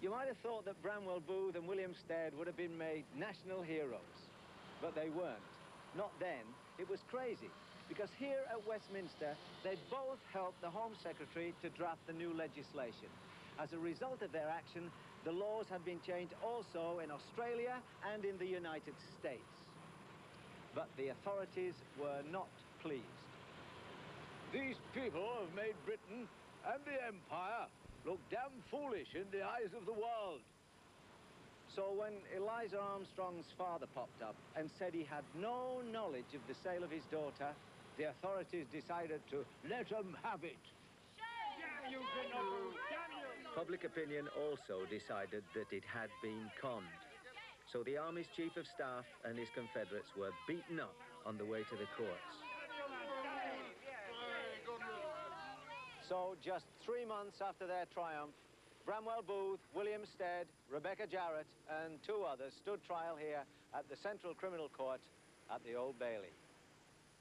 Q: You might have thought that Branwell Booth and William Stead would have been made national heroes, but they weren't. Not then. It was crazy, because here at Westminster, they both helped the Home Secretary to draft the new legislation. As a result of their action, the laws have been changed also in Australia and in the United States. But the authorities were not pleased.
V: These people have made Britain and the Empire look damn foolish in the eyes of the world.
Q: So when Eliza Armstrong's father popped up and said he had no knowledge of the sale of his daughter, the authorities decided to let him have it.
J: public opinion also decided that it had been conned. So the Army's Chief of Staff and his Confederates were beaten up on the way to the courts.
A: So, just 3 months after their triumph, Bramwell Booth, William Stead, Rebecca Jarrett, and 2 others stood trial here at the Central Criminal Court at the Old Bailey.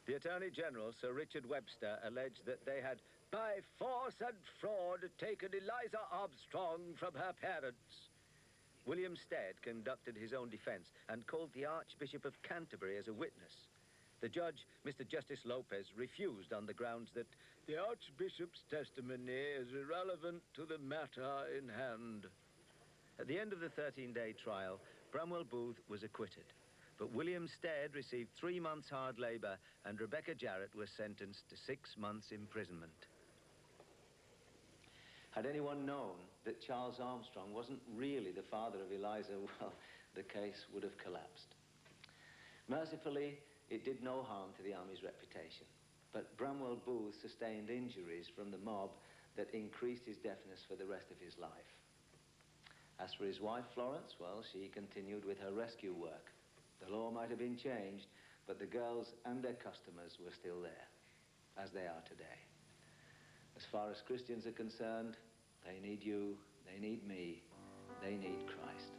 J: The Attorney General, Sir Richard Webster, alleged that they had, by force and fraud, taken Eliza Armstrong from her parents. William Stead conducted his own defence and called the Archbishop of Canterbury as a witness. The judge, Mr. Justice Lopez, refused on the grounds that the Archbishop's testimony is irrelevant to the matter in hand. At the end of the 13-day trial, Bramwell Booth was acquitted, but William Stead received 3 months hard labour and Rebecca Jarrett was sentenced to 6 months imprisonment.
Q: Had anyone known that Charles Armstrong wasn't really the father of Eliza, well, the case would have collapsed. Mercifully, it did no harm to the Army's reputation, but Bramwell Booth sustained injuries from the mob that increased his deafness for the rest of his life. As for his wife, Florence, well, she continued with her rescue work. The law might have been changed, but the girls and their customers were still there, as they are today. As far as Christians are concerned, they need you, they need me, they need Christ.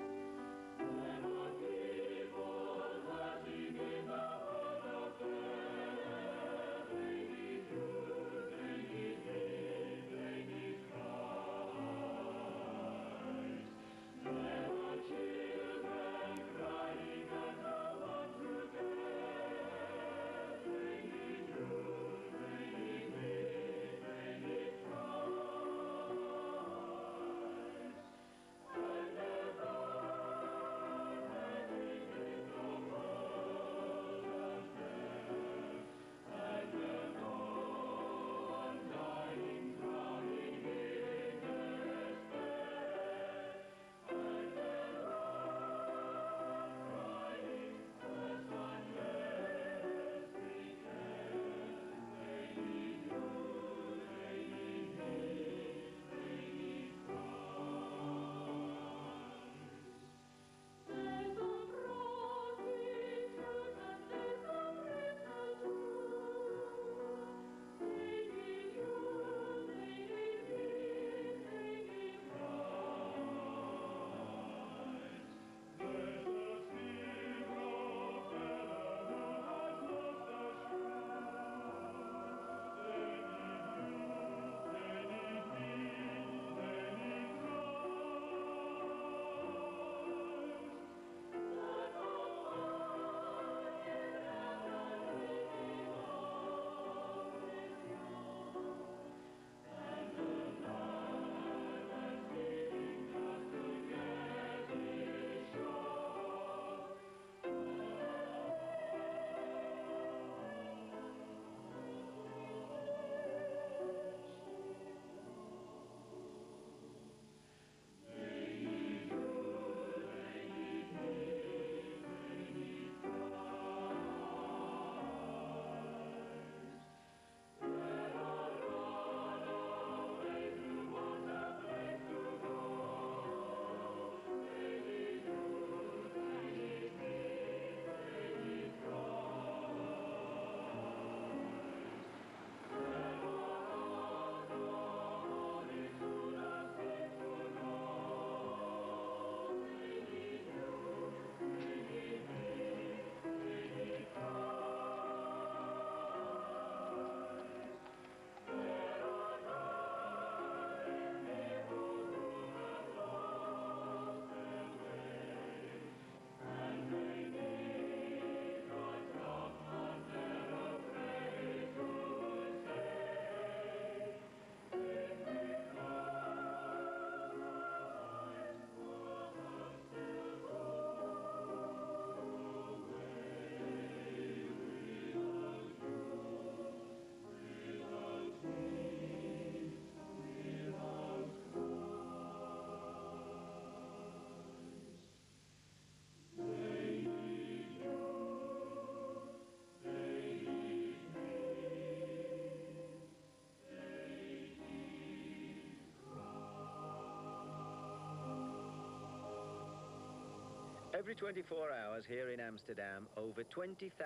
J: Every 24 hours here in Amsterdam, over 20,000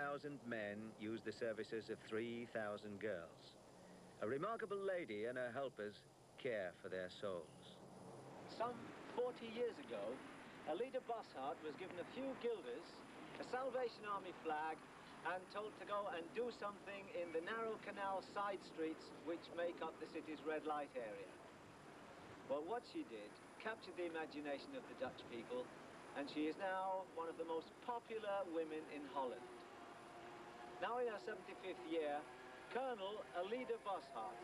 J: men use the services of 3,000 girls. A remarkable lady and her helpers care for their souls.
E: Some 40 years ago, Alida Bossart was given a few guilders, a Salvation Army flag, and told to go and do something in the narrow canal side streets which make up the city's red light area. Well, what she did captured the imagination of the Dutch people, and she is now one of the most popular women in Holland. Now in her 75th year, Colonel Alida Bossart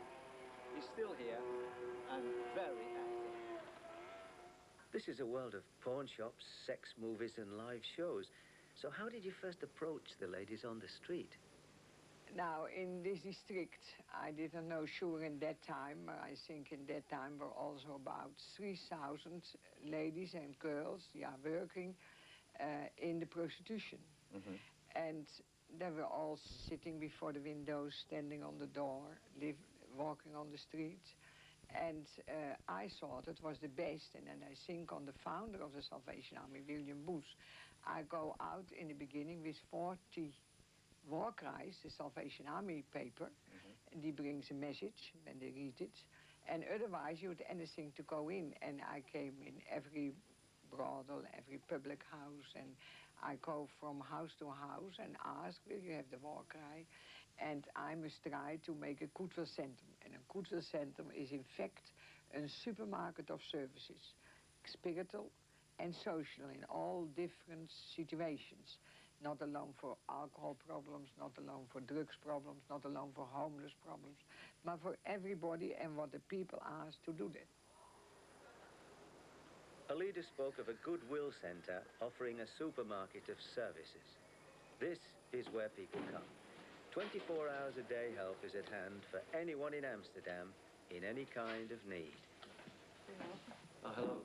E: is still here and very active.
J: This is a world of pawn shops, sex movies and live shows. So how did you first approach the ladies on the street?
H: Now, in this district, I didn't know sure in that time. I think in that time were also about 3,000 ladies and girls, working in the prostitution. And they were all sitting before the windows, standing on the door, walking on the streets. And I thought it was the best, and then I think on the founder of the Salvation Army, William Booth. I go out in the beginning with 40 war cries, the Salvation Army paper, and he brings a message when they read it. And otherwise, you had anything to go in. And I came in every brothel, every public house, and I go from house to house and ask, will you have the war cry? And I must try to make a Goedwilcentrum. And a Goedwilcentrum is in fact a supermarket of services, spiritual and social, in all different situations. Not alone for alcohol problems, not alone for drugs problems, not alone for homeless problems, but for everybody and what the people ask to do that.
J: Alida spoke of a goodwill centre offering a supermarket of services. This is where people come. 24 hours a day help is at hand for anyone in Amsterdam in any kind of need.
Q: Oh, hello.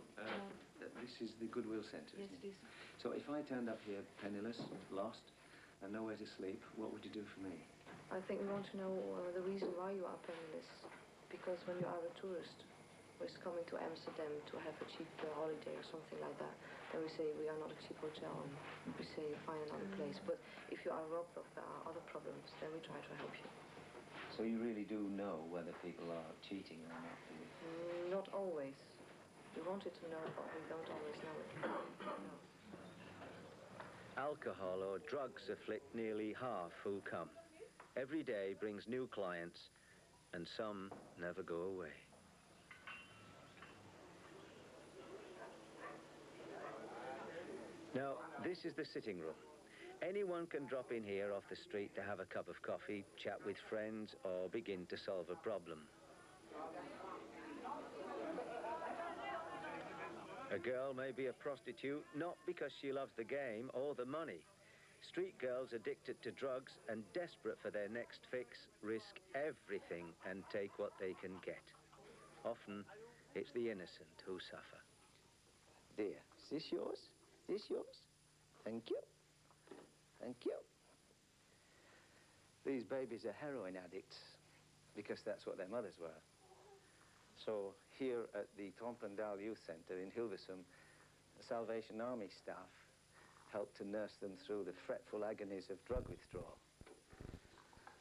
Q: This is the Goodwill Centre, isn't it? So if I turned up here penniless, lost, and nowhere to sleep, what would you do for me?
W: I think we want to know the reason why you are penniless. Because when you are a tourist who is coming to Amsterdam to have a cheap holiday or something like that, then we say we are not a cheap hotel. We say find another place. But if you are robbed or there are other problems, then we try to help you.
Q: So you really do know whether people are cheating or not, do you?
W: Not always. We wanted to know, but we don't always know it. No.
J: Alcohol or drugs afflict nearly half who come. Every day brings new clients, and some never go away. Now, this is the sitting room. Anyone can drop in here off the street to have a cup of coffee, chat with friends, or begin to solve a problem. A girl may be a prostitute not because she loves the game or the money. Street girls addicted to drugs and desperate for their next fix risk everything and take what they can get. Often, it's the innocent who suffer.
C: Dear, is this yours? Is this yours? Thank you. Thank you.
J: These babies are heroin addicts because that's what their mothers were. So here at the Trompendal Youth Centre in Hilversum, the Salvation Army staff helped to nurse them through the fretful agonies of drug withdrawal.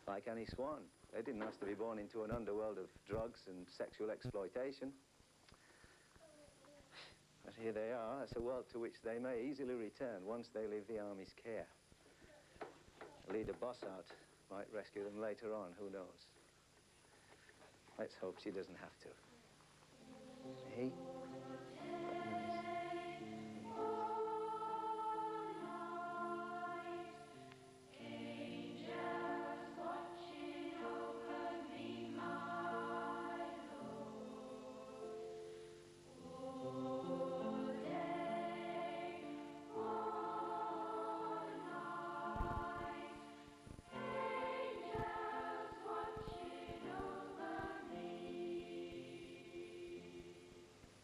J: Like Annie Swan, they didn't ask to be born into an underworld of drugs and sexual exploitation. But here they are. It's a world to which they may easily return once they leave the Army's care. Alida Bossart might rescue them later on, who knows? Let's hope she doesn't have to. Hey?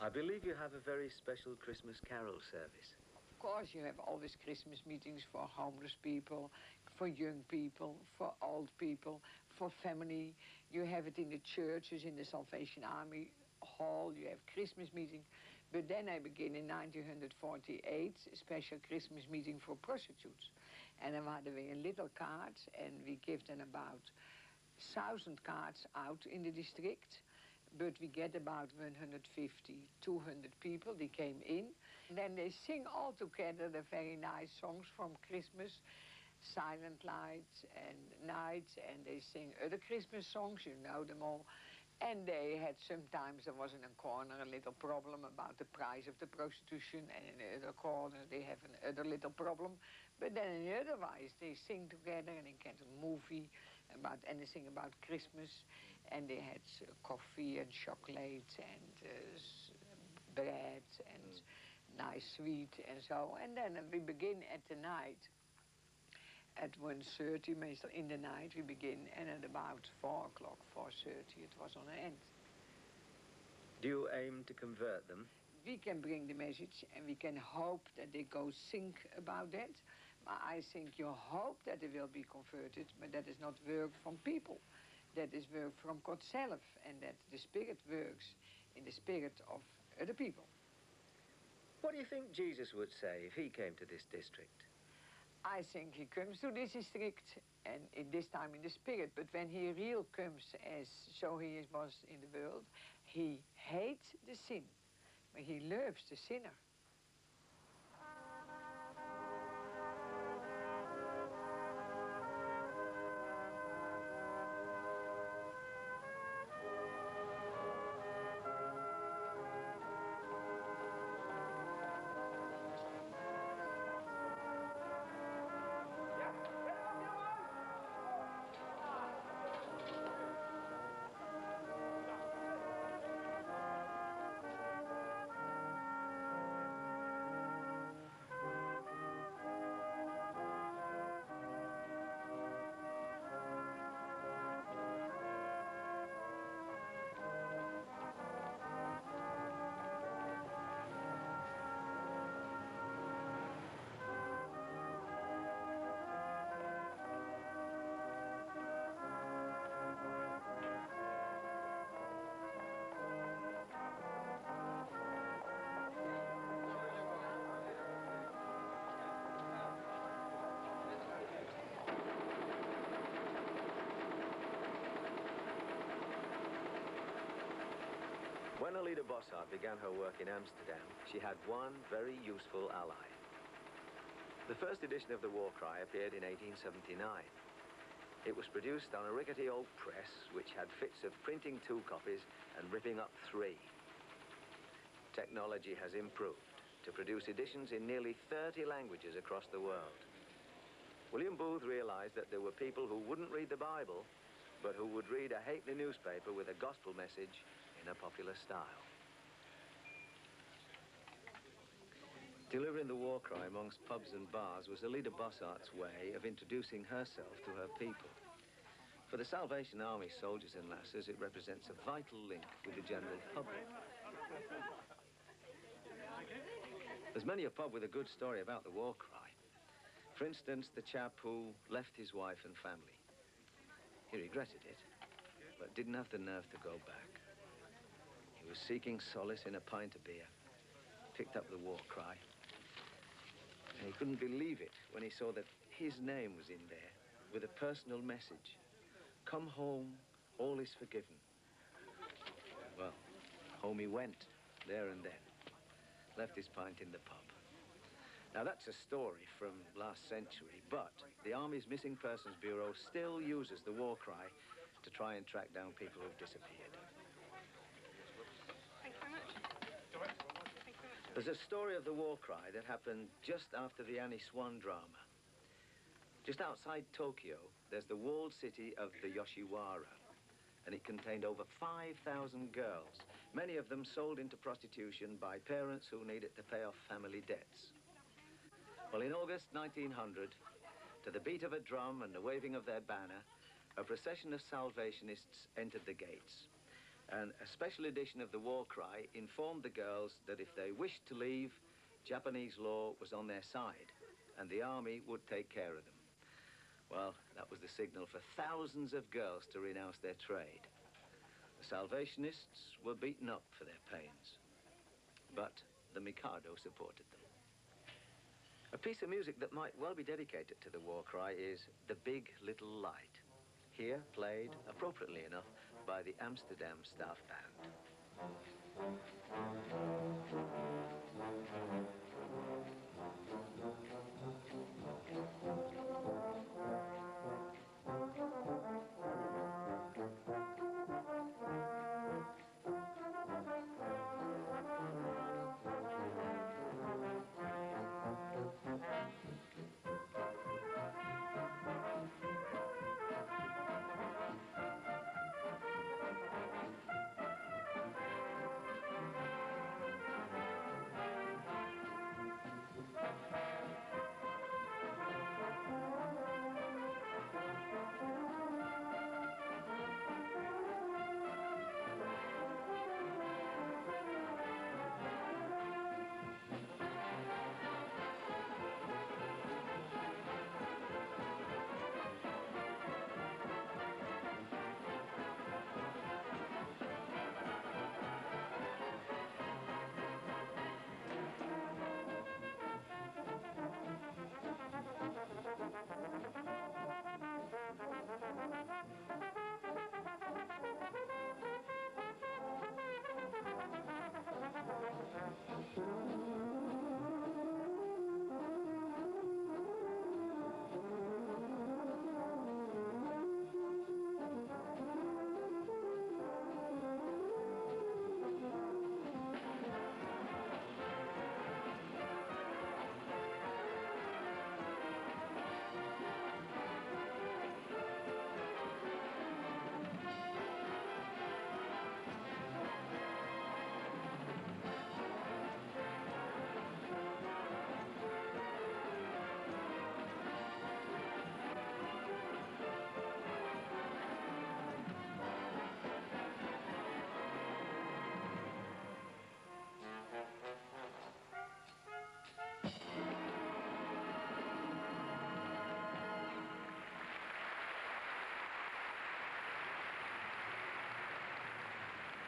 J: I believe you have a very special Christmas carol service.
H: Of course, you have always Christmas meetings for homeless people, for young people, for old people, for family. You have it in the churches, in the Salvation Army Hall. You have Christmas meetings. But then I begin in 1948 a special Christmas meeting for prostitutes. En dan hadden we een little card and we give them about 1,000 cards out in the district. But we get about 150, 200 people, they came in. And then they sing all together the very nice songs from Christmas, Silent Lights and Nights, and they sing other Christmas songs, you know them all. And they had sometimes, there was in a corner a little problem about the price of the prostitution, and in the other corner they have another little problem. But then in the otherwise they sing together and they get a movie about anything about Christmas. And they had coffee and chocolate and bread and nice sweet and so. And then we begin at the night. At 1:30, meestal in the night, we begin, and at about 4 o'clock, 4:30, it was on an end.
J: Do you aim to convert them?
H: We can bring the message, and we can hope that they go think about that. But I think you hope that they will be converted, but that is not work from people. That is work from God self, and that the Spirit works in the spirit of other people.
J: What do you think Jesus would say if he came to this district?
H: I think he comes to this district, and in this time in the spirit, but when he real comes as so he was in the world, he hates the sin, but he loves the sinner.
J: When Alida Bossart began her work in Amsterdam, she had one very useful ally. The first edition of the War Cry appeared in 1879. It was produced on a rickety old press which had fits of printing 2 copies and ripping up 3. Technology has improved to produce editions in nearly 30 languages across the world. William Booth realized that there were people who wouldn't read the Bible, but who would read a halfpenny newspaper with a gospel message in a popular style. Delivering the war cry amongst pubs and bars was Alida Bossart's way of introducing herself to her people. For the Salvation Army soldiers and lasses, it represents a vital link with the general public. There's many a pub with a good story about the war cry. For instance, the chap who left his wife and family. He regretted it, but didn't have the nerve to go back. He was seeking solace in a pint of beer, picked up the war cry, and he couldn't believe it when he saw that his name was in there with a personal message. Come home, all is forgiven. Well, home he went, there and then. Left his pint in the pub. Now, that's a story from last century, but the Army's Missing Persons Bureau still uses the war cry to try and track down people who've disappeared.
D: Thank you very much.
J: There's a story of the war cry that happened just after the Annie Swan drama. Just outside Tokyo, there's the walled city of the Yoshiwara, and it contained over 5,000 girls, many of them sold into prostitution by parents who needed to pay off family debts. Well, in August 1900, to the beat of a drum and the waving of their banner, a procession of Salvationists entered the gates. And a special edition of the war cry informed the girls that if they wished to leave, Japanese law was on their side, and the army would take care of them. Well, that was the signal for thousands of girls to renounce their trade. The Salvationists were beaten up for their pains. but the Mikado supported them. A piece of music that might well be dedicated to the war cry is The Big Little Light, here played, appropriately enough, by the Amsterdam Staff Band.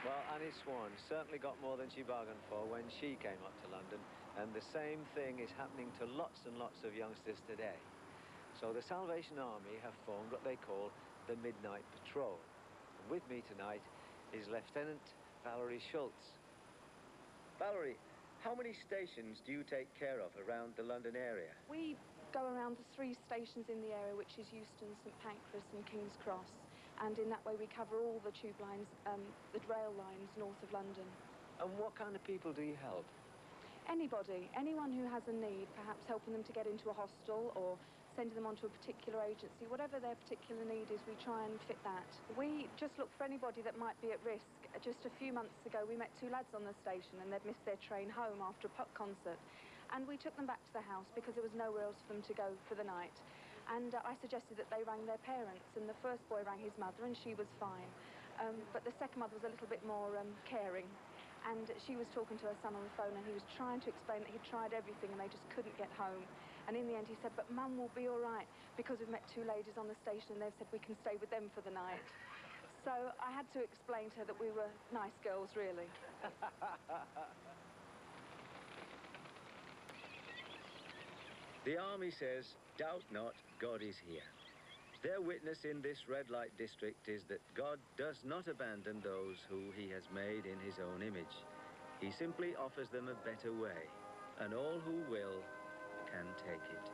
J: Well, Annie Swan certainly got more than she bargained for when she came up to London, and the same thing is happening to lots and lots of youngsters today. So the Salvation Army have formed what they call the Midnight Patrol. And with me tonight is Lieutenant Valerie Schultz. Valerie, how many stations do you take care of around the London area?
I: We go around the 3 stations in the area, which is Euston, St Pancras and King's Cross. And in that way we cover all the tube lines, the rail lines north of London.
J: And what kind of people do you help?
I: Anybody, anyone who has a need, perhaps helping them to get into a hostel or sending them onto a particular agency, whatever their particular need is, we try and fit that. We just look for anybody that might be at risk. Just a few months ago we met 2 lads on the station and they'd missed their train home after a pop concert. And we took them back to the house because there was nowhere else for them to go for the night. And I suggested that they rang their parents, and the first boy rang his mother and she was fine. But the second mother was a little bit more caring. And she was talking to her son on the phone and he was trying to explain that he'd tried everything and they just couldn't get home. And in the end he said, but Mum will be all right because we've met 2 ladies on the station and they've said we can stay with them for the night. So I had to explain to her that we were nice girls, really.
J: The army says, doubt not, God is here. Their witness in this red light district is that God does not abandon those who he has made in his own image. He simply offers them a better way, and all who will can take it.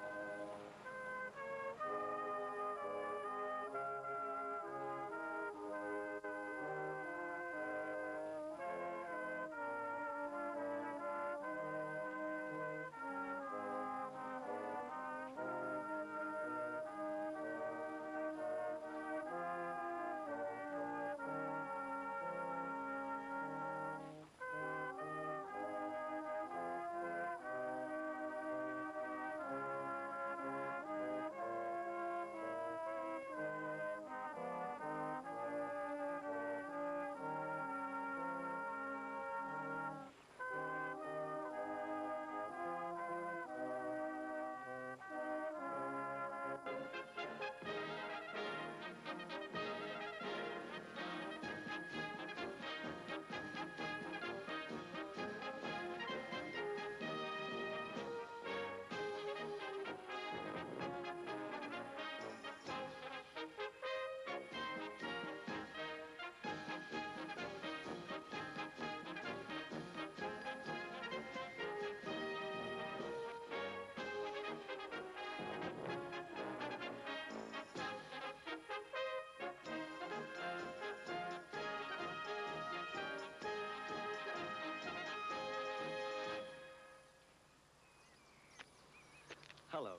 J: Hello.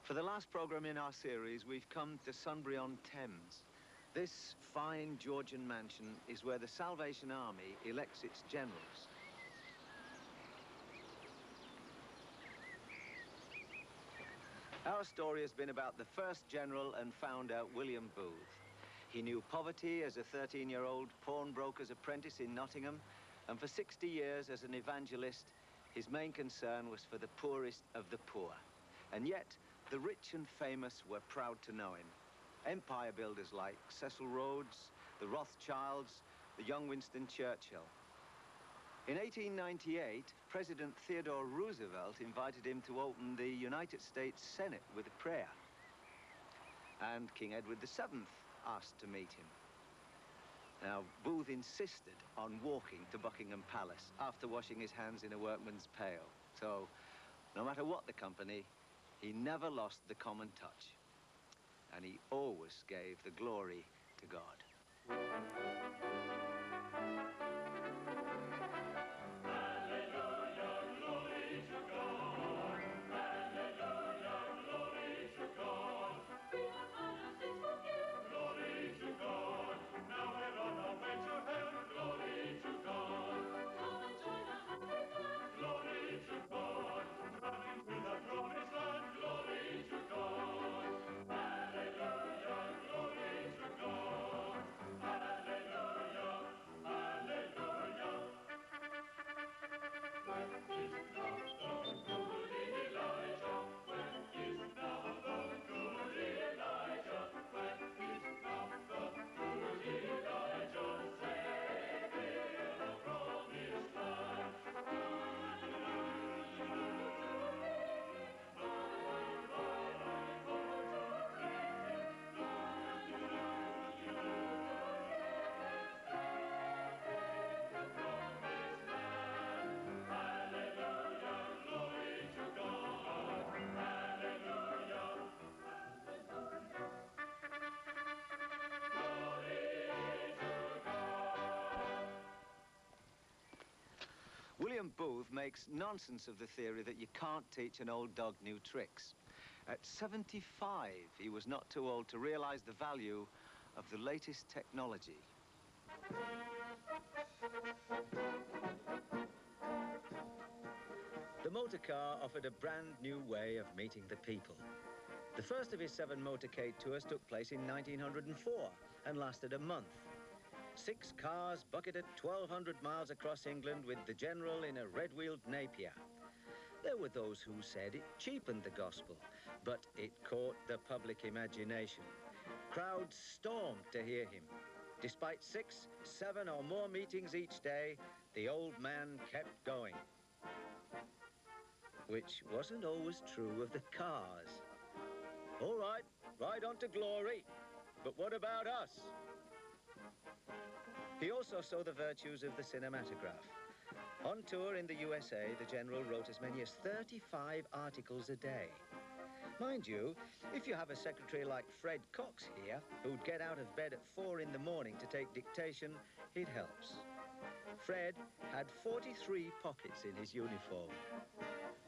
J: For the last programme in our series, we've come to Sunbury-on-Thames. This fine Georgian mansion is where the Salvation Army elects its generals. Our story has been about the first general and founder, William Booth. He knew poverty as a 13-year-old pawnbroker's apprentice in Nottingham, and for 60 years as an evangelist, his main concern was for the poorest of the poor. And yet, the rich and famous were proud to know him. Empire builders like Cecil Rhodes, the Rothschilds, the young Winston Churchill. In 1898, President Theodore Roosevelt invited him to open the United States Senate with a prayer. And King Edward VII asked to meet him. Now, Booth insisted on walking to Buckingham Palace after washing his hands in a workman's pail. So, no matter what the company, he never lost the common touch. And he always gave the glory to God. William Booth makes nonsense of the theory that you can't teach an old dog new tricks. At 75, he was not too old to realize the value of the latest technology. The motor car offered a brand new way of meeting the people. The first of his 7 motorcade tours took place in 1904 and lasted a month. 6 cars bucketed 1,200 miles across England with the general in a red-wheeled Napier. There were those who said it cheapened the gospel, but it caught the public imagination. Crowds stormed to hear him. Despite 6, 7 or more meetings each day, the old man kept going. Which wasn't always true of the cars. All right, ride on to glory, but what about us? He also saw the virtues of the cinematograph. On tour in the USA, the general wrote as many as 35 articles a day. Mind you, if you have a secretary like Fred Cox here, who'd get out of bed at 4 in the morning to take dictation, it helps. Fred had 43 pockets in his uniform.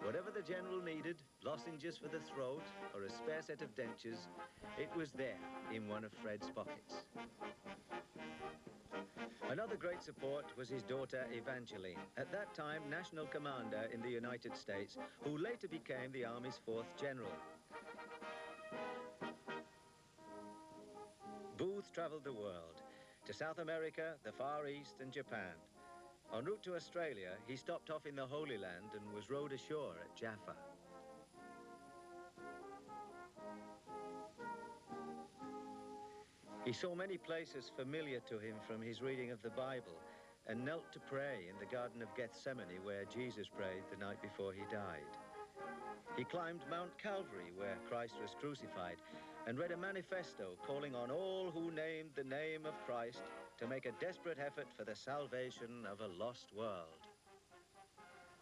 J: Whatever the general needed, lozenges for the throat or a spare set of dentures, it was there in one of Fred's pockets. Another great support was his daughter Evangeline, at that time national commander in the United States, who later became the Army's 4th general. Booth traveled the world, to South America, the Far East and Japan. En route to Australia, he stopped off in the Holy Land and was rowed ashore at Jaffa. He saw many places familiar to him from his reading of the Bible and knelt to pray in the Garden of Gethsemane where Jesus prayed the night before he died. He climbed Mount Calvary where Christ was crucified and read a manifesto calling on all who named the name of Christ to make a desperate effort for the salvation of a lost world.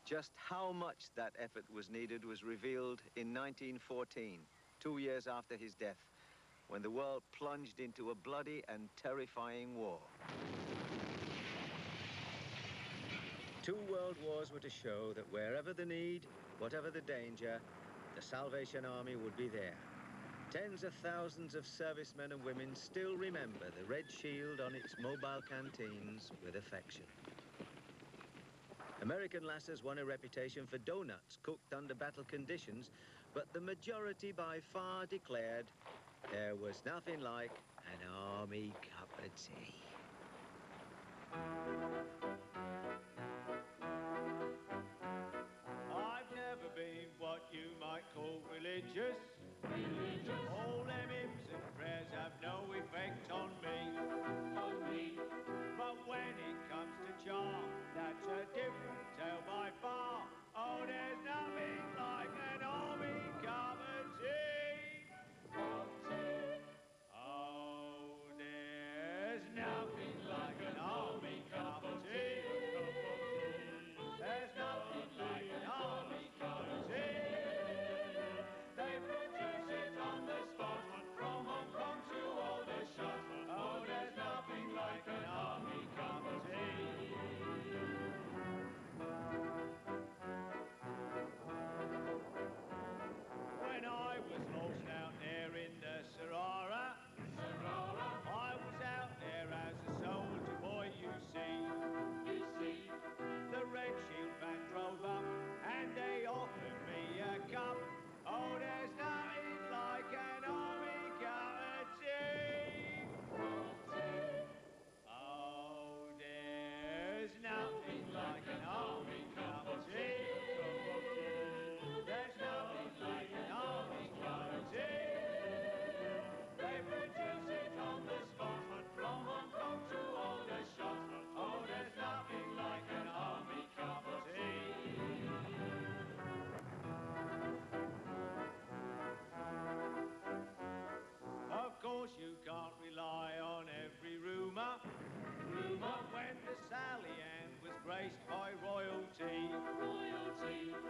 J: Just how much that effort was needed was revealed in 1914, 2 years after his death, when the world plunged into a bloody and terrifying war. 2 world wars were to show that wherever the need, whatever the danger, the Salvation Army would be there. Tens of thousands of servicemen and women still remember the red shield on its mobile canteens with affection. American lasses won a reputation for doughnuts cooked under battle conditions, but the majority by far declared there was nothing like an army cup of tea.
C: I've never been what you might call religious. All them hymns and prayers have no effect on me. But when it comes to charm, that's a different tale by far. Oh, there's nothing like an army cup of tea. Oh, there's nothing like an army cup of tea. There's nothing like an army cup of tea. They produce it on the spot, from Hong Kong to Aldershot. Oh, there's nothing like an army cup of tea. When I was lost out there in the Sahara, I was out there as a soldier boy, you see. The Red Shield band drove up and they offered me a cup. Oh, there's nothing like an army cup of tea. Oh, there's nothing like an army cup of tea. There's nothing like an army cup of tea. They produce it on the spot, from Hong Kong to Aldershot. Oh, there's nothing like an army cup of tea. Of course you can't rely on every rumour. When the Sally Ann was graced by royalty,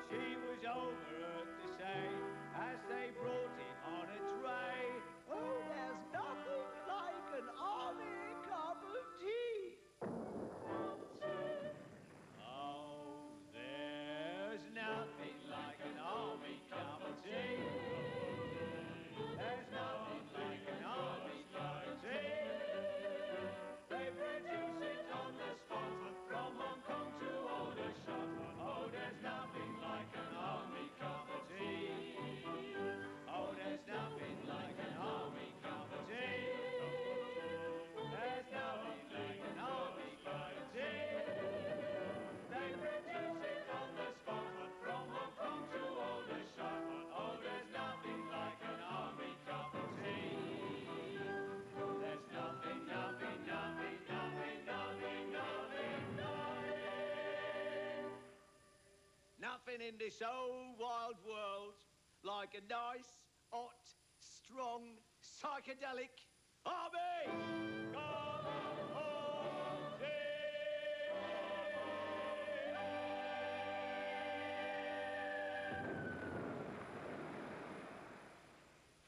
C: she was overheard to say, as they brought it on a tray, oh, there's nothing like an army cup of tea. Oh, there's nothing like an army cup of tea. There's nothing like an army cup of tea. They produce it on the spot, from Hong Kong to Aldershot. Oh, there's nothing like an army cup of tea. Oh, there's nothing like an army cup of tea. There's nothing like an army cup of tea. They produce it on the spot, from Hong Kong to Aldershot. Oh, there's nothing like an army cup of tea. There's nothing, nothing, nothing, nothing, nothing, nothing, nothing. Nothing in this old wild world like a nice, hot, strong, psychedelic army cup of tea.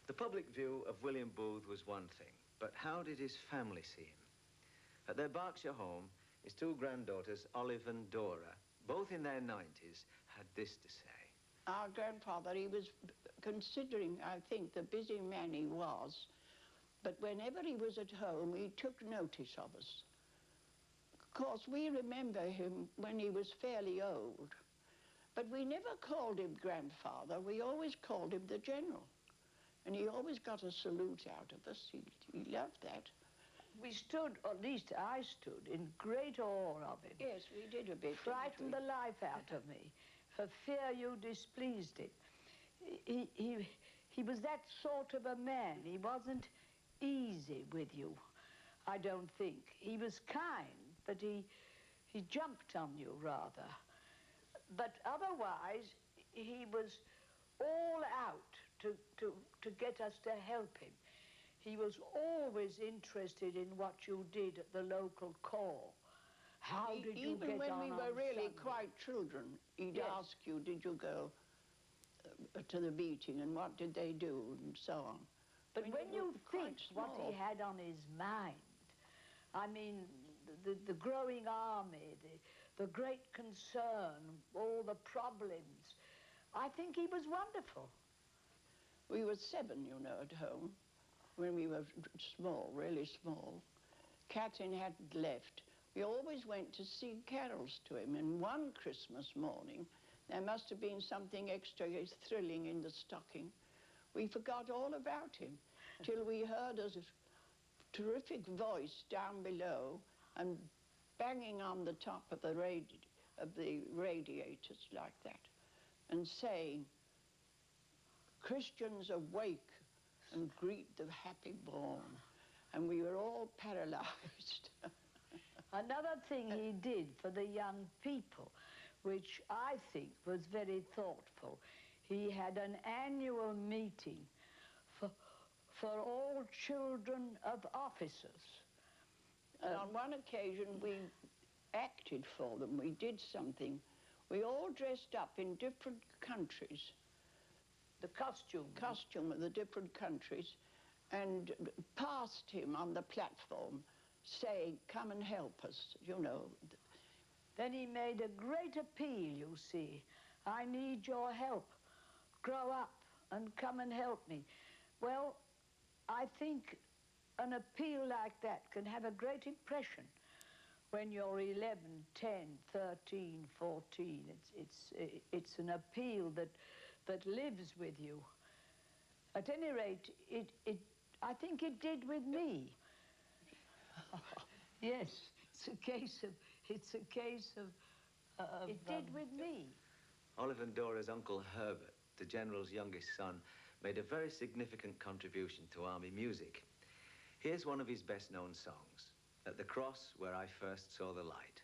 J: The public view of William Booth was one thing, but how did his family see him? At their Berkshire home, his two granddaughters, Olive and Dora, both in their 90s, had this to say.
L: Our grandfather, he was, considering, I think, the busy man he was, but whenever he was at home, he took notice of us. Of course, we remember him when he was fairly old, but we never called him grandfather. We always called him the General. And he always got a salute out of us. He loved that.
M: We stood, or at least I stood, in great awe of him.
L: Yes, we did a bit.
M: Frightened the life out of me, for fear you displeased him. He was that sort of a man. He wasn't easy with you, I don't think. He was kind, but he jumped on you, rather. But otherwise, he was all out to get us to help him. He was always interested in what you did at the local corps. How did you get on?
L: Even when we were really
M: Sunday?
L: quite children, he'd
M: Yes.
L: ask you, did you go to the meeting and what did they do and so on.
M: But when you think what
L: small.
M: he had on his mind, I mean, the growing army, the great concern, all the problems, I think he was wonderful.
L: We were 7, you know, at home when we were small, really small. Catherine hadn't left. We always went to sing carols to him, and one Christmas morning, there must have been something extra thrilling in the stocking. We forgot all about him till we heard a terrific voice down below and banging on the top of the radiators like that and saying, "Christians awake and greet the happy born." And we were all paralyzed.
M: Another thing he did for the young people, which I think was very thoughtful, he had an annual meeting for all children of officers.
L: And on one occasion, we acted for them. We did something. We all dressed up in different countries.
M: The costume.
L: Costume of the different countries, and passed him on the platform, saying, "Come and help us," you know.
M: Then he made a great appeal, you see. "I need your help. Grow up and come and help me." Well, I think an appeal like that can have a great impression when you're 11, 10, 13, 14. It's an appeal that lives with you. At any rate, I think it did with me. Yes, it's a case of it did with me.
Q: Olive and Dora's uncle Herbert, the General's youngest son, made a very significant contribution to army music. Here's one of his best-known songs, "At the Cross Where I First Saw the Light."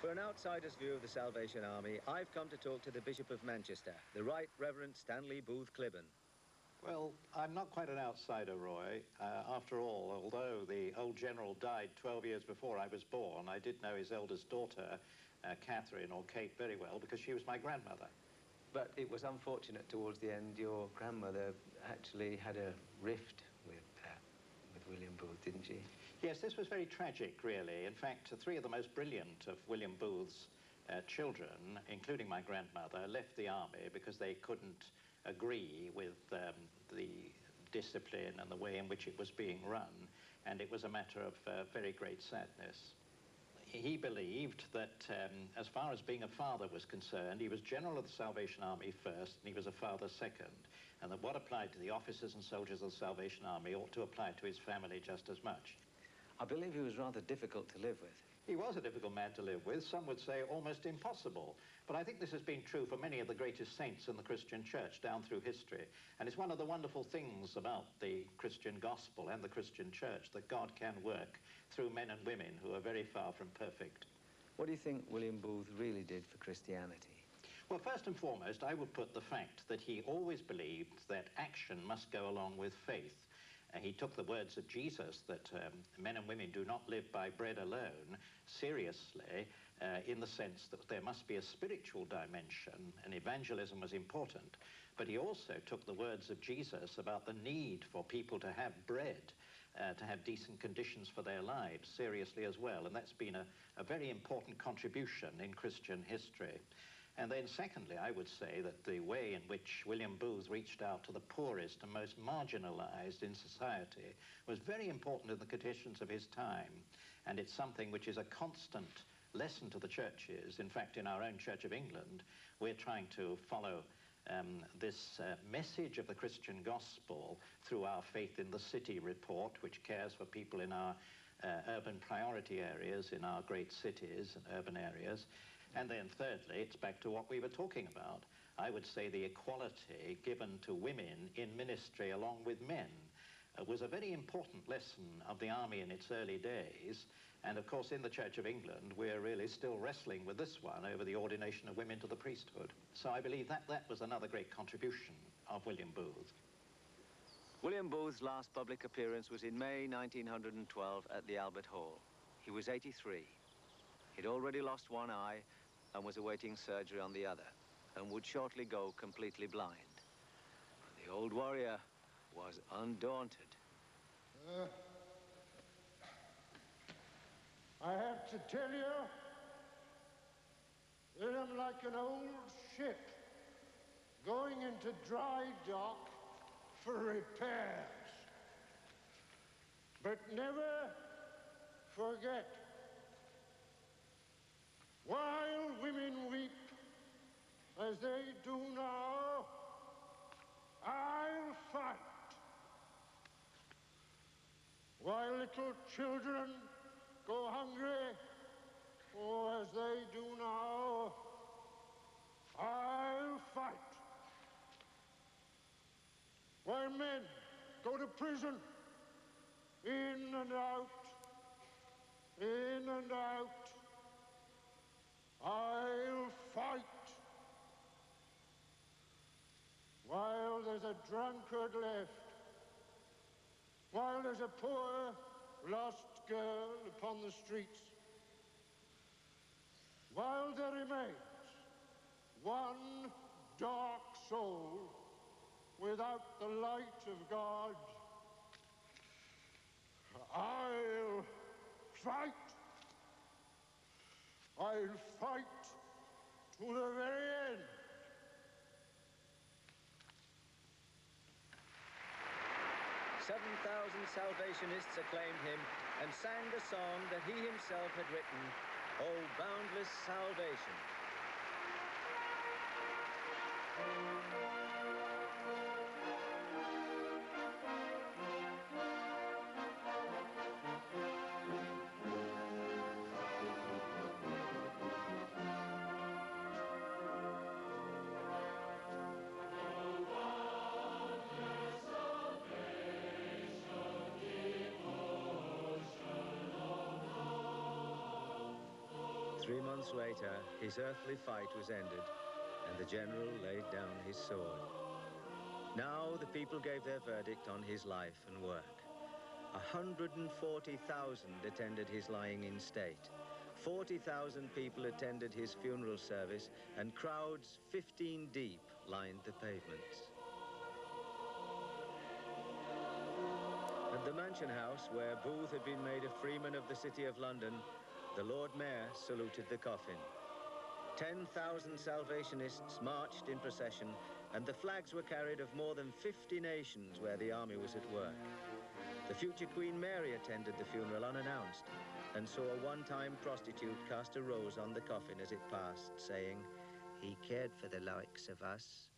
Q: For an outsider's view of the Salvation Army, I've come to talk to the Bishop of Manchester, the Right Reverend Stanley Booth Clibborn.
G: Well, I'm not quite an outsider, Roy. After all, although the old general died 12 years before I was born, I did know his eldest daughter, Catherine, or Kate, very well, because she was my grandmother.
Q: But it was unfortunate towards the end. Your grandmother actually had a rift with William Booth, didn't she?
G: Yes, this was very tragic, really. In fact, 3 of the most brilliant of William Booth's children, including my grandmother, left the army because they couldn't agree with the discipline and the way in which it was being run, and it was a matter of very great sadness. He believed that as far as being a father was concerned, he was General of the Salvation Army first, and he was a father second, and that what applied to the officers and soldiers of the Salvation Army ought to apply to his family just as much.
Q: I believe he was rather difficult to live with.
G: He was a difficult man to live with, some would say almost impossible. But I think this has been true for many of the greatest saints in the Christian church down through history. And it's one of the wonderful things about the Christian gospel and the Christian church, that God can work through men and women who are very far from perfect.
A: What do you think William Booth really did for Christianity?
G: Well, first and foremost, I would put the fact that he always believed that action must go along with faith. He took the words of Jesus that men and women do not live by bread alone seriously, in the sense that there must be a spiritual dimension, and evangelism was important. But he also took the words of Jesus about the need for people to have bread, to have decent conditions for their lives seriously as well. And that's been a very important contribution in Christian history. And then secondly, I would say that the way in which William Booth reached out to the poorest and most marginalized in society was very important in the conditions of his time. And it's something which is a constant lesson to the churches. In fact, in our own Church of England, we're trying to follow this message of the Christian gospel through our Faith in the City report, which cares for people in our urban priority areas, in our great cities and urban areas. And then thirdly, it's back to what we were talking about. I would say the equality given to women in ministry along with men was a very important lesson of the army in its early days. And of course, in the Church of England, we're really still wrestling with this one over the ordination of women to the priesthood. So I believe that was another great contribution of William Booth.
J: William Booth's last public appearance was in May 1912 at the Albert Hall. He was 83. He'd already lost one eye and was awaiting surgery on the other, and would shortly go completely blind. The old warrior was undaunted.
K: I have to tell you that I'm like an old ship going into dry dock for repairs. But never forget, while women weep as they do now, I'll fight. While little children go hungry, oh, as they do now, I'll fight. While men go to prison, in and out, in and out, I'll fight. While there's a drunkard left, while there's a poor, lost girl upon the streets, while there remains one dark soul without the light of God, I'll fight. I'll fight to the very end.
J: "7,000 Salvationists acclaimed him and sang the song that he himself had written, O Boundless Salvation." Three months later, his earthly fight was ended, and the general laid down his sword. Now the people gave their verdict on his life and work. 140,000 attended his lying in state. 40,000 people attended his funeral service, and crowds 15 deep lined the pavements. At the Mansion House, where Booth had been made a freeman of the City of London, the Lord Mayor saluted the coffin. 10,000 Salvationists marched in procession, and the flags were carried of more than 50 nations where the army was at work. The future Queen Mary attended the funeral unannounced and saw a one-time prostitute cast a rose on the coffin as it passed, saying, "He cared for the likes of us."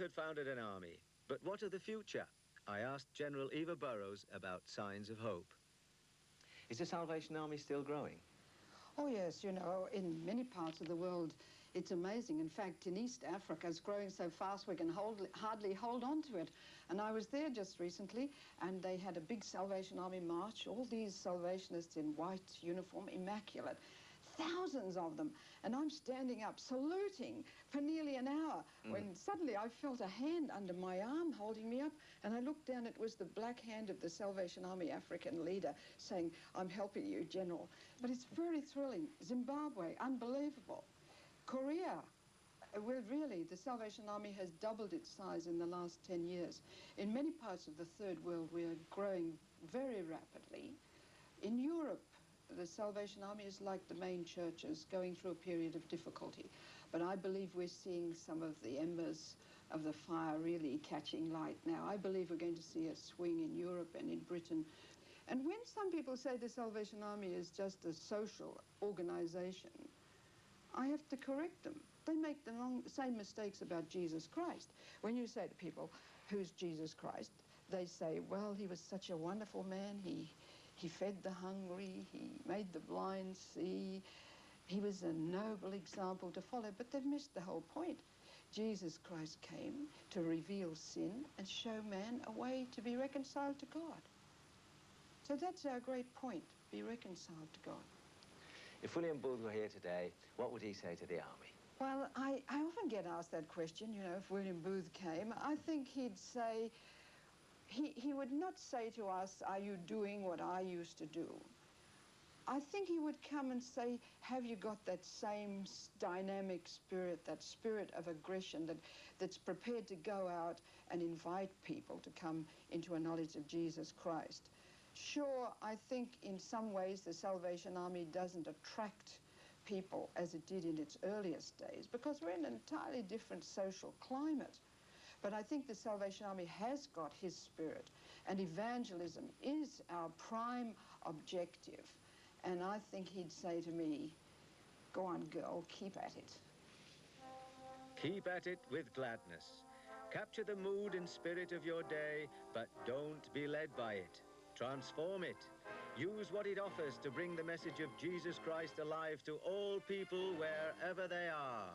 J: had founded an army, but what of the future? I asked General Eva Burrows about signs of hope.
Q: Is the Salvation Army still growing?
N: Oh, yes, you know, in many parts of the world, it's amazing. In fact, in East Africa, it's growing so fast we can hardly hold on to it. And I was there just recently, and they had a big Salvation Army march, all these Salvationists in white uniform, immaculate, thousands of them. And I'm standing up saluting for nearly an hour when suddenly I felt a hand under my arm holding me up, and I looked down, it was the black hand of the Salvation Army African leader saying, "I'm helping you, General." But it's very thrilling. Zimbabwe, unbelievable. Korea, well, really, the Salvation Army has doubled its size in the last 10 years. In many parts of the Third World, we are growing very rapidly. In Europe, the Salvation Army is like the main churches, going through a period of difficulty. But I believe we're seeing some of the embers of the fire really catching light now. I believe we're going to see a swing in Europe and in Britain. And when some people say the Salvation Army is just a social organization, I have to correct them. They make the same mistakes about Jesus Christ. When you say to people, "Who's Jesus Christ?" they say, "Well, he was such a wonderful man. He fed the hungry. He made the blind see. He was a noble example to follow." But they've missed the whole point. Jesus Christ came to reveal sin and show man a way to be reconciled to God. So that's our great point, be reconciled to God.
Q: If William Booth were here today, what would he say to the army?
N: Well, I often get asked that question, you know, if William Booth came. I think he'd say, he would not say to us, "Are you doing what I used to do?" I think he would come and say, "Have you got that same dynamic spirit, that spirit of aggression that's prepared to go out and invite people to come into a knowledge of Jesus Christ?" Sure, I think in some ways the Salvation Army doesn't attract people as it did in its earliest days because we're in an entirely different social climate. But I think the Salvation Army has got his spirit, and evangelism is our prime objective. And I think he'd say to me, "Go on, girl, keep at it."
J: Keep at it with gladness. Capture the mood and spirit of your day, but don't be led by it. Transform it. Use what it offers to bring the message of Jesus Christ alive to all people wherever they are.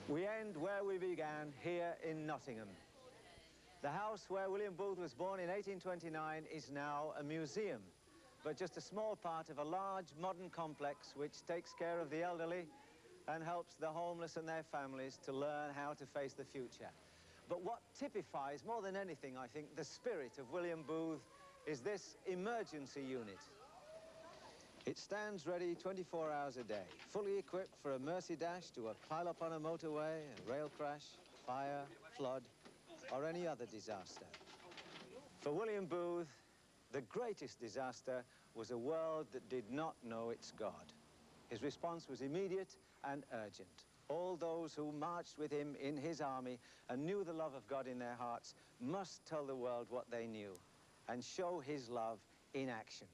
A: We end where we began, here in Nottingham. The house where William Booth was born in 1829 is now a museum, but just a small part of a large modern complex which takes care of the elderly and helps the homeless and their families to learn how to face the future. But what typifies, more than anything, I think, the spirit of William Booth is this emergency unit. It stands ready 24 hours a day, fully equipped for a mercy dash to a pile-up on a motorway, a rail crash, fire, flood, or any other disaster. For William Booth, the greatest disaster was a world that did not know its God. His response was immediate and urgent. All those who marched with him in his army and knew the love of God in their hearts must tell the world what they knew and show his love in action.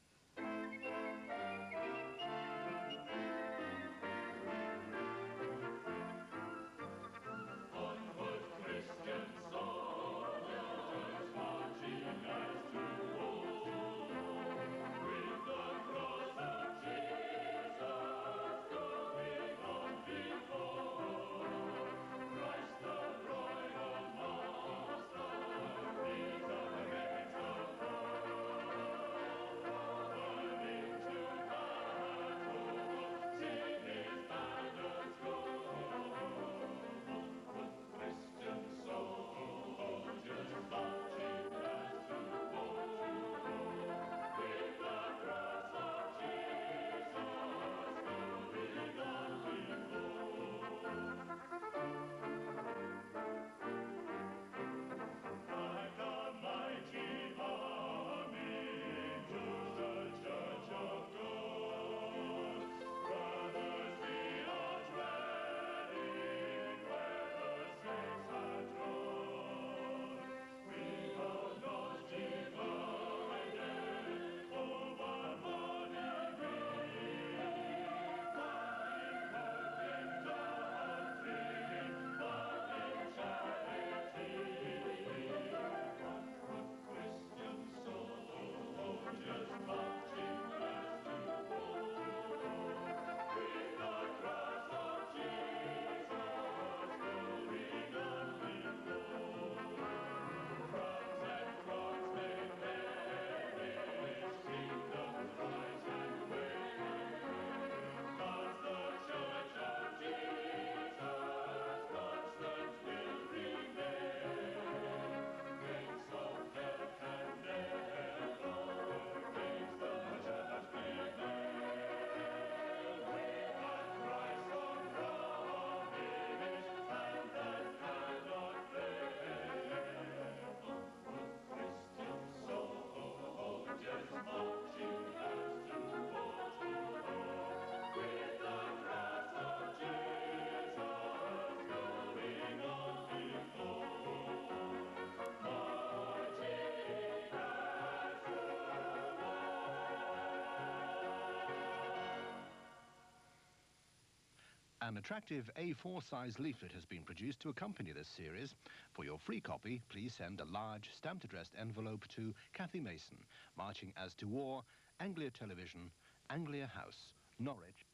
O: An attractive A4 size leaflet has been produced to accompany this series. For your free copy, please send a large stamped addressed envelope to Cathy Mason, Marching as to War, Anglia Television, Anglia House, Norwich.